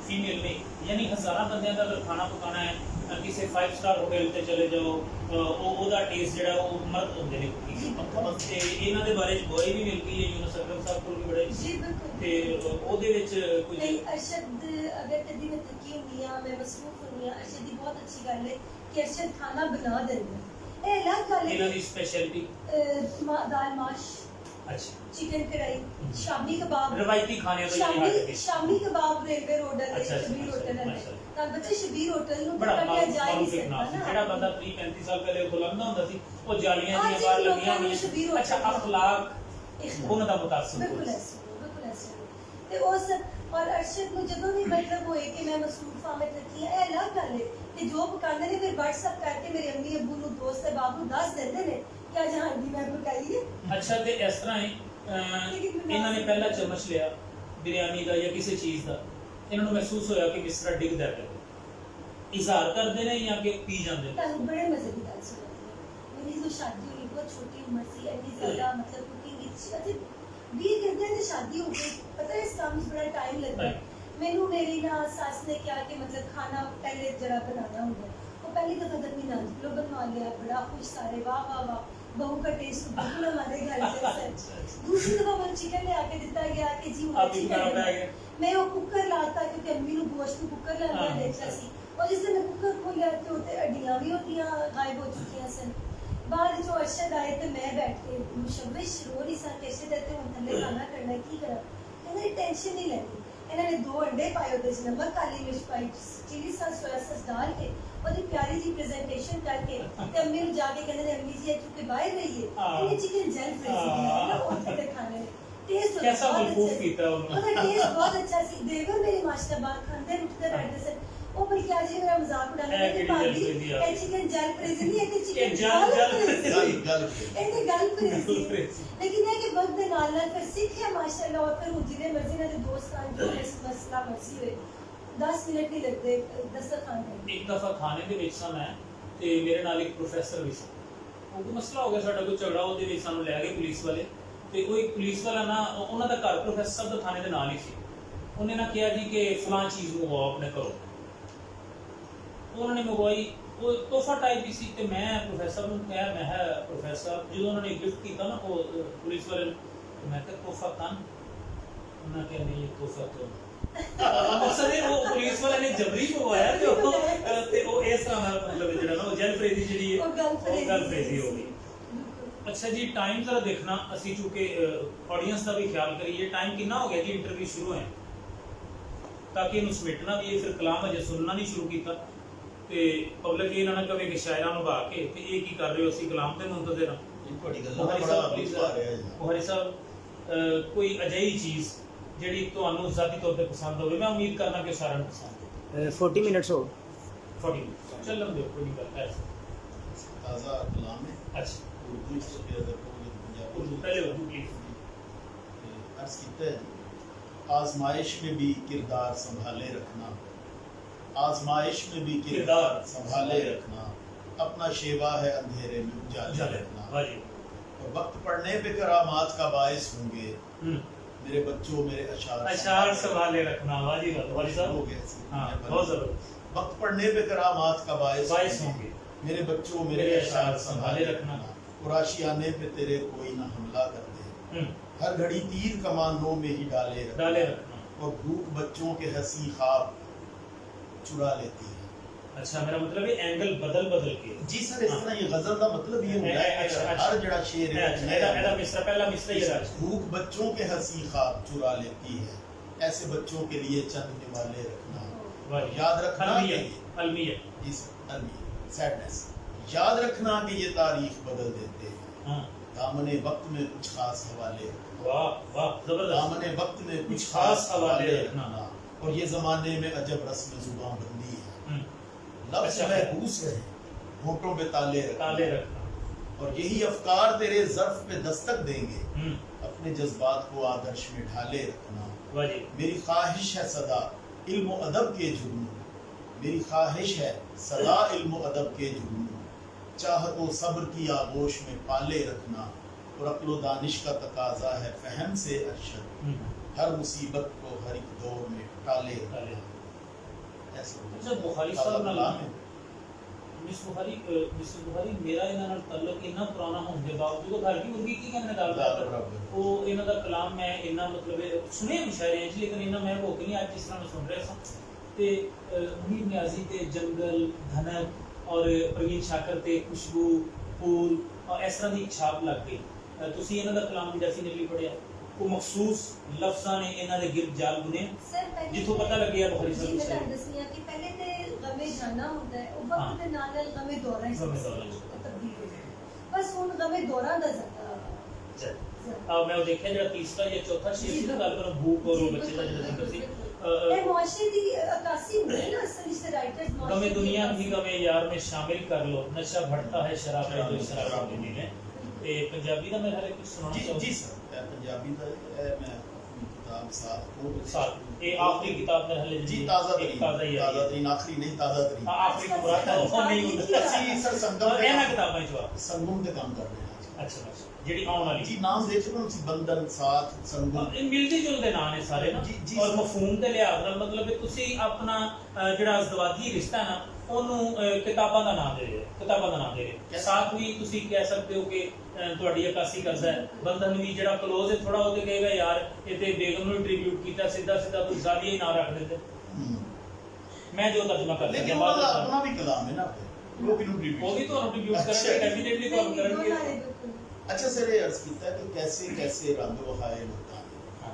ਫੀਮੇਲ ਨੇ ਯਾਨੀ ਹਜ਼ਾਰਾਂ ਬੰਦਿਆਂ ਦਾ ਅਗਰ ਖਾਣਾ ਪਕਾਣਾ ਹੈ ਕਿਸੇ 5 ਸਟਾਰ ਹੋਟਲ ਤੇ ਚਲੇ ਜਾਓ ਉਹਦਾ ਟੇਸਟ ਜਿਹੜਾ ਉਹ ਮਰਦ ਹੁੰਦੇ ਨੇ ਤੇ ਇਹਨਾਂ ਦੇ ਬਾਰੇ ਚ ਗਵਾਹੀ ਵੀ ਮਿਲ ਗਈ ਹੈ ਯੂਨਸ ਅਕਰਮ ਸਾਹਿਬ ਕੋਲ ਵੀ ਬੜੇ जी बिल्कुल। ਤੇ ਉਹਦੇ ਵਿੱਚ ਕੁਝ नहीं अरशद अगर कभी मैं थकी हुई हाँ मैं मसरूफ हुई हाँ, अरशद की बहुत अच्छी गल है कि अरशद खाना बना देंगे। ए अलग गल ਇਹਨਾਂ है ਦੀ ਸਪੈਸ਼ਲਿਟੀ दाल माश, ਅੱਛਾ चिकन कढ़ाई, शामी कबाब, ਰਵਾਇਤੀ ਖਾਣੇ ਤੋਂ ਜਿਹੜੀ ਹਟ ਕੇ शामी कबाब रेलवे रोड है, अच्छा, शबीर अच्छा, होटल है अच्छा। ਤਾਂ ਬੱਚੇ ਸ਼ਬੀਰ ਹੋਟਲ ਨੂੰ ਬੜਾ ਕੱਟਿਆ ਜਾ ਹੀ ਮਾਲੂਮ ਨਹੀਂ ਨਾਮ ਸੀ ਸਕਦਾ ਜਿਹੜਾ ਨਾ। ਬੰਦਾ 30 35 ਸਾਲ ਪਹਿਲੇ ਉੱਥੋਂ ਲੰਘਦਾ ਹੁੰਦਾ ਸੀ ਉਹ ਜਾਲੀਆਂ ਦੀਆਂ ਅੱਜ ਬਾਹਰ ਲੋਕਾਂ ਲੱਗੀਆਂ ਨੂੰ ਸ਼ਬੀਰ ਹੋਈਆਂ ਹੋਟਲ ਅੱਛਾ ਅਖਲਾਕ ਉਹਨਾਂ ਦਾ ਮੁਤਾਸਰ ਬਿਲਕੁਲ ਐਸੇ ਬਿਲਕੁਲ ਐਸੇ ਤੇ ਉਸ ਔਰ ਅਰਸ਼ਦ ਨੂੰ ਜਦੋਂ ਵੀ ਮਤਲਬ ਹੋਏ ਕਿ ਮੈਂ ਮਸਰੂਫ ਹਾਂ ਮੈਂ ਥਕੀ ਹਾਂ, ਇਹ ਅਲੱਗ ਗੱਲ ਹੈ ਕਿ ਜੋ ਪਕਾਉਂਦੇ ਨੇ ਫਿਰ WhatsApp ਕਰਕੇ ਮੇਰੇ ਅੰਮੀ ਅੱਬੂ ਨੂੰ ਦੋਸਤ ਹੈ ਬਾਬੂ ਦੱਸ ਦਿੰਦੇ ਨੇ ਕਿ ਅੱਜ ਹਾਂਜੀ ਮੈਂ ਪਕਾਈ ਹੈ। ਅੱਛਾ ਤੇ ਇਸ ਤਰ੍ਹਾਂ ਹੀ ਇਹਨਾਂ ਨੇ ਪਹਿਲਾ ਚਮਚ ਲਿਆ ਬਿਰਿਆਨੀ ਦਾ ਜਾਂ ਕਿਸੇ ਚੀਜ਼ ਦਾ ਇਹਨਾਂ ਨੂੰ ਮਹਿਸੂਸ ਹੋਇਆ ਕਿ ਬਿਸਤਰਾ ਡਿੱਗਦਾ ਪਿਆ ਇਜ਼ਹਾਰ ਕਰਦੇ ਨੇ ਜਾਂ ਕਿ ਪੀ ਜਾਂਦੇ ਨੇ ਤੁਹਾਨੂੰ ਬੜੇ ਮਜ਼ੇ ਦੀ ਗੱਲ ਸੁਣਾਉਂਦੀ ਹਾਂ। ਮੇਰੀ ਜੋ ਸ਼ਾਦੀ ਹੋਈ ਬਹੁਤ ਛੋਟੀ ਉਮਰ ਸੀ, ਇੰਨੀ ਜ਼ਿਆਦਾ ਮਤਲਬ ਕੁਕਿੰਗ ਵਿੱਚ ਅਤੇ 20 ਘੰਟੇ ਦੀ ਸ਼ਾਦੀ ਹੋ ਗਈ, ਪਤਾ ਹੈ ਇਸ ਕੰਮ 'ਚ ਬੜਾ ਟਾਈਮ ਲੱਗਦਾ ਹੈ। ਮੈਨੂੰ ਮੇਰੀ ਨਾ ਸੱਸ ਨੇ ਕਿਹਾ ਕਿ मतलब खाना पहले जरा बनाना होगा, वो पहली दफा जब मैंने नानकिलो बनवा लिया बड़ा खुश सारे वाह वाह वाह बहू का टेस्ट बिल्कुल हमारे घर जैसा है। दूसरी दफा मुझे चिकन ले आके दिता गया कि जी आप भी बनाना पड़ गया। मैं वो कुकर लाता क्योंकि अम्मी ने गोश्त को कुकर लाना हाँ। देखा सी और जिस दिन मैं कुकर खोलिया तो हड्डियां भी होतियां गायब हो चुकी सन। बाद जो अरशद आए तो मैं बैठ के मुशव्विश रो रही सा कैसे रहते हूं थल्ले खाना करना की करा कहंदे टेंशन नहीं लेनी। इन्होंने 2 अंडे पाए होते नमक काली मिर्च पाई चिली सॉस सोया सॉस डाल के और प्यारी जी प्रेजेंटेशन करके ते अम्मी नु जाके कहंदे ने अम्मी जी चूंकि बाहर रही है ये चिकन जेल फ्राई ना उठे दे खाने टेस्ट कैसा मलफूफ कीता ਉਹਦਾ ਟੇਸਟ ਬਹੁਤ ਅੱਛਾ ਸੀ। ਦੇਵਰ ਮੇਰੇ ਮਾਸ਼ਾਅੱਲਾ ਖਾਂਦੇ ਉੱਠਦੇ ਬੈਠਦੇ ਸਨ ਉਹ ਬਲਕਿ ਅੱਜ ਹੀ ਮੇਰਾ ਮਜ਼ਾਕ ਉਡਾਉਂਦੇ ਇਹ ਕਿ ਕਿਹੜੀ ਭਾਬੀ ਜਲ ਫਰੇਜ਼ੀ ਆ? ਇਹ ਚਿਕਨ ਜਲ ਫਰੇਜ਼ੀ ਨਹੀਂ ਇਹ ਚਿਕਨ ਇਹ ਜਲ ਗੱਲ ਇਹਨੇ ਗੱਲ ਫਰੇਜ਼ੀ ਫਰੇਜ਼ੀ। ਲੇਕਿਨ ਇਹ ਕਿ ਵਕਤ ਦੇ ਨਾਲ ਨਾਲ ਫਿਰ ਸਿੱਖਿਆ ਮਾਸ਼ਾਅੱਲਾ ਔਰ ਫਿਰ ਹੁਣ ਜਿਹਦੇ ਮਰਜ਼ੀ ਨਾਲ ਦੋਸਤਾਂ ਜੋ ਇਸ ਮਸਲਾ ਮਰਜ਼ੀ ਹੋਏ 10 ਮਿੰਟ ਨਹੀਂ ਲੱਗਦੇ ਦਸਤਰਖਾਨ ਤੇ ਇੱਕ ਦਫਾ ਖਾਣੇ ਦੇ ਵਿੱਚ ਸਾਂ ਮੈਂ ਤੇ ਮੇਰੇ ਨਾਲ ਇੱਕ ਪ੍ਰੋਫੈਸਰ ਵੀ ਸੀ ਉਹ ਕੋਈ ਮਸਲਾ ਹੋ ਗਿਆ ਸਾਡਾ ਕੋਈ ਝਗੜਾ ਉਹਦੇ ਵਿੱਚ ਸਾਨੂੰ ਲੈ ਗਏ ਪੁਲਿਸ ਵਾਲੇ ਤੇ ਉਹ ਇੱਕ ਪੁਲਿਸ ਵਾਲਾ ਨਾ ਉਹਨਾਂ ਦਾ ਘਰ ਪ੍ਰੋਫੈਸਰ ਸਾਹਿਬ ਦਾ ਥਾਣੇ ਦੇ ਨਾਲ ਹੀ ਸੀ ਉਹਨੇ ਨਾ ਕਿਹਾ ਜੀ ਕਿ ਫਲਾਂ ਚੀਜ਼ ਮੰਗਵਾਓ ਆਪਣੇ ਘਰੋਂ ਉਹਨਾਂ ਨੇ ਮੰਗਵਾਈ ਉਹ ਤੋਹਫਾ ਟਾਈਪ ਹੀ ਸੀ ਤੇ ਮੈਂ ਪ੍ਰੋਫੈਸਰ ਨੂੰ ਕਿਹਾ ਮੈਂ ਹੈ ਪ੍ਰੋਫੈਸਰ ਜਦੋਂ ਉਹਨਾਂ ਨੇ ਗਿਫਟ ਕੀਤਾ ਨਾ ਉਹ ਪੁਲਿਸ ਵਾਲੇ ਨੂੰ ਤੇ ਮੈਂ ਕਿਹਾ ਤੋਹਫਾ ਕਾਨ ਉਹਨਾਂ ਕਿਹਾ ਨਹੀਂ ਇਹ ਤੋਹਫਾ ਤੋਂ ਮਕਸਦ ਇਹ ਉਹ ਪੁਲਿਸ ਵਾਲੇ ਨੇ ਜਬਰੀ ਪਵਾਇਆ ਤੇ ਉਹ ਇਸ ਤਰ੍ਹਾਂ ਦਾ ਮਤਲਬ ਜਿਹੜਾ ਨਾ ਉਹ ਜੈਲ ਫਰੇਜ਼ੀ ਜਿਹੜੀ ਹੈ ਉਹ ਗੱਲ ਫਰੇਜ਼ੀ ਹੋ ਗਈ। अच्छा जी टाइम जरा देखना ਅਸੀਂ ਚੁੱਕੇ ਆਡੀਅנס ਦਾ ਵੀ ਖਿਆਲ ਕਰੀਏ ਟਾਈਮ ਕਿੰਨਾ ਹੋ ਗਿਆ ਜੀ ਇੰਟਰਵਿਊ ਸ਼ੁਰੂ ਹੋਏ ਤਾਂ ਕਿ ਇਹਨੂੰ ਸਮੇਟਣਾ ਵੀ ਇਹ ਫਿਰ ਕਲਾਮ ਅਜੇ ਸੁਣਨਾ ਨਹੀਂ ਸ਼ੁਰੂ ਕੀਤਾ ਤੇ ਪਬਲਿਕ ਇਹਨਾਂ ਨਾਲ ਕਵੇ ਕਿ ਸ਼ਾਇਰਾਂ ਨੂੰ ਬਾ ਕੇ ਤੇ ਇਹ ਕੀ ਕਰ ਰਹੇ ਹੋ ਅਸੀਂ ਕਲਾਮ ਤੇ ਮੁੰਤਜ਼ਰ ਹਾਂ ਇਹ ਤੁਹਾਡੀ ਗੱਲ ਦਾ ਬੜਾ ਅਫਸੋਸ ਆ ਰਿਹਾ ਹੈ ਜੀ। ਬੁਹਾਰੀ ਸਾਹਿਬ ਕੋਈ ਅਜਿਹੀ ਚੀਜ਼ ਜਿਹੜੀ ਤੁਹਾਨੂੰ ਜ਼ਾਤੀ ਤੌਰ ਤੇ ਪਸੰਦ ਹੋਵੇ ਮੈਂ ਉਮੀਦ ਕਰਨਾ ਕਿ ਸਾਰਿਆਂ ਨੂੰ ਪਸੰਦ ਹੋਵੇ 40 मिनट्स हो 40 ਚੱਲਣ ਦਿਓ ਕੋਈ ਗੱਲ ਹੈ ਤਾਜ਼ਾ ਕਲਾਮ ਹੈ ਅੱਛਾ ਉਰਦੂ ਚ ਫਿਰ ਅਦਰ ਕੋਲ ਪੰਜਾਬੀ ਉਰਦੂ ਪਹਿਲੇ ਉਰਦੂ ਪਲੀਜ਼ अर्ज कीता है आजमाइश में भी किरदार संभाले रखना आजमाइश में भी किरदार संभाले रखना अपना शेवा है अंधेरे में उजाले रखना और वक्त पढ़ने पे करामात का बायस होंगे मेरे बच्चों मेरे अशार संभाले रखना वाजी वाली साहब हो गए हाँ बहुत जबरदस्त वक्त पढ़ने पे करामात का बायस होंगे मेरे बच्चों मेरे अशार संभाले रखना और आशियाने पे तेरे कोई ना हमला कर दे हर घड़ी तीर कमानों में ही डाले रखना और भूख बच्चों के हंसी ख्वाब चुरा लेती है। अच्छा मेरा मतलब ये एंगल बदल बदल के जी सर इस तरह ये गजल का मतलब ये होता है कि हर जड़ा शेर है एदा मिसरा पहला मिसरा ये रहा भूख बच्चों के हंसी ख्वाब चुरा लेती है ऐसे बच्चों के लिए चंद निवाले रखना याद रखना अलमिया जी सर अलमिया सैडनेस याद रखना कि ये तारीख बदल देते हैं दामने वक्त में कुछ खास हवाले वाह वाह जबरदस्त दामने वक्त में कुछ खास हवाले रखना और ये जमाने में अजब रस्म जुबान बंदी है लफ्ज़ महबूस रहे होठों पे ताले रखना और यही अफकार तेरे ज़र्फ पे दस्तक देंगे अपने जज्बात को आदर्श में ढाले रखना मेरी ख्वाहिश है सदा इल्म अदब के जुर्म मेरी ख्वाहिश है सदा इल्म अदब के जुर्म चाहतो सब्र की आगोश में पाले रखना, और अक्लो दानिश का तकाजा है फहम से अरशद, हर मुसीबत को हर एक दौर में टाले रखना। ऐसा अच्छा बुखारी साहब नाल मिस बुखारी मेरा ਇਹਨਾਂ ਨਾਲ ਤਾਲੁਕ ਇੰਨਾ ਪੁਰਾਣਾ ਹੋਣ ਦੇ ਬਾਵਜੂਦ ਘਰ ਦੀ ਮੁਰਗੀ ਕੀ ਕਹਿੰਦੇ ਗੱਲ ਉਹ ਇਹਨਾਂ ਦਾ ਕਲਾਮ ਮੈਂ ਇੰਨਾ ਮਤਲਬ ਸੁਣਿਆ ਮੁਸ਼ਾਇਰੇ ਚ ਲੇਕਿਨ ਇਹਨਾਂ ਮੈਂ ਭੁੱਖ ਨਹੀਂ ਅੱਜ ਜਿਸ ਤਰ੍ਹਾਂ ਮੈਂ ਸੁਣ ਰਿਹਾ ਸਾਂ ਤੇ ਮੁਨੀਰ ਨਿਆਜ਼ੀ ਤੇ ਜੰਗਲ ਧਨਕ ਔਰ ਪ੍ਰਵੀਨ ਸ਼ਾਕਰ ਤੇ ਖੁਸ਼ਬੂ ਫੂਲ ਇਸ ਤਰ੍ਹਾਂ ਦੀ ਛਾਪ ਲੱਗ ਗਈ ਤੁਸੀਂ ਇਹਨਾਂ ਦਾ ਕਲਾਮ ਡੈਫੀਨਿਟਲੀ ਪੜਿਆ ਉਹ ਮਖਸੂਸ ਲਫ਼ਜ਼ਾਂ ਨੇ ਇਹਨਾਂ ਦੇ ਗਿਰਦ ਜਾਲ ਬੁਨੇ ਜਿੱਥੋਂ ਪਤਾ ਲੱਗਿਆ ਬੁਖਾਰੀ ਸਾਹਿਬ ਜੀ ਮੈਂ ਦੱਸਣੀ ਕਿ ਪਹਿਲੇ ਤੇ ਗਮੇ ਜਾਣਾ ਹੁੰਦਾ ਹੈ ਉਹ ਵਕਤ ਦੇ ਨਾਲ ਨਾਲ ਗਮੇ ਦੌਰਾ ਹੀ ਤਬਦੀਲ ਹੋ ਜਾਂਦਾ ਬਸ ਹੁਣ ਗਮੇ ਦੌਰਾ ਦਾ ਜ਼ਿਆਦਾ ਮੈਂ ਉਹ ਦੇਖਿਆ ਜਿਹੜਾ ਤੀਸਰਾ ਜਾਂ ਚੌਥਾ ਸ਼ੇਰ ਸੀ ਨਾ ਗੱਲ ਕਰੋ ਭੂਖ ਔਰ ਉਹ ਬੱਚੇ ਦਾ ਜਿਹੜਾ ਜ਼ਿਕਰ ਸੀ ਇਹ ਮੁਆਸ਼ਰੇ ਦੀ ਅਕਾਸੀ ਹੁੰਦੀ ਨਾ ਅਸਲ ਵਿੱਚ ਰਾਈਟਰਸ गमे दुनिया भी गमे यार में शामिल कर लो नशा बढ़ता है शराब है जो शराब पीने में ते पंजाबी दा मेरे कुछ सुनाना जी चाहो जी सर पंजाबी दा मैं किताब साथ ये आखिरी किताब में हले जी ताजा ताजा तरीन आखिरी नहीं ताजा तरीन आखिरी मुराद वो नहीं होता ਅਸੀਂ ਸਰ ਸੰਗਮ ਇਹ ਨਾ ਕਿਤਾਬਾਂ ਚ ਵਾ ਸੰਗਮ ਤੇ ਕੰਮ ਕਰ ਰਹੇ ਹਾਂ ਅੱਛਾ ਜਿਹੜੀ ਆਉਣ ਵਾਲੀ ਜੀ ਨਾਮ ਦੇਖ ਲਓ ਤੁਸੀਂ ਬੰਧਨ ਸਾਥ ਸੰਗਮ ਇਹ ਮਿਲਦੇ ਜੁਲਦੇ ਨਾਂ ਨੇ ਸਾਰੇ ਨਾ ਜੀ, ਔਰ ਮਫਹੂਮ ਦੇ ਲਿਹਾਜ਼ ਨਾਲ ਮਤਲਬ ਹੈ ਤੁਸੀਂ ਆਪਣਾ ਜਿਹੜਾ ਅਜ਼ਦਵਾਜੀ ਰਿਸ਼ਤਾ ਨਾ ਉਹਨੂੰ ਕਿਤਾਬਾਂ ਦਾ ਨਾਮ ਦੇ ਰਹੇ ਸਾਥ ਵੀ ਤੁਸੀਂ ਕਹਿ ਸਕਦੇ ਹੋ ਕਿ ਤੁਹਾਡੀ ਅਕਾਸੀ ਕਰਦਾ ਹੈ ਬੰਧਨ ਵੀ ਜਿਹੜਾ ਕਲੋਜ਼ ਹੈ ਥੋੜਾ ਉਹਦੇ ਕਹੇਗਾ ਯਾਰ ਇਹ ਤੇ ਬੇਗਮ ਨੂੰ ਟ੍ਰਿਬਿਊਟ ਕੀਤਾ ਸਿੱਧਾ ਤੁਸੀਂ ਜ਼ਾਲੀਆ ਹੀ ਨਾਂ ਰੱਖ ਦਿੰਦੇ ਮੈਂ ਜੋ ਤਰਜਮਾ ਕਰ ਲੇਕਿਨ ਉਹਦਾ ਆਪਣਾ ਵੀ ਕਲਾਮ ਹੈ ਨਾ ਉਹ ਵੀ ਨੂੰ ਟ੍ਰਿਬਿਊਟ ਉਹ ਵੀ ਤੁਹਾਨੂੰ ਟ੍ਰਿਬਿਊਟ ਕਰਨਗੇ ਡੈਫੀਨਿਟਲੀ ਤੁਹਾਨੂੰ ਕਰਨਗੇ अच्छा सर ये अर्ज किया कि कैसे कैसे रंग वहाए लोकां ने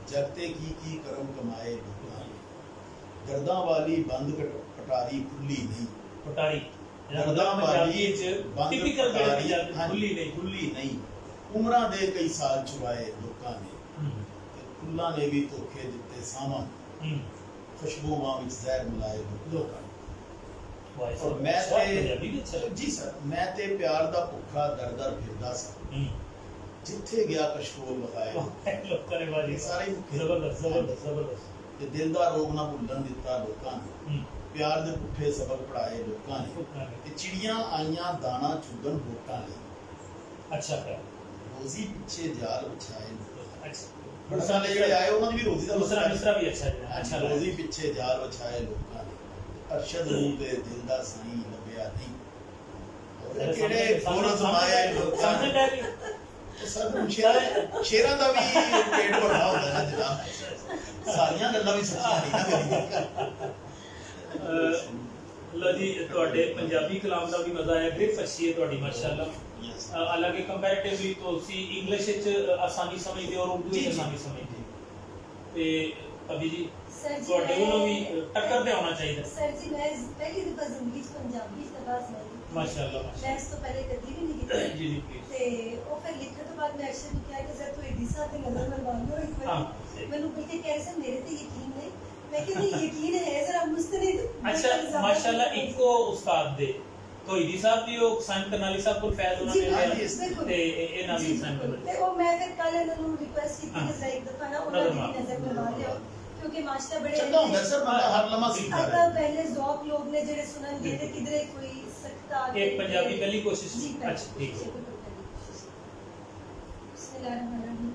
जगते की करम कमाए लोकां ने गर्दां वाली बंद पटारी खुली नहीं पटारी गर्दां वाली टिपिकल खुली नहीं उमरां दे कई साल चुराए लोकां ने फुल्लां ने भी धोखे दिते सावन खुशबूआं विच जहर मिलाए लोकां ने और मैं जी सर मैं ते प्यार दा भुखा दर फिरदा सा जिथे गया कशकोल वखाए लोकां ने बाजी सारे भुखे जबरदस्त ते दिल दा रोग ना भुल्लन दिता लोकां ने प्यार दे पुठे सबक पढ़ाए लोकां ने ते चिड़ियां आईयां दाना चुगन वोटां ले अच्छा क्या रोजी पीछे जाल बिछाए अच्छा बड़ा ले जेड़े आए उन्हां दी भी रोजी दा दूसरा मिसरा भी अच्छा रोजी पीछे जाल बिछाए लोकां ने अरशद रूह दे दिल दा साईं लभया नहीं किहड़े गुण समाए लोकां समझ आ गई सब शेरां दा भी पेट बड़ा होंदा है जनाब सारियां गल्लां भी सच्चियां नहीं ना ਲੋ ਜੀ ਤੁਹਾਡੇ ਪੰਜਾਬੀ ਕਲਾਮ ਦਾ ਵੀ ਮਜ਼ਾ ਆਇਆ ਗ੍ਰਿਪ ਅੱਛੀ ਹੈ ਤੁਹਾਡੀ ਮਾਸ਼ਾਅੱਲਾ ਹਾਲਾਂਕਿ ਕੰਪੈਰੀਟਿਵਲੀ ਤੁਸੀਂ ਇੰਗਲਿਸ਼ ਵਿੱਚ ਆਸਾਨੀ ਸਮਝਦੇ ਹੋ ਔਰ ਉਰਦੂ ਵਿੱਚ ਆਸਾਨੀ ਸਮਝਦੇ ਹੋ ਤੇ ਅਭੀ ਜੀ ਤੁਹਾਡੇ ਨੂੰ ਵੀ ਟੱਕਰ ਤੇ ਆਉਣਾ ਚਾਹੀਦਾ ਸਰ ਜੀ ਮੈਂ ਪਹਿਲੀ ਦਫਾ ਜ਼ਿੰਦਗੀ ਚ ਪੰਜਾਬੀ ਤਬਾਸ ਨਹੀਂ ਮਾਸ਼ਾਅੱਲਾ ਮੈਂ ਇਸ ਤੋਂ ਪਹਿਲੇ ਕਦੀ ਵੀ ਨਹੀਂ ਕੀਤੀ ਜੀ ਜੀ ਪਲੀਜ਼ ਤੇ ਉਹ ਫਿਰ ਲਿਖਣ ਤੋਂ ਬਾਅਦ ਮੈਂ ਅਕਸ਼ਰ ਨੂੰ ਕਿਹਾ ਕਿ ਸਰ ਤੂੰ ਇਹਦੀ ਸਾਥ ਤੇ ਨਜ਼ਰ ਮਰਵਾ ਲਓ ਇੱਕ ਵਾਰ ਮੈਨੂੰ ਬਲਕਿ ਕਹਿ ਸਰ ਮੇਰੇ ਤੇ ਯਕੀਨ ਨਹੀਂ ਮੈਂ ਕਹਿੰਦੀ ਯਕੀਨ ਹੈ ਜ਼ਰਾ ਮੁਸਤਨਦ ਅੱਛਾ ਮਾਸ਼ਾਅੱਲਾ ਇੱਕੋ ਉਸਤਾਦ ਦੇ ਤੋਹੀਦੀ ਸਾਹਿਬ ਵੀ ਉਹ ਸਾਈਨ ਕਰਨਾਲੀ ਸਾਹਿਬ ਕੋਲ ਫੈਜ਼ ਉਹਨਾਂ ਨੇ ਤੇ ਇਹਨਾਂ ਵੀ ਸਾਈਨ ਕਰ ਤੇ ਉਹ ਮੈਂ ਫਿਰ ਕੱਲ ਇਹਨਾਂ ਨੂੰ ਰਿਕੁਐਸਟ ਕੀਤੀ ਕਿ ਜ਼ਰਾ ਇੱਕ ਦਫਾ ਨਾ ਉਹਨਾਂ ਦੀ ਨਜ਼ਰ ਮਰਵਾ ਲਿਓ क्योंकि मास्टर बड़े चंगा होंदा सर मतलब हर लम्हा सीखता अब है पहले ज़ौक लोग ने जेड़े सुनन दे ते किधरे कोई सकता एक पंजाबी पहली कोशिश अच्छा ठीक है बिस्मिल्लाहिर्रहमानिर्रहीम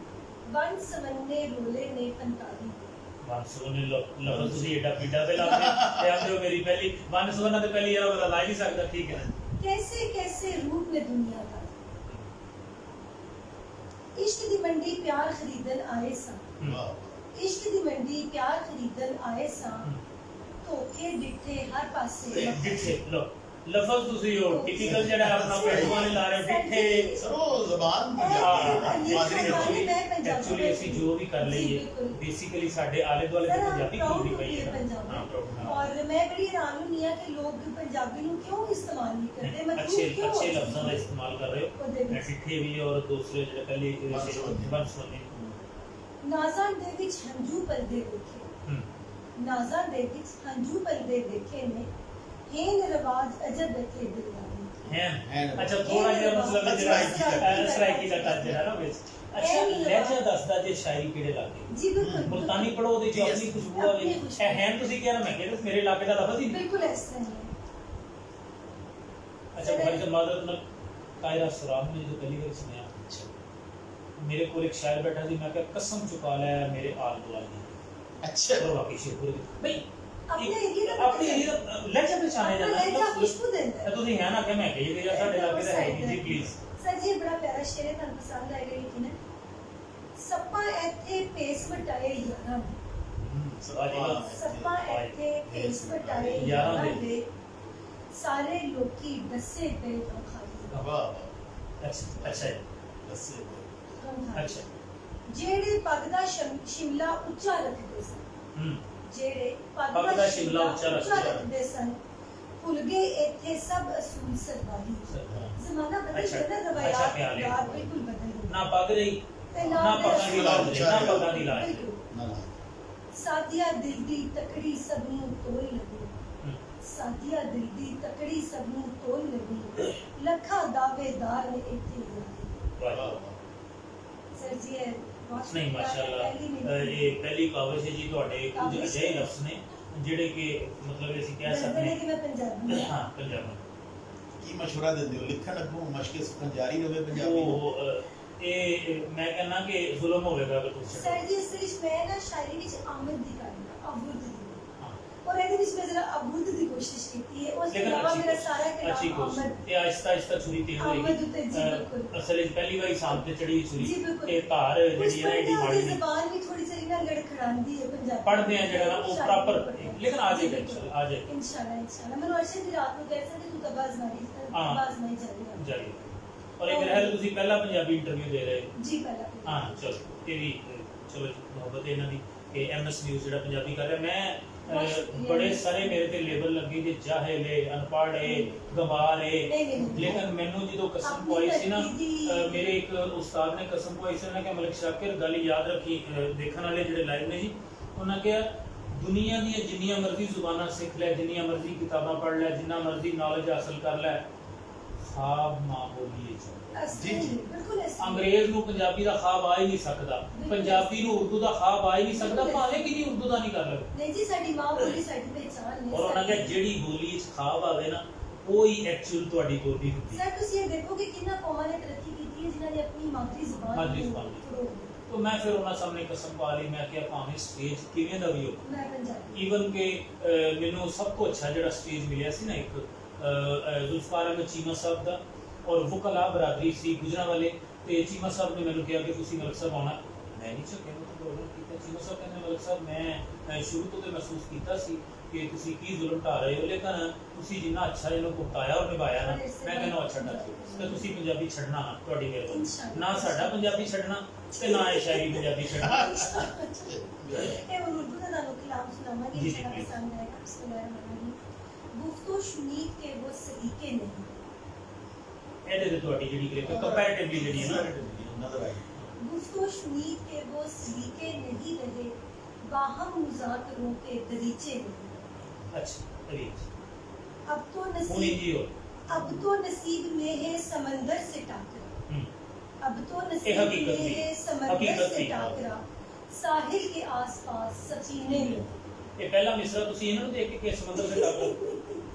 वन समन्ने रोले ने फनकारी वन सुने लफ्ज़ ਤੁਸੀਂ ਏਡਾ ਪੀੜਾ ਤੇ ਲਾਉਂਦੇ ਤੇ ਆਂਦੇ ਹੋ ਮੇਰੀ ਪਹਿਲੀ वन ਸੁਣਨਾ ਤੇ ਪਹਿਲੀ ਯਾਰ ਬਤਾ ਲਾ ਹੀ ਨਹੀਂ ਸਕਦਾ ਠੀਕ ਹੈ कैसे कैसे रूप में दुनिया का इश्क दी मंडी प्यार खरीदन आए सा वाह इश्क दी मंडी प्यार खरीदन आए सा धोखे डिठे हर पासे डिठे लो लफ्ज़ ਤੁਸੀਂ ਉਹ ਟਿਪੀਕਲ ਜਿਹੜਾ ਆਪਣਾ ਪੈਟਵਾਂ ਨੇ ਲਾ ਰਹੇ ਡਿਠੇ सर वो जुबान मादरी एक्चुअली ਅਸੀਂ ਜੋ ਵੀ ਕਰ ਲਈਏ ਬੇਸਿਕਲੀ ਸਾਡੇ ਆਲੇ ਦੁਆਲੇ ਤੇ ਪੰਜਾਬੀ ਬੋਲਦੀ ਪਈ ਹੈ ਹਾਂ और मैं बड़ी हैरान हुई हां कि लोग पंजाबी ਨੂੰ ਕਿਉਂ ਇਸਤੇਮਾਲ ਨਹੀਂ ਕਰਦੇ मतलब अच्छे लफ्ज़ों ਦਾ इस्तेमाल कर रहे हो डिठे भी और दूसरे ਜਿਹੜੇ ਪਹਿਲੇ ਵਨ ਸੁਣਨੇ ਨਾਜ਼ਾਂ ਦੇ ਵਿੱਚ ਹੰਝੂ ਪਲਦੇ ਦੇਖੇ ਨਾਜ਼ਾਂ ਦੇ ਵਿੱਚ ਹੰਝੂ ਪਲਦੇ ਦੇਖੇ ਨੇ ਹੈਨ ਰਵਾਜ ਅਜਬ ਰੱਖੇ ਦਿਲ है अच्छा थोड़ा जिहा मतलब ਜਿਹੜਾ ਸਰਾਇਕੀ ਦਾ ਟੱਚ ਜਿਹੜਾ ਨਾ ਵਿੱਚ ਅੱਛਾ ਲਹਿਜਾ ਦੱਸਦਾ ਜੇ ਸ਼ਾਇਰੀ ਕਿਹੜੇ ਲੱਗੇ ਜੀ ਬਿਲਕੁਲ ਮੁਲਤਾਨੀ ਪੜੋ ਉਹਦੇ ਚ ਆਪਣੀ ਖੁਸ਼ਬੂ ਆਵੇ ਇਹ ਹੈਨ ਤੁਸੀਂ ਕਿਹਾ ਨਾ ਮੈਂ ਕਿਹਾ ਮੇਰੇ ਇਲਾਕੇ ਦਾ ਲਫ਼ਜ਼ ਹੀ ਬਿਲਕੁਲ ਇਸ ਤਰ੍ਹਾਂ ਹੈ ਅੱਛਾ ਬੁਖਾਰੀ ਤੇ ਮਾਜ਼ਰਤ ਨਾਲ ਕਾਇਰਾ ਸਰਾਮ ਨੇ ਜਦੋਂ ਪਹਿਲੀ ਵਾਰ ਸੁਣਿਆ ਮੇਰੇ ਕੋਲ ਇੱਕ ਸ਼ਾਇਰ ਬੈਠਾ ਸੀ, ਮੈਂ ਕਿਹਾ ਕਸਮ ਚੁਕਾ ਲੈ ਮੇਰੇ ਆਲ ਦੁਆਲ ਦੀ। ਅੱਛਾ ਉਹ ਵਾਕਈ ਸ਼ੇਖਪੁਰੇ ਦੀ ਬਈ अपने एरिया का ਆਪਣੀ ਏਰੀਆ ਲੈਕਚਰ ਪਛਾਣਿਆ अपना ਜਾਂਦਾ लहजा खुशबू देता है। ਤੁਸੀਂ ਹੈ ਨਾ ਕਿ ਮੈਂ ਕਹੀ ਗਈ ਸਾਡੇ ਇਲਾਕੇ ਦਾ ਹੈ ਨਹੀਂ ਜੀ ਪਲੀਜ਼। सर जी बड़ा प्यारा शेर है, ਤੁਹਾਨੂੰ ਪਸੰਦ ਆਏਗਾ ਯਕੀਨ ਹੈ। ਸੱਪਾਂ ਇੱਥੇ ਪੇਸ ਵਟਾਏ ਯਾਰਾਂ ਸੱਪਾਂ ਇੱਥੇ ਪੇਸ ਵਟਾਏ ਯਾਰਾਂ ਦੇ ਸਾਰੇ ਲੋਕੀ ਦੱਸੇ ਪਏ ਤੋਂ ਖਾਲੀ ਵਾਹ ਅੱਛਾ ਦੱਸੇ ਅੱਛਾ ਜਿਹੜੇ ਪੱਗ ਦਾ ਸ਼ਿਮਲਾ ਉੱਚਾ ਰੱਖਦੇ ਸਨ, ਜਿਹੜੇ ਪੱਗ ਦਾ ਸ਼ਿਮਲਾ ਉੱਚਾ ਰੱਖਦੇ ਸਨ, ਭੁੱਲ ਗਏ ਇੱਥੇ ਸਭ ਅਸੂਲ ਸਰਦਾਰੀ। ਜ਼ਮਾਨਾ ਬਦਲ ਗਿਆ ਨਾ, ਰਵਾਇਤ ਬਿਲਕੁਲ ਬਦਲ ਗਈ। ਨਾ ਪੱਗ ਰਹੀ ਨਾ ਪੱਗਾਂ ਦੀ ਲਾਜ ਨਾ ਪੱਗਾਂ ਦੀ ਲਾਜ। ਸਾਦੀਆ ਦਿਲ ਦੀ ਤਕੜੀ ਸਭ ਨੂੰ ਤੋਲ ਲੱਗੀ, ਸਾਦੀਆ ਦਿਲ ਦੀ ਤਕੜੀ ਸਭ ਨੂੰ ਤੋਲ ਲੱਗੀ, ਲੱਖਾਂ ਦਾਅਵੇਦਾਰ ਨੇ ਇੱਥੇ ਵਾਹ ਸਰ ਜੀ ਇਹ ਨਹੀਂ ਮਾਸ਼ਾਅੱਲਾ ਇਹ ਪਹਿਲੀ ਕਾਵਿਸ਼ ਹੈ ਜੀ ਤੁਹਾਡੇ ਕੁਝ ਅਜਿਹੇ ਲਫ਼ਜ਼ ਨੇ ਜਿਹੜੇ ਕਿ ਮਤਲਬ ਅਸੀਂ ਕਹਿ ਸਕਦੇ ਹਾਂ ਕਿ ਮੈਂ ਪੰਜਾਬੀ ਹਾਂ ਪੰਜਾਬੀ। ਕੀ ਮਸ਼ਵਰਾ ਦਿੰਦੇ ਹੋ? ਲਿਖਣ ਅੱਗੋਂ ਮਸ਼ਕ ਸੁਖਨ ਜਾਰੀ ਰਵੇ ਪੰਜਾਬੀ ਉਹ ਇਹ ਮੈਂ ਕਹਿੰਦਾ ਕਿ ਜ਼ੁਲਮ ਹੋਵੇਗਾ ਅਗਰ ਤੁਸੀਂ ਸਰ ਜੀ ਇਸ ਵਿੱਚ ਮੈਂ ਨਾ ਸ਼ਾਇਰੀ ਵਿੱਚ ਆਮਦ ਦੀ ਕਰਨਾ ਅਬੁਦ ਦੀ और ਇਹਦੇ ਵਿੱਚ ਮੈਂ ਜ਼ਰਾ ਅਬੁਦ ਦੀ ਕੋਸ਼ਿਸ਼ ਕੀਤੀ ਹੈ। ਉਸ ਤੋਂ ਇਲਾਵਾ ਮੇਰਾ ਸਾਰਾ ਕਲਾਮ ਆਮਦ ਤੇ ਆਹਿਸਤਾ ਆਹਿਸਤਾ ਛੁਰੀ ਤੇਜ਼ ਹੋਏਗੀ। ਅਸਲ ਵਿੱਚ ਪਹਿਲੀ ਵਾਰੀ ਸਾਹਮ ਤੇ ਚੜੀ ਛੁਰੀ ਤੇ ਧਾਰ ਜਿਹੜੀ ਹੈ ਇਹਦੀ ਮਾੜੀ ਨਹੀਂ ਜ਼ਬਾਨ ਵੀ ਥੋੜੀ ਜਿਹੀ ਨਾ ਲੜਖੜਾਉਂਦੀ ਹੈ ਪੰਜਾਬੀ ਪੜ੍ਹਦੇ ਆ ਜਿਹੜਾ ਨਾ ਉਹ ਪ੍ਰੋਪਰ ਲੇਕਿਨ ਆ ਜਾਏਗਾ ਇੰਸ਼ਾਅੱਲਾ ਆ ਜਾਏਗਾ ਇੰਸ਼ਾਅੱਲਾ। ਮੈਨੂੰ ਅਰਸ਼ਦ ਦੀ ਰਾਤ ਨੂੰ ਕਹਿ ਸਕਦੇ ਤੂੰ ਤਬਾਜ਼ ਨਹੀਂ ਜਾਏਗਾ। ਔਰ ਇਹ ਮੇਰੇ ਹਾਲ ਤੁਸੀਂ ਪਹਿਲਾ ਪੰਜਾਬੀ ਇੰਟਰਵਿਊ ਦੇ ਰਹੇ ਜੀ ਪਹਿਲਾ ਹਾਂ ਚਲੋ ਇਹ ਵੀ ਚਲੋ ਮੁਹੱਬਤ ਇਹਨਾਂ ਦੀ ਕਿ ਐਮਐਸ ਨਿਊਜ਼ ਜਿਹੜਾ ਪੰਜਾਬੀ ਕਰ ਰਿਹਾ। ਮੈਂ ਬੜੇ ਸਾਰੇ ਮੇਰੇ ਤੇ ਲੇਬਲ ਲੱਗੇ ਕਿ ਜਾਹਿਲ ਹੈ, ਅਨਪੜ੍ਹ ਹੈ, ਗਵਾਰ ਹੈ, ਲੇਕਿਨ ਮੈਨੂੰ ਜਦੋਂ ਕਸਮ ਪਵਾਈ ਸੀ ਨਾ ਮੇਰੇ ਇੱਕ ਉਸਤਾਦ ਨੇ ਕਸਮ ਪਵਾਈ ਸੀ ਨਾ ਕਿ ਮਲਿਕ ਸ਼ਾਕਿਰ ਗੱਲ ਯਾਦ ਰੱਖੀ, ਦੇਖਣ ਵਾਲੇ ਜਿਹੜੇ ਲਾਈਵ ਨੇ ਜੀ ਉਹਨਾਂ ਕਿਹਾ ਦੁਨੀਆ ਦੀਆਂ ਜਿੰਨੀਆਂ ਮਰਜ਼ੀ ਜ਼ੁਬਾਨਾਂ ਸਿੱਖ ਲੈ, ਜਿੰਨੀਆਂ ਮਰਜ਼ੀ ਕਿਤਾਬਾਂ ਪੜ੍ਹ ਲੈ, ਜਿੰਨਾ ਮਰਜ਼ੀ ਨੌਲੇਜ ਹਾਸਲ ਕਰ ਲੈ, ਖਾਬ ਮਾਂ ਬੋਲੀ ਜੀ ਜੀ ਅੰਗਰੇਜ਼ ਨੂੰ ਪੰਜਾਬੀ ਦਾ ਖਾਬ ਆ ਹੀ ਨਹੀਂ ਸਕਦਾ, ਪੰਜਾਬੀ ਨੂੰ ਉਰਦੂ ਦਾ ਖਾਬ ਆ ਹੀ ਨਹੀਂ ਸਕਦਾ, ਭਾਵੇਂ ਕਿ ਨਹੀਂ ਉਰਦੂ ਦਾ ਨਹੀਂ ਕਰ ਲਵੇ। ਨਹੀਂ ਜੀ ਸਾਡੀ ਮਾਂ ਬੋਲੀ ਸਾਡੀ ਪਹਿਚਾਨ ਹੈ। ਔਰ ਉਹਨਾਂ ਨੇ ਜਿਹੜੀ ਬੋਲੀ 'ਚ ਖਾਬ ਆਵੇ ਨਾ ਉਹ ਹੀ ਐਕਚੁਅਲ ਤੁਹਾਡੀ ਬੋਲੀ ਹੁੰਦੀ ਹੈ। ਸਰ ਤੁਸੀਂ ਇਹ ਦੇਖੋ ਕਿ ਕਿੰਨਾ ਕੌਮਾਂ ਨੇ ਤਰੱਕੀ ਕੀਤੀ ਹੈ ਜਿਨ੍ਹਾਂ ਨੇ ਆਪਣੀ ਮਾਦਰੀ ਜ਼ੁਬਾਨ तो मैं फिर उन्होंने सामने कसम पा ली, मैं क्या भावें स्टेज किवें दा भी हो, मैं पंजाबी ईवन के मैनू सब तो अच्छा जिहड़ा स्टेज मिलिया सी ना एक जुल्फकार अहमद चीमा साहब दा और वकला बरादरी सी गुजरांवाले ते चीमा साहब ने मैनू कहा कि तुसीं मलिक साहब आना, मैं नहीं झक्किया, मैं तो प्रोग्राम कीता। चीमा साहब कहंदे मलिक साहब मैं शुरू तो ते महसूस कीता सी कि तुसीं की जुल्म ढा रहे हो, लेकिन तुसीं जिन्ना अच्छा इहनूं भुगताया और निभाया ना मैं कहना अच्छा ढा ते तुसीं पंजाबी छड्डना ना, तुहाडी मेहरबानी ना साडा पंजाबी छड्डना ते ना ये शायरी पंजाबी छड्डना। ਇਹ ਉਰਦੂ ਦਾ ਤੁਹਾਨੂੰ ਕਲਾਮ ਸੁਣਾਵਾਂਗੀ ਜਿਹੜਾ ਪਸੰਦ ਆਏਗਾ। ਬਿਸਮਿल्लाह ਗੁਫ਼ਤੋ ਸ਼ੁਨੀਦ ਕੇ ਉਹ ਸਲੀਕੇ ਨਹੀਂ, ਇਹਦੇ ਤੇ ਤੁਹਾਡੀ ਜਿਹੜੀ ਕਿ ਕੰਪੈਰੀਟਿਵਲੀ ਜਿਹੜੀ ਹੈ ਨਾ ਨਜ਼ਰ ਆਈ। गुफ्तो शुनीद के वो सलीके नहीं रहे, बाहम मुज़ाकरों के दरीचे नहीं। अच्छा अरे अब तो होनी जी हो, अब तो नसीब में है समंदर से टाकरा, अब तो नसीब में है समंदर से टाकरा, साहिल के आसपास सफीने में। ये पहला मिसरा तुसी इन्हां नूं देख के समंदर से टाकरा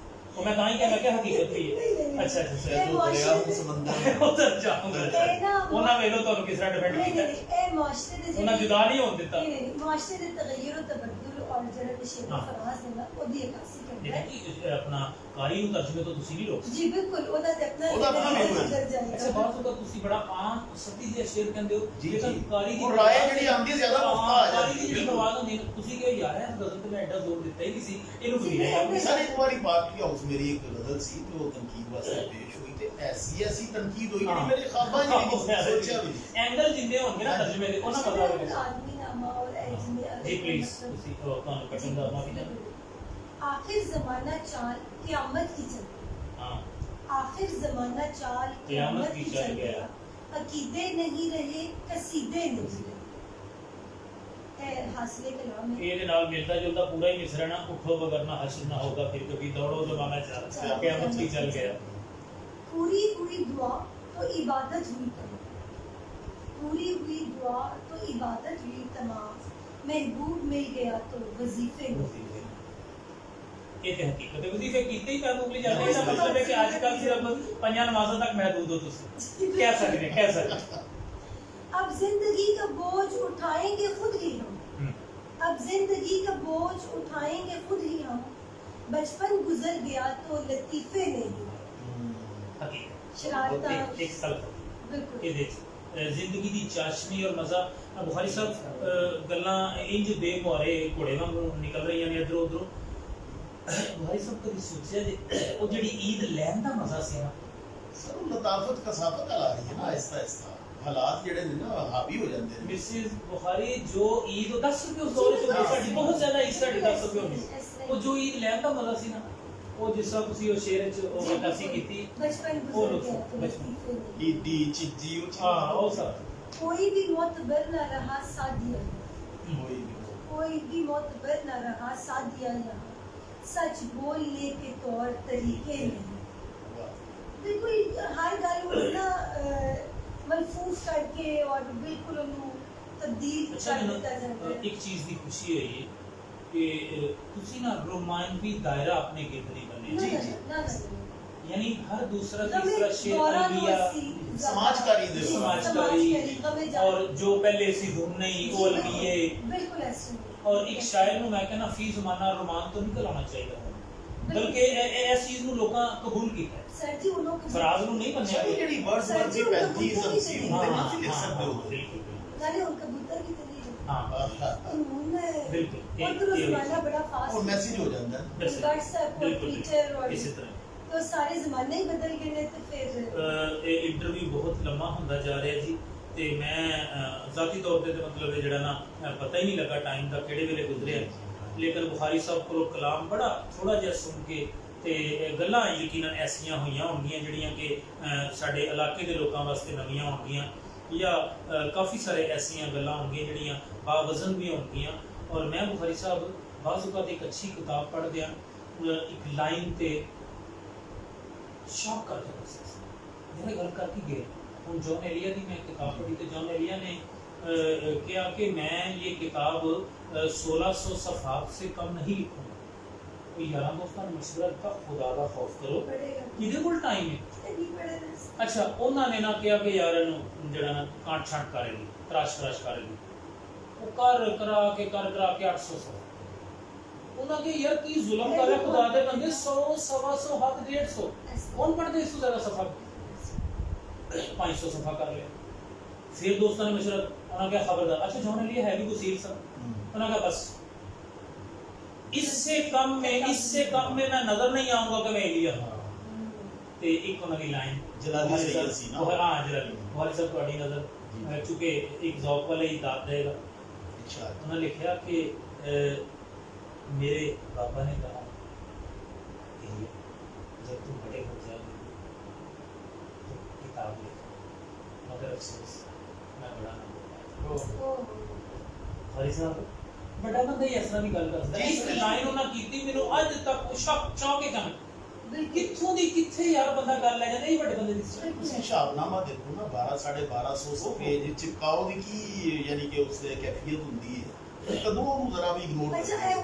ਉਹ ਮੈਂ ਤਾਂ ਹੀ ਕਿਹਾ ਮੈਂ ਕਿਹਾ ਹਕੀਕਤ ਵੀ ਹੈ। ਅੱਛਾ ਦਰਿਆ ਸਮੁੰਦਰ ਉਧਰ ਜਾਊਂਗਾ ਉਹਨਾਂ ਵੇਲੋ ਤੁਹਾਨੂੰ ਕਿਸ ਤਰ੍ਹਾਂ ਡਿਫੈਂਡ ਕੀਤਾ, ਇਹ ਮਾਸ਼ਰੇ ਦੇ ਉਹਨਾਂ ਜੁਦਾ ਨਹੀਂ ਹੋਣ ਦਿੱਤਾ। ਨਹੀਂ ਮਾਸ਼ਰੇ ਦੇ ਤਗਯੁਰ ਤਬਦੁਲ ਔਰ ਜਿਹੜਾ ਨਸ਼ੇ ਫਰਾਜ਼ ਹੈ ਨਾ ਉਹਦੀ ਅਕਾਸੀ ਕਰਦਾ ਹੈ। ਆਪਣਾ ਕਾਰੀ ਨੂੰ ਤਰਜਮੇ ਤੋਂ ਤੁਸੀਂ ਨਹੀਂ ਰੋਕ ਜੀ ਬਿਲਕੁਲ ਉਹਦਾ ਤੇ ਉਹਦਾ ਆਪਣਾ ਅੱਛਾ ਬਾਤ ਹੋਗਾ ਤੁਸੀਂ ਬੜਾ ਆਮ ਸੱਦੀ ਜਿਹਾ ਸ਼ੇਰ ਕਹਿੰਦੇ ਹੋ ਜੀ ਲੇਕਿਨ ਕਾਰੀ ਦੀ ਉਹ ਰਾਏ ਜਿਹੜੀ ਆਉਂਦੀ ਹੈ ਜ਼ਿਆਦਾ ਮੁਫਤਾ ਆ ਕਾਰੀ ਦੀ ਜਾਂਦੀ ਜਿਹੜੀ ਹੈ। ਆਵਾਜ਼ ਹੁੰਦੀ ਹੈ ਤੁਸੀਂ ਕਿਹਾ ਯਾਰ ਇਹ ਗਜ਼ਲ ਤੇ ਮੈਂ ਐਡਾ ਜ਼ੋਰ ਦਿੱਤਾ ਹੀ ਨਹੀਂ ਸੀ, ਇਹਨੂੰ ਭੁੱਲ ਗਿਆ। ਸਰ ਇੱਕ ਵਾਰੀ ਪਾਰਟੀ ਹਾਊਸ ਮੇਰੀ ਇੱਕ ਗਜ਼ਲ ਸੀ ਤੇ ਉਹ ਤਨਕੀਦ ਵਾਸਤੇ ਪੇਸ਼ ਹੋਈ ਤੇ ਐਸੀ ਤਨਕੀਦ ਹੋਈ ਜਿਹੜੀ ਮੇਰੇ ਖਾਬਾਂ ਜਿਹੜੀ ਸੋਚਿਆ ਵੀ ਐਂਗਲ ਜਿੰਦੇ ਹੋਣਗੇ ਨਾ ਤਰਜਮੇ ਦੇ ਉਹਨਾਂ ਪਤਾ ਹੋਵੇਗਾ। ਆਦਮੀ ਨਾਮਾ ਔਰ ਐਜਮੀ ਜੀ ਪਲੀਜ਼ ਤੁਸੀਂ ਤੁਹਾਨੂੰ ਕੱਟਣ ਦਾ ਮਾਫੀ ਚਾਹੀਦਾ। आखिर जमाना चाल क़यामत की चल गया, हाँ आखिर जमाना चाल क़यामत की चल गया, अकीदे नहीं रहे कसीदे नहीं रहे। हासिले कलाम है ਇਹਦੇ ਨਾਲ ਮਿਲਦਾ ਜੁਲਦਾ ਪੂਰਾ ਹੀ ਮਿਸਰਾ ਨਾ ਉਠੋ ਵਗਰਨਾ ਹਸ਼ਰ ਨਾ ਹੋਗਾ फिर कभी दौड़ो जमाना चल क़यामत की चल गया। पूरी हुई दुआ तो इबादत हुई तमाम, पूरी हुई दुआ तो इबादत हुई तमाम, महबूब मिल गया तो वजीफे नहीं। ਇਹ ਤੇ ਹਕੀਕਤ ਹੈ ਵਜ਼ੀਫੇ ਕੀਤੇ ਹੀ ਕਰਨ ਉਗਲੀ ਜਾਂਦੇ ਇਹਦਾ ਮਤਲਬ ਹੈ ਕਿ ਅੱਜ ਕੱਲ੍ਹ ਸਿਰਫ ਪੰਜਾਂ ਨਮਾਜ਼ਾਂ ਤੱਕ ਮਹਿਦੂਦ ਹੋ ਤੁਸੀਂ ਕਹਿ ਸਕਦੇ अब जिंदगी का बोझ उठाएंगे खुद ही हम, अब जिंदगी का बोझ उठाएंगे खुद ही हम, बचपन गुजर गया तो लतीफे नहीं हकीकत शरारता एक साल बिल्कुल ਇਹਦੇ ਚ ਜ਼ਿੰਦਗੀ ਦੀ ਚਾਸ਼ਨੀ ਔਰ ਮਜ਼ਾ ਬੁਖਾਰੀ ਸਾਹਿਬ ਗੱਲਾਂ ਇੰਜ ਬੇਮੁਹਾਰੇ ਘੋੜੇ ਵਾਂਗੂ ਨਿਕਲ ਰਹੀਆਂ ਨੇ ਇਧਰੋਂ ਉਧਰੋਂ ਬੁਖਾਰੀ ਸਾਹਿਬ ਕਦੀ ਸੋਚਿਆ ਜੇ ਉਹ ਜਿਹੜੀ ਈਦ ਲੈਣ ਦਾ ਮਜ਼ਾ ਸੀ ਨਾ ਸਰ ਲਤਾਫਤ ਕਸਾਫਤ ਆ ਰਹੀ ਹੈ ਨਾ ਆਹਿਸਤਾ ਆਹਿਸਤਾ ਹਾਲਾਤ ਜਿਹੜੇ ਨੇ ਨਾ ਹਾਵੀ ਹੋ ਜਾਂਦੇ ਨੇ ਮਿਸਿਸ ਬੁਖਾਰੀ ਜੋ ਈਦ 10 ਰੁਪਏ ਉਸ ਦੌਰ ਚ ਸਾਡੀ ਬਹੁਤ ਜ਼ਿਆਦਾ ਈਦ ਸਾਡੀ 10 ਰੁਪਏ ਹੁੰਦੀ ਸੀ ਉਹ ਜੋ ਈਦ ਲੈਣ ਦਾ ਮਜ਼ਾ ਸੀ ਨਾ ਉਹ ਜਿਸ ਤਰ੍ਹਾਂ ਤੁਸੀਂ ਉਹ ਸ਼ੇਰ ਚ ਉਹ ਨਕਾਸੀ ਕੀਤੀ बचपन ਉਹ गुजर गया तो बचपन। लतीफे नहीं, ਈਦੀ ਚੀਜੀ ਉਹ ਹਾਂ ਉਹ ਸਭ कोई भी मोतबर न रहा सादिया, ਹੋਈ कोई भी मोतबर न रहा सादिया यहाँ, सच बोलने के तौर तरीके नहीं। बिल्कुल हर गल ना मलफूज करके और बिल्कुल उन्होंने तब्दील ਅੱਛਾ कर ਮੈਨੂੰ दिता जाता है। ਇੱਕ ਚੀਜ਼ ਦੀ ਖੁਸ਼ੀ ਹੋਈ ਹੈ ਕਿ ਤੁਸੀਂ ਨਾ ਰੋਮਾਂਟਿਕ ਦਾਇਰਾ ਆਪਣੇ ਗਿਰਦ ਨਹੀਂ ਬਣੇ ਜੀ, ना, जी। ना, ना, ना। यानी हर दूसरा गमे तीसरा शेर दौरान अलविया वसी, समाजकारी दे समाजकारी गमे जा- और जो पहले सी धुन नहीं वो अलविये बिल्कुल ऐसे और एक शायर ਨੂੰ ਮੈਂ ਕਹਿੰਦਾ ਫੀ ਜ਼ਮਾਨਾ ਰੋਮਾਨ ਤੋਂ ਨਿਕਲ ਆਉਣਾ ਚਾਹੀਦਾ ਬਲਕਿ ਇਸ ਚੀਜ਼ ਨੂੰ ਲੋਕਾਂ ਕਬੂਲ ਕੀਤਾ सर जी उन लोग ਫਰਾਜ਼ ਨੂੰ ਨਹੀਂ ਮੰਨਿਆ ਸਾਡੀ ਜਿਹੜੀ ਵਰਡਸ ਵਰਦੀ 35 ਸੀ ਉਹਦੇ ਨਾਲ ਲਿਖ ਸਕਦੇ ਹੋ ਬਿਲਕੁਲ नाले उनका कबूतर की तरह ਹਾਂ उन्होंने बिल्कुल, और तो जमाना बड़ा फास्ट ਉਹ ਮੈਸੇਜ ਹੋ ਜਾਂਦਾ ਹੈ व्हाट्सएप और ट्विटर और ਇਸੇ ਤਰ੍ਹਾਂ तो सारे जमाने ही बदल गए ने तो फिर ਇਹ ਇੰਟਰਵਿਊ ਬਹੁਤ ਲੰਮਾ ਹੁੰਦਾ ਜਾ ਰਿਹਾ ਜੀ ਤੇ ਮੈਂ ਜ਼ਾਤੀ ਤੌਰ ਤੇ ਮਤਲਬ ਇਹ ਜਿਹੜਾ ਨਾ ਪਤਾ ਹੀ ਨਹੀਂ ਲੱਗਾ ਟਾਈਮ ਦਾ ਕਿਹੜੇ ਵੇਲੇ ਗੁਜ਼ਰਿਆ ਲੇਕਿਨ ਬੁਖਾਰੀ ਸਾਹਿਬ ਕੋਲੋਂ ਕਲਾਮ ਬੜਾ ਥੋੜਾ ਜਿਹਾ ਸੁਣ ਕੇ ਤੇ ਗੱਲਾਂ ਯਕੀਨਨ ਐਸੀਆਂ ਹੋਈਆਂ ਹੋਣਗੀਆਂ ਜਿਹੜੀਆਂ ਕਿ ਸਾਡੇ ਇਲਾਕੇ ਦੇ ਲੋਕਾਂ ਵਾਸਤੇ ਨਵੀਆਂ ਹੋਣਗੀਆਂ ਜਾਂ ਕਾਫੀ ਸਾਰੇ ਐਸੀਆਂ ਗੱਲਾਂ ਹੋਣਗੀਆਂ ਜਿਹੜੀਆਂ ਬਾਵਜ਼ਨ ਵੀ ਹੋਣਗੀਆਂ ਔਰ ਮੈਂ ਬੁਖਾਰੀ ਸਾਹਿਬ ਬਾਜ਼ੂ ਕਾ ਇੱਕ ਅੱਛੀ ਕਿਤਾਬ ਪੜ੍ਹਦਿਆਂ ਇੱਕ ਲਾਈਨ ਤੇ ਸ਼ੌਕ ਕਰ ਗਿਆ ਸੀ ਮੇਰੇ ਗੱਲ ਕਰਕੇ ਗਏ ਹੁਣ जॉन एलिया की मैं किताब पढ़ी तो जॉन एलिया ने कहा कि मैं ये किताब 1600 सफ़हात से कम नहीं लिखूंगा तो यार दोस्तों मशवरा का खुदा का खौफ करो किदे कोल टाइम है अच्छा उन्होंने ना कहा कि यार इन्हू जड़ा ना काट छाट करेगी तराश करेगी वो कर करा के 800 उन्होंने कहा यार की जुल्म कर रहा खुदा दे बंदे 100 125 हद 150 कौन पढ़ते इससे ज़्यादा सफ़ा 500 सफ़ा कर लिया फिर दोस्तों ने मशवरा उन्होंने कहा खबरदार अच्छा जॉन एलिया है भी वसील सा उन्होंने कहा बस इससे कम में मैं नजर नहीं आऊंगा कि मैं एलिया हूं ते एक उन्होंने लाइन जलाली सैयद सी ना हां जलाली बहुत सब ਤੁਹਾਡੀ नजर चूंकि एक जॉब वाले ही दाद देगा अच्छा उन्होंने लिखा कि मेरे पापा ने कहा कि जब तुम बड़े हो जाओगे किताब लिखो मगर अफसोस मैं बड़ा ना हो पाया भाई साहब बड़ा बंदा ही ऐसा भी गल करदा है इस लाइन ਉਹਨਾਂ ਕੀਤੀ ਮੈਨੂੰ ਅੱਜ ਤੱਕ ਸ਼ੌਕ ਹੀ ਕਮ ਕਿੱਥੋਂ ਦੀ ਕਿੱਥੇ ਯਾਰ ਬੰਦਾ ਗੱਲ ਲੈ ਜਾਂਦਾ ਇਹ ਵੱਡੇ ਬੰਦੇ ਦੀ ਤੁਸੀਂ ਹਿਸਾਬਨਾਮਾ ਦੇਖੋ ਨਾ 12 1250 ਸਫੇ ਦੇ ਚਿਪਕਾਓ ਦੀ ਕੀ ਯਾਨੀ ਕਿ ਉਸ ਦੇ ਕੈਫੀਅਤ ਹੁੰਦੀ ਹੈ ਕਦੋਂ ਉਹਨੂੰ ਜ਼ਰਾ ਵੀ ਇਗਨੋਰ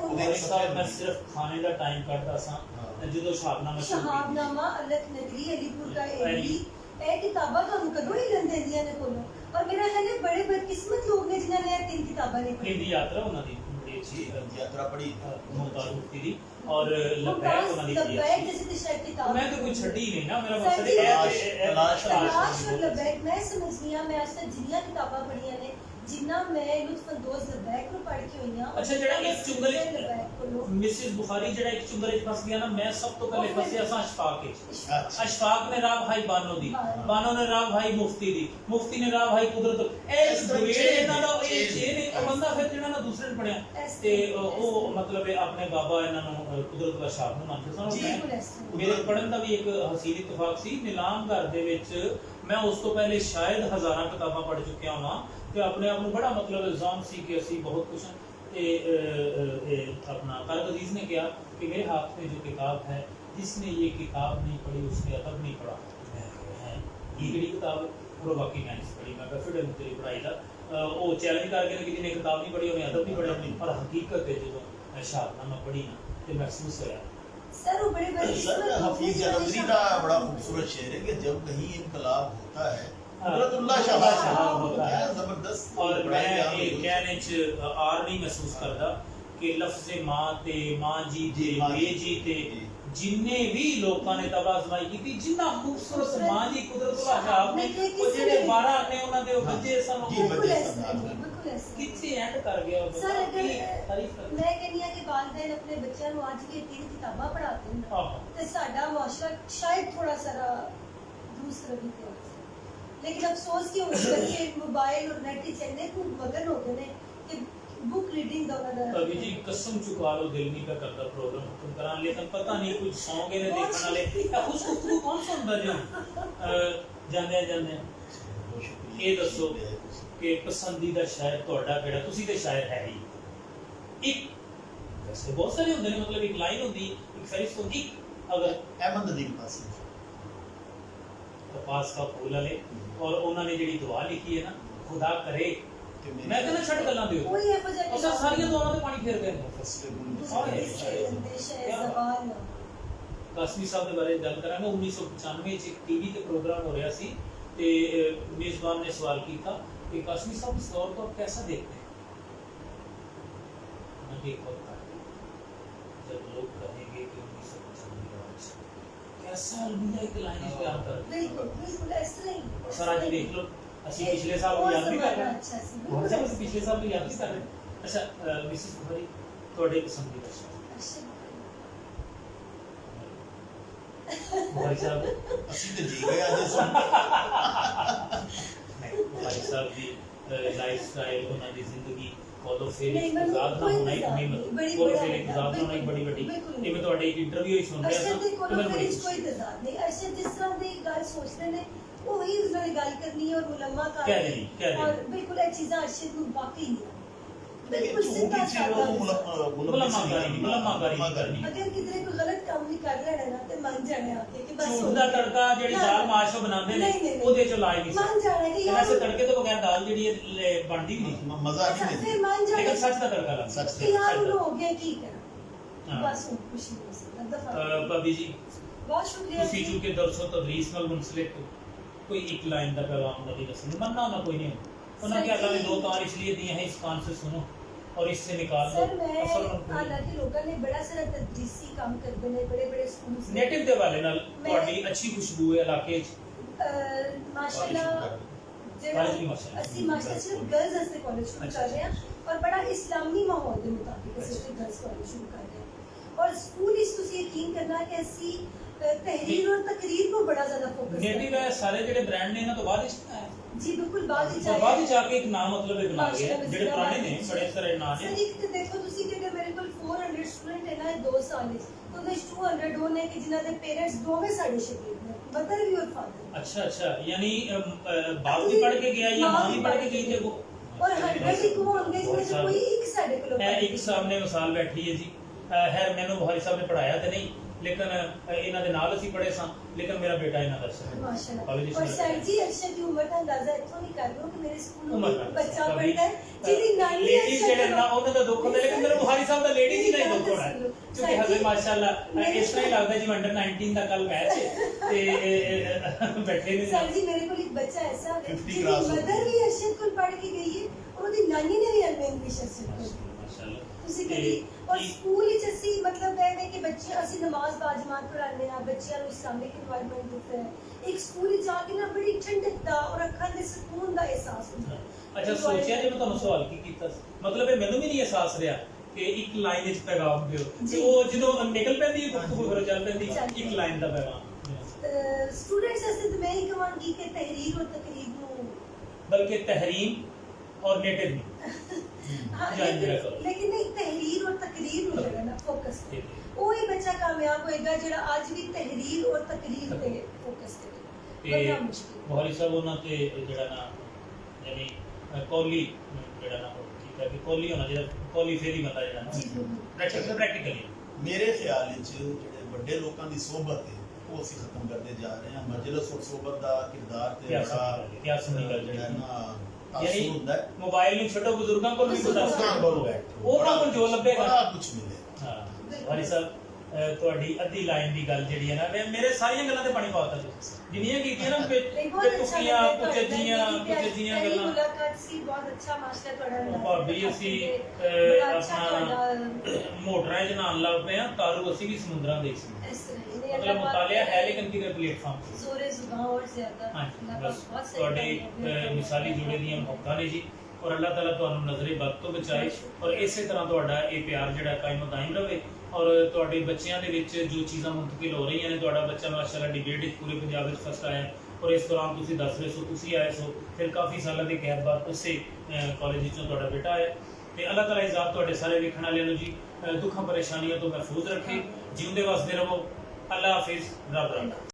ਉਹਦੇ ਸਾਹਿਬ ਮੈਂ ਸਿਰਫ ਖਾਣੇ ਦਾ ਟਾਈਮ ਕੱਢਦਾ ਸਾਂ ਜਦੋਂ ਸ਼ਹਾਬਨਾਮਾ ਅਲਖ ਨਗਰੀ ਅਲੀਪੁਰ ਦਾ ਏਲੀ ਇਹ ਕਿਤਾਬਾਂ ਤੁਹਾਨੂੰ ਕਦੋਂ ਹੀ ਲੈਂਦੇ ਦੀਆਂ ਨੇ ਕੋਲੋਂ और मेरा ख्याल है बड़े बदकिस्मत लोग ने जिन्होंने 3 किताबें नहीं पढ़ी हिंदी यात्रा ਉਹਨਾਂ ਦੀ ਬੜੀ ਅੱਛੀ यात्रा पढ़ी ਮੁਮਤਾਜ਼ ਮੁਫਤੀ ਦੀ और लबैक ਉਹਨਾਂ ਦੀ ਬੜੀ लबैक ਅੱਛੀ जैसे शायद किताब मैं तो कोई छड़ी नहीं ना मेरा सर मकसद जी, है तलाश तलाश और लबैक मैं समझनी हां मैं आज तक जिन्नियां किताबां पढ़ियां ने जिन्ना मैं लुत्फअंदोज़ लबैक को पढ़ के हुई हां अच्छा जेड़ा एक चुंगल लबैक को मिसेस बुखारी जेड़ा एक चुंगल फस गया ना मैं सब तो पहले फसे असा अशफाक के अच्छा अशफाक ने राव भाई बानो दी बानो ने राव भाई मुफ्ती दी मुफ्ती ने राव भाई कुदरत ए दुएड़े इना दा ए छे ने बंदा फिर जेड़ा ना दूसरे ने पढ़िया ते ओ मतलब अपने बाबा इना नु कुदरत दा शाह नु मानते सन मेरे पढ़न दा भी एक हसीन इत्तेफाक सी नीलाम घर दे विच मैं उस तो पहले शायद हजारां किताबां पढ़ चुकिया हां कि अपने आप में बड़ा मतलब इल्जाम सी कि असी बहुत कुछ अपना कारग अजीज ने कहा कि मेरे हाथ में जो किताब है जिसने ये किताब नहीं पढ़ी उसने अदब नहीं पढ़ा ये किहड़ी किताब और बाकी मैं नहीं पढ़ी मैं फिर तेरी पढ़ाई का वो चैलेंज करके कि जिन्हें किताब नहीं पढ़ी उन्हें अदब नहीं पढ़ा और हकीकत है जो शाहनामा पढ़ी ना तो महसूस होया सर वो बड़े बड़े सर हफीज जलंधरी का बड़ा खूबसूरत शेर है कि जब कहीं इनकलाब होता है कुदरतुल्लाह शाह होता है। क्या जबरदस्त। और मैं बयान ये हुई। कहने च आर नहीं महसूस करता कि लफ्ज़ मां ते मां जी ते जी, मां जी। बेजी ते जी। जिन्ने भी लोगों ने तबाह आजमाई की जिन्ना खूबसूरत मां जी कुदरतुल्लाह शाह ने नहीं, वो जेड़े किसी ने- 12 ने उन्हां दे बच्चे सन जी, वो बच्चे बिल्कुल ऐसा सन, है, बिल्कुल ऐसा है। किथे एंड कर गया वो सर बता की अगर तारीफ कर मैं कहनी है कि वालिदैन अपने बच्चों को आज की 3 किताबां पढ़ाते हैं आहो ਤੇ ਸਾਡਾ ਮੁਆਸ਼ਰਾ ਸ਼ਾਇਦ ਥੋੜਾ ਸਾਰਾ ਦੂਸਰਾ ਵੀ ਤੇ लेकिन अफसोस कि उस बच्चे मोबाइल और नेट की चलने को मगन हो गए हैं कि बुक रीडिंग का उन्होंने कभी जी कसम चुका लो दिल नहीं का करता प्रोग्राम खत्म करा लेकिन पता नहीं कुछ सॉन्ग ने देखने वाले या खुश गुफ्तगू कौन सुनता जो जाने जाने बहुत शुक्रिया। ये दसो शुक्रिया है तुसी। कि पसंदीदा शायर ਤੁਹਾਡਾ ਕਿਹੜਾ ਤੁਸੀਂ ਤੇ ਸ਼ਾਇਰ ਹੈ ਹੀ ਇੱਕ वैसे बहुत सारे होंगे ने मतलब एक लाइन होती एक फहरिस्त होती अगर अहमद नदीम कासिम कपास का फूल वाले और उन्होंने ਜਿਹੜੀ ਦੁਆ ਲਿਖੀ ਹੈ ਨਾ खुदा करे कि मेरी मैं कहना छड़ गल्लां दियो कोई है वजह और सर सारियां दुआवां ते पानी फेर गए फसले गुल और जवान ਕਾਸਮੀ ਸਾਹਿਬ ਦੇ ਬਾਰੇ ਗੱਲ ਕਰਾਂਗੇ 1995 ਚ ਇੱਕ ਟੀਵੀ ਤੇ ਪ੍ਰੋਗਰਾਮ ਹੋ ਰਿਹਾ ਸੀ ਤੇ ਮੇਜ਼ਬਾਨ ਨੇ ਸਵਾਲ ਕੀਤਾ ਕਿ ਕਾਸਮੀ ਸਾਹਿਬ ਇਸ दौर को आप कैसा देखते हैं मैं एक वक्त जब लोग कहेंगे कि 1995 के बाद कैसा अलविदा एक लाइन इस पे आप कर बिल्कुल ऐसा नहीं सर आज देख लो ਅਸੀਂ ਪਿਛਲੇ ਸਾਲ ਨੂੰ ਯਾਦ ਨਹੀਂ ਕਰ ਰਹੇ अच्छा सी ਬਹੁਤ ਸਾਰੇ ਅਸੀਂ ਪਿਛਲੇ ਸਾਲ ਨੂੰ ਯਾਦ ਨਹੀਂ ਕਰ ਰਹੇ ਅੱਛਾ ਮਿਸਿਸ ਕੁਮਾਰੀ ਤੁਹਾਡੇ ਪਸੰਦੀਦਾ ਸ਼ਾਇਰ भाई साहब ਅਸੀਂ ਤੇ ਜੀ ਗਏ ਅੱਜ ਸੁਣ नहीं भाई साहब की लाइफस्टाइल उन्होंने जिंदगी फॉलो फेल नहीं, मैं गुजार ना कोई होना ही गुजार नहीं नहीं, बड़ी फॉलो बड़ा फेल है, गुजार ना होना ही बिल्कुल, बड़ी बड़ी बिल्कुल ये नहीं। मैं ਤੁਹਾਡੇ ਇੱਕ ਇੰਟਰਵਿਊ ਹੀ ਸੁਣ ਰਿਹਾ अरशद ਸੀ ਦੇ ਕੋਲ ਤੇ ਮੈਨੂੰ ਫਿਰ ਬੜੀ ਕੋਈ ਤਜ਼ਾਦ ਨਹੀਂ ਅਰਸ਼ਦ ਜਿਸ ਤਰ੍ਹਾਂ ਦੀ ਗੱਲ ਸੋਚਦੇ ਨੇ ਉਹੀ ਉਹਨਾਂ ਨੇ ਗੱਲ ਕਰਨੀ ਹੈ ਔਰ ਮੁਲੰਮਾ ਕਹਿ ਦੇਣੀ, ਕਹਿ ਦੇਣੀ। ਔਰ ਬਿਲਕੁਲ ਇਹ ਚੀਜ਼ਾਂ ਅਰਸ਼ਦ ਨੂੰ ਵਾਕਈ ਨਹੀਂ लेकिन बिल्कुल सिद्धा छोटी सी वो साधा मुलम्माकारी नहीं करनी। अगर किधरे कोई गलत काम भी कर लेना ना ते मान जाने आके कि बस ਝੂਠ ਦਾ ਤੜਕਾ ਜਿਹੜੀ ਦਾਲ ਮਾਸ਼ੋ ਬਣਾਉਂਦੇ ਨੇ नहीं, नहीं, नहीं। ਉਹਦੇ ਚ ਲਾਈ ਨਹੀਂ मान जाना कि ਤੇ यार ਵੈਸੇ ਤੜਕੇ ਤੋਂ ਬਗੈਰ ਦਾਲ ਜਿਹੜੀ ਹੈ ਬਣਦੀ ਵੀ ਨਹੀਂ मजा अच्छा, नहीं फिर देती मान जाना ਲੇਕਿਨ ਸੱਚ ਦਾ ਤੜਕਾ ਲੱਗਦਾ सच कि यार उन्होंने हो गया की करा हाँ। बस वो कुछ नहीं हो सकता दफा ਭਾਬੀ ਜੀ बहुत शुक्रिया ਤੁਸੀਂ जी। ਚੁੱਕੇ ਦਰਸੋ ਤਦਰੀਸ ਨਾਲ ਮੁਨਸਲਿਕ ਕੋਈ ਇੱਕ ਲਾइन ਦਾ पैगाम नबी रसूल मन्ना ना कोई नहीं उन्होंने क्या अल्लाह ने दो कान इसलिए दिए हैं इस कान से सुनो और इससे निकाल दो सर मैं असल में हालांकि लोगों ने बड़ा सारा तदरीसी काम करते हैं बड़े बड़े स्कूल से नेटिव ਦੇ ਵਾਲੇ ਨਾਲ मैं- ਤੁਹਾਡੀ ਅੱਛੀ ਖੁਸ਼ਬੂ ਹੈ ਇਲਾਕੇ 'ਚ माशाल्लाह कॉलेज भी माशाल्लाह। ਅਸੀਂ ਮਾਸ਼ਾਅੱਲਾ ਸਿਰਫ ਗਰਲਸ ਅਸੇ ਕਾਲਜ ਸ਼ੁਰੂ ਕਰ ਰਹੇ ਹਾਂ ਔਰ ਬੜਾ ਇਸਲਾਮੀ ਮਾਹੌਲ ਦੇ ਮੁਤਾਬਿਕ ਅਸੀਂ ਉੱਥੇ ਗਰਲਸ ਕਾਲਜ ਸ਼ੁਰੂ ਕਰ ਰਹੇ ਹਾਂ ਔਰ ਸਕੂਲ ਇਸ ਤੁਸੀਂ ਯਕੀਨ ਕਰਨਾ ਕਿ ਅਸੀਂ तहरीर और तकरीर को बड़ा ज्यादा फोकस ਨੇਟਿਵ ਹੈ ਸਾਰੇ ਜਿਹੜੇ ਬ੍ਰਾਂਡ ਨੇ ਇਹਨਾਂ ਤੋਂ ਬਾਅਦ ਵਿੱਚ ਆਇਆ जी बिल्कुल बाद ही ਤੋਂ ਬਾਅਦ ਵਿੱਚ ਆ ਕੇ ਇੱਕ ਨਾਮ ਮਤਲਬ ਇਹ ਬਣਾ ਗਿਆ ਜਿਹੜੇ ਪੁਰਾਣੇ ਨੇ ਬੜੇ ਸਾਰੇ ਨਾਂ सर ਨੇ एक तो देखो ਤੁਸੀਂ ਕਿ ਅਗਰ ਮੇਰੇ ਕੋਲ 400 ਸਟੂਡੈਂਟ ਹੈ ਨਾ 2 ਸਾਲ ਵਿੱਚ ਤਾਂ ਉਹਦੇ 200 ਹੋਣੇ ਕਿ ਜਿਨ੍ਹਾਂ ਦੇ ਪੇਰੈਂਟਸ ਦੋਵੇਂ ਸਾਡੇ ਸ਼ਾਗਿਰਦ ਨੇ ਮਦਰ ਵੀ ਔਰ ਫਾਦਰ ਅੱਛਾ ਅੱਛਾ ਯਾਨੀ ਬਾਪ ਵੀ ਪੜ੍ਹ ਕੇ ਗਿਆ ਜਾਂ ਮਾਂ ਵੀ ਪੜ੍ਹ ਕੇ ਗਈ ਤੇ ਉਹ ਔਰ 100 ਹੀ ਕੋ ਹੋਣਗੇ ਜਿਵੇਂ ਸੇ ਕੋਈ ਇੱਕ ਸਾਡੇ ਕੋਲ ਇਹ ਇੱਕ ਸਾਹਮਣੇ ਮਿਸਾਲ ਬੈਠੀ ਹੈ ਜੀ ਹੈ ਮੈਨੂੰ ਬੁਹਾਰੀ ਸਾਹਿਬ ਨੇ ਪੜਾਇਆ ਤੇ ਨਹੀਂ ਲੇਕਿਨ ਇਹਨਾਂ ਦੇ ਨਾਲ ਅਸੀਂ ਪੜ੍ਹੇ ਸਾਂ ਲੇਕਿਨ ਮੇਰਾ ਬੇਟਾ ਇਹਨਾਂ ਦਾ ਸੀ माशाल्लाह और सर जी अर्शद की उम्र का अंदाजा इतना नहीं कर लो कि मेरे स्कूल उम्र में का बच्चा पढ़ता है जिदी नानी ਲੇਡੀ ਜਿਹੜੇ ਨਾ ਉਹਨਾਂ ਦਾ ਦੁੱਖ ਹੁੰਦਾ ਲੇਕਿਨ ਮੇਰੇ ਬੁਹਾਰੀ ਸਾਹਿਬ ਦਾ ਲੇਡੀ ਜੀ ਦਾ ਹੀ ਦੁੱਖ ਹੋਣਾ ਹੈ। ਕਿਉਂਕਿ ਹਜ਼ਰ ਮਾਸ਼ਾਅੱਲਾ ਇਸ ਤਰ੍ਹਾਂ ਹੀ ਲੱਗਦਾ ਜਿਵੇਂ ਅੰਡਰ 19 ਦਾ ਕੱਲ ਮੈਚ ਹੈ ਤੇ ਬੈਠੇ ਨੇ सर जी मेरे को एक बच्चा ऐसा है 50 जिदी क्लास मदर भी अर्शद को पढ़ के गई है और ਉਹਦੀ ਨਾਨੀ ਨੇ ਵੀ ਇੰਗਲਿਸ਼ अर्शद को ਮਾਸ਼ਾਅੱਲਾ ਤੁਸੀਂ ਕਹੀ ਔਰ ਸਕੂਲ ਵਿੱਚ ਅਸੀਂ ਮਤਲਬ ਇਹ ਹੈ ਕਿ ਬੱਚੇ ਅਸੀਂ ਨਮਾਜ਼ ਬਾਜਮਾਤ ਪੜ੍ਹਾਉਂਦੇ ਹਾਂ ਬੱਚਿਆਂ ਨੂੰ ਇਸਲਾਮਿਕ ਇਨਵਾਇਰਨਮੈਂਟ ਦਿੱਤਾ ਹੈ ਇੱਕ ਸਕੂਲ ਵਿੱਚ ਜਾ ਕੇ ਨਾ ਬੜੀ ਠੰਡਕ ਦਾ ਔਰ ਅੱਖਾਂ ਦੇ ਸਕੂਨ ਦਾ ਅਹਿਸਾਸ ਹੁੰਦਾ ਹੈ ਅੱਛਾ ਸੋਚਿਆ ਜੇ ਮੈਂ ਤੁਹਾਨੂੰ ਸਵਾਲ ਕੀ ਕੀਤਾ ਸੀ ਮਤਲਬ ਇਹ ਮੈਨੂੰ ਵੀ ਨਹੀਂ ਅਹਿਸਾਸ ਰਿਹਾ ਕਿ ਇੱਕ ਲਾਈਨ ਵਿੱਚ ਪੈਗਾਮ ਦਿਓ ਤੇ ਉਹ ਜਦੋਂ ਨਿਕਲ ਪੈਂਦੀ ਹੈ ਗੁਫ਼ਤਗੂ ਫਿਰ ਚੱਲ ਪੈਂਦੀ ਇੱਕ ਲਾਈਨ ਦਾ ਪੈਗਾਮ स्टूडेंट्स ऐसे तो मैं ही कहूँगी कि तहरीर और तकरीर ਨੂੰ बल्कि तहरीम और नेटिव हाँ, लेकिन नहीं तहरीर और तकरीर ਨੂੰ ਜਿਹੜਾ ਨਾ ਫੋਕਸ ਉਹ ਹੀ ਬੱਚਾ ਕਾਮਯਾਬ ਹੋਏਗਾ ਜਿਹੜਾ ਅੱਜ ਵੀ ਤਹਿਰੀਰ ਔਰ ਤਕਰੀਰ ਤੇ ਫੋਕਸ ਕਰੇ ਬੜਾ ਮੁਸ਼ਕਿਲ ਬੁਹਾਰੀ ਸਾਹਿਬ ਉਹਨਾਂ ਤੇ ਜਿਹੜਾ ਨਾ ਯਾਨੀ ਕੋਲੀ ਜਿਹੜਾ ਨਾ ਠੀਕ ਹੈ ਕਿ ਕੋਲੀ ਹੋਣਾ ਜਿਹੜਾ ਕੋਲੀ ਫੇਰੀ ਬੰਦਾ ਜਿਹੜਾ ਨਾ ਪ੍ਰੈਕਟੀਕਲੀ ਮੇਰੇ ਖਿਆਲ ਵਿੱਚ ਜਿਹੜੇ ਵੱਡੇ ਲੋਕਾਂ ਦੀ ਸੋਹਬਤ ਹੈ ਉਹ ਅਸੀਂ ਖਤਮ ਕਰਦੇ ਜਾ ਰਹੇ ਹਾਂ ਮਜਲਿਸ ਔਰ ਸੋਹਬਤ ਦਾ ਕਿਰਦਾਰ ਤੇ ਬੜਾ ਜਿਹੜਾ ਨਾ ਯਾਨੀ ਹੁੰਦਾ ਹੈ ਮੋਬਾਈਲ ਨੂੰ ਛੱਡੋ ਬਜ਼ੁਰਗਾਂ ਕੋਲ ਵੀ ਗੁਜ਼ਾਰ ਉਹ ਉਹਨਾਂ ਕੋਲ ਜੋ ਲੱਭੇਗਾ ਬੜਾ ਕੁਝ ਮਿਲੇ ਹਾਂ ਬੁਹਾਰੀ ਸਾਹਿਬ ਤੁਹਾਡੀ ਅੱਧੀ ਲਾਈਨ ਦੀ ਗੱਲ ਜਿਹੜੀ ਹੈ ਨਾ ਮੇਰੇ ਸਾਰੀਆਂ ਗੱਲਾਂ ਤੇ ਪਾਣੀ ਪਾਤਾ ਤੁਸੀਂ ਜਿੰਨੀਆਂ ਕੀਤੀਆਂ ਨਾ ਟੁਕੀਆਂ ਪੁੱਜੀਆਂ ਗੱਲਾਂ ਮੁਲਾਕਾਤ ਸੀ ਬਹੁਤ ਅੱਛਾ ਮਾਸ਼ਾਅੱਲਾ ਤੁਹਾਡਾ ਭਾਬੀ ਅਸੀਂ ਆਪਣਾ ਮੋਟਰਾਂ 'ਚ ਨਹਾਉਣ ਲੱਗ ਪਏ ਆ ਤਾਰੂ ਅਸੀਂ ਵੀ ਸਮੁੰਦਰਾਂ ਦੇ ਸੀ मतलब मुतालिया है लेकिन किधर प्लेटफॉर्म जोरे जुबान और ज्यादा बस ਤੁਹਾਡੇ ਮਿਸਾਲੀ ਜੁੜੇ ਦੀਆਂ ਮੁਹੱਬਤਾਂ ਨੇ ਜੀ ਔਰ ਅੱਲਾਹ ਤਾਲਾ ਤੁਹਾਨੂੰ ਨਜ਼ਰੇ ਬਦ ਤੋਂ ਬਚਾਏ ਔਰ ਇਸੇ ਤਰ੍ਹਾਂ ਤੁਹਾਡਾ ਇਹ ਪਿਆਰ ਜਿਹੜਾ ਕਾਇਮ ਕਾਇਮ ਰਵੇ ਔਰ ਤੁਹਾਡੇ ਬੱਚਿਆਂ ਦੇ ਵਿੱਚ ਜੋ ਚੀਜ਼ਾਂ ਮੁੰਤਕਿਲ ਹੋ ਰਹੀਆਂ ਨੇ ਤੁਹਾਡਾ ਬੱਚਾ ਮਾਸ਼ਾਅੱਲਾ ਡਿਬੇਟ ਵਿੱਚ ਪੂਰੇ ਪੰਜਾਬ ਵਿੱਚ ਫਸਟ ਆਇਆ ਔਰ ਇਸ ਦੌਰਾਨ ਤੁਸੀਂ ਦੱਸ ਰਹੇ ਸੋ ਤੁਸੀਂ ਆਏ ਸੋ ਫਿਰ ਕਾਫੀ ਸਾਲਾਂ ਦੇ ਕੈਦ ਬਾਅਦ ਉਸੇ ਕਾਲਜ ਵਿੱਚੋਂ ਤੁਹਾਡਾ ਬੇਟਾ ਆਇਆ ਤੇ ਅੱਲਾਹ ਤਾਲਾ ਇਹ ਜ਼ਾਤ ਤੁਹਾਡੇ ਸਾਰੇ ਵੇਖਣ ਵਾਲਿਆਂ ਨੂੰ ਜੀ ਦੁੱਖਾਂ ਪਰੇਸ਼ਾਨੀਆਂ ਤੋਂ ਮਹਿਫੂਜ਼ ਰੱਖੇ ਜਿਉਂਦੇ ਵਸਦੇ ਰਹੋ। अल्लाह हाफिज रब रब।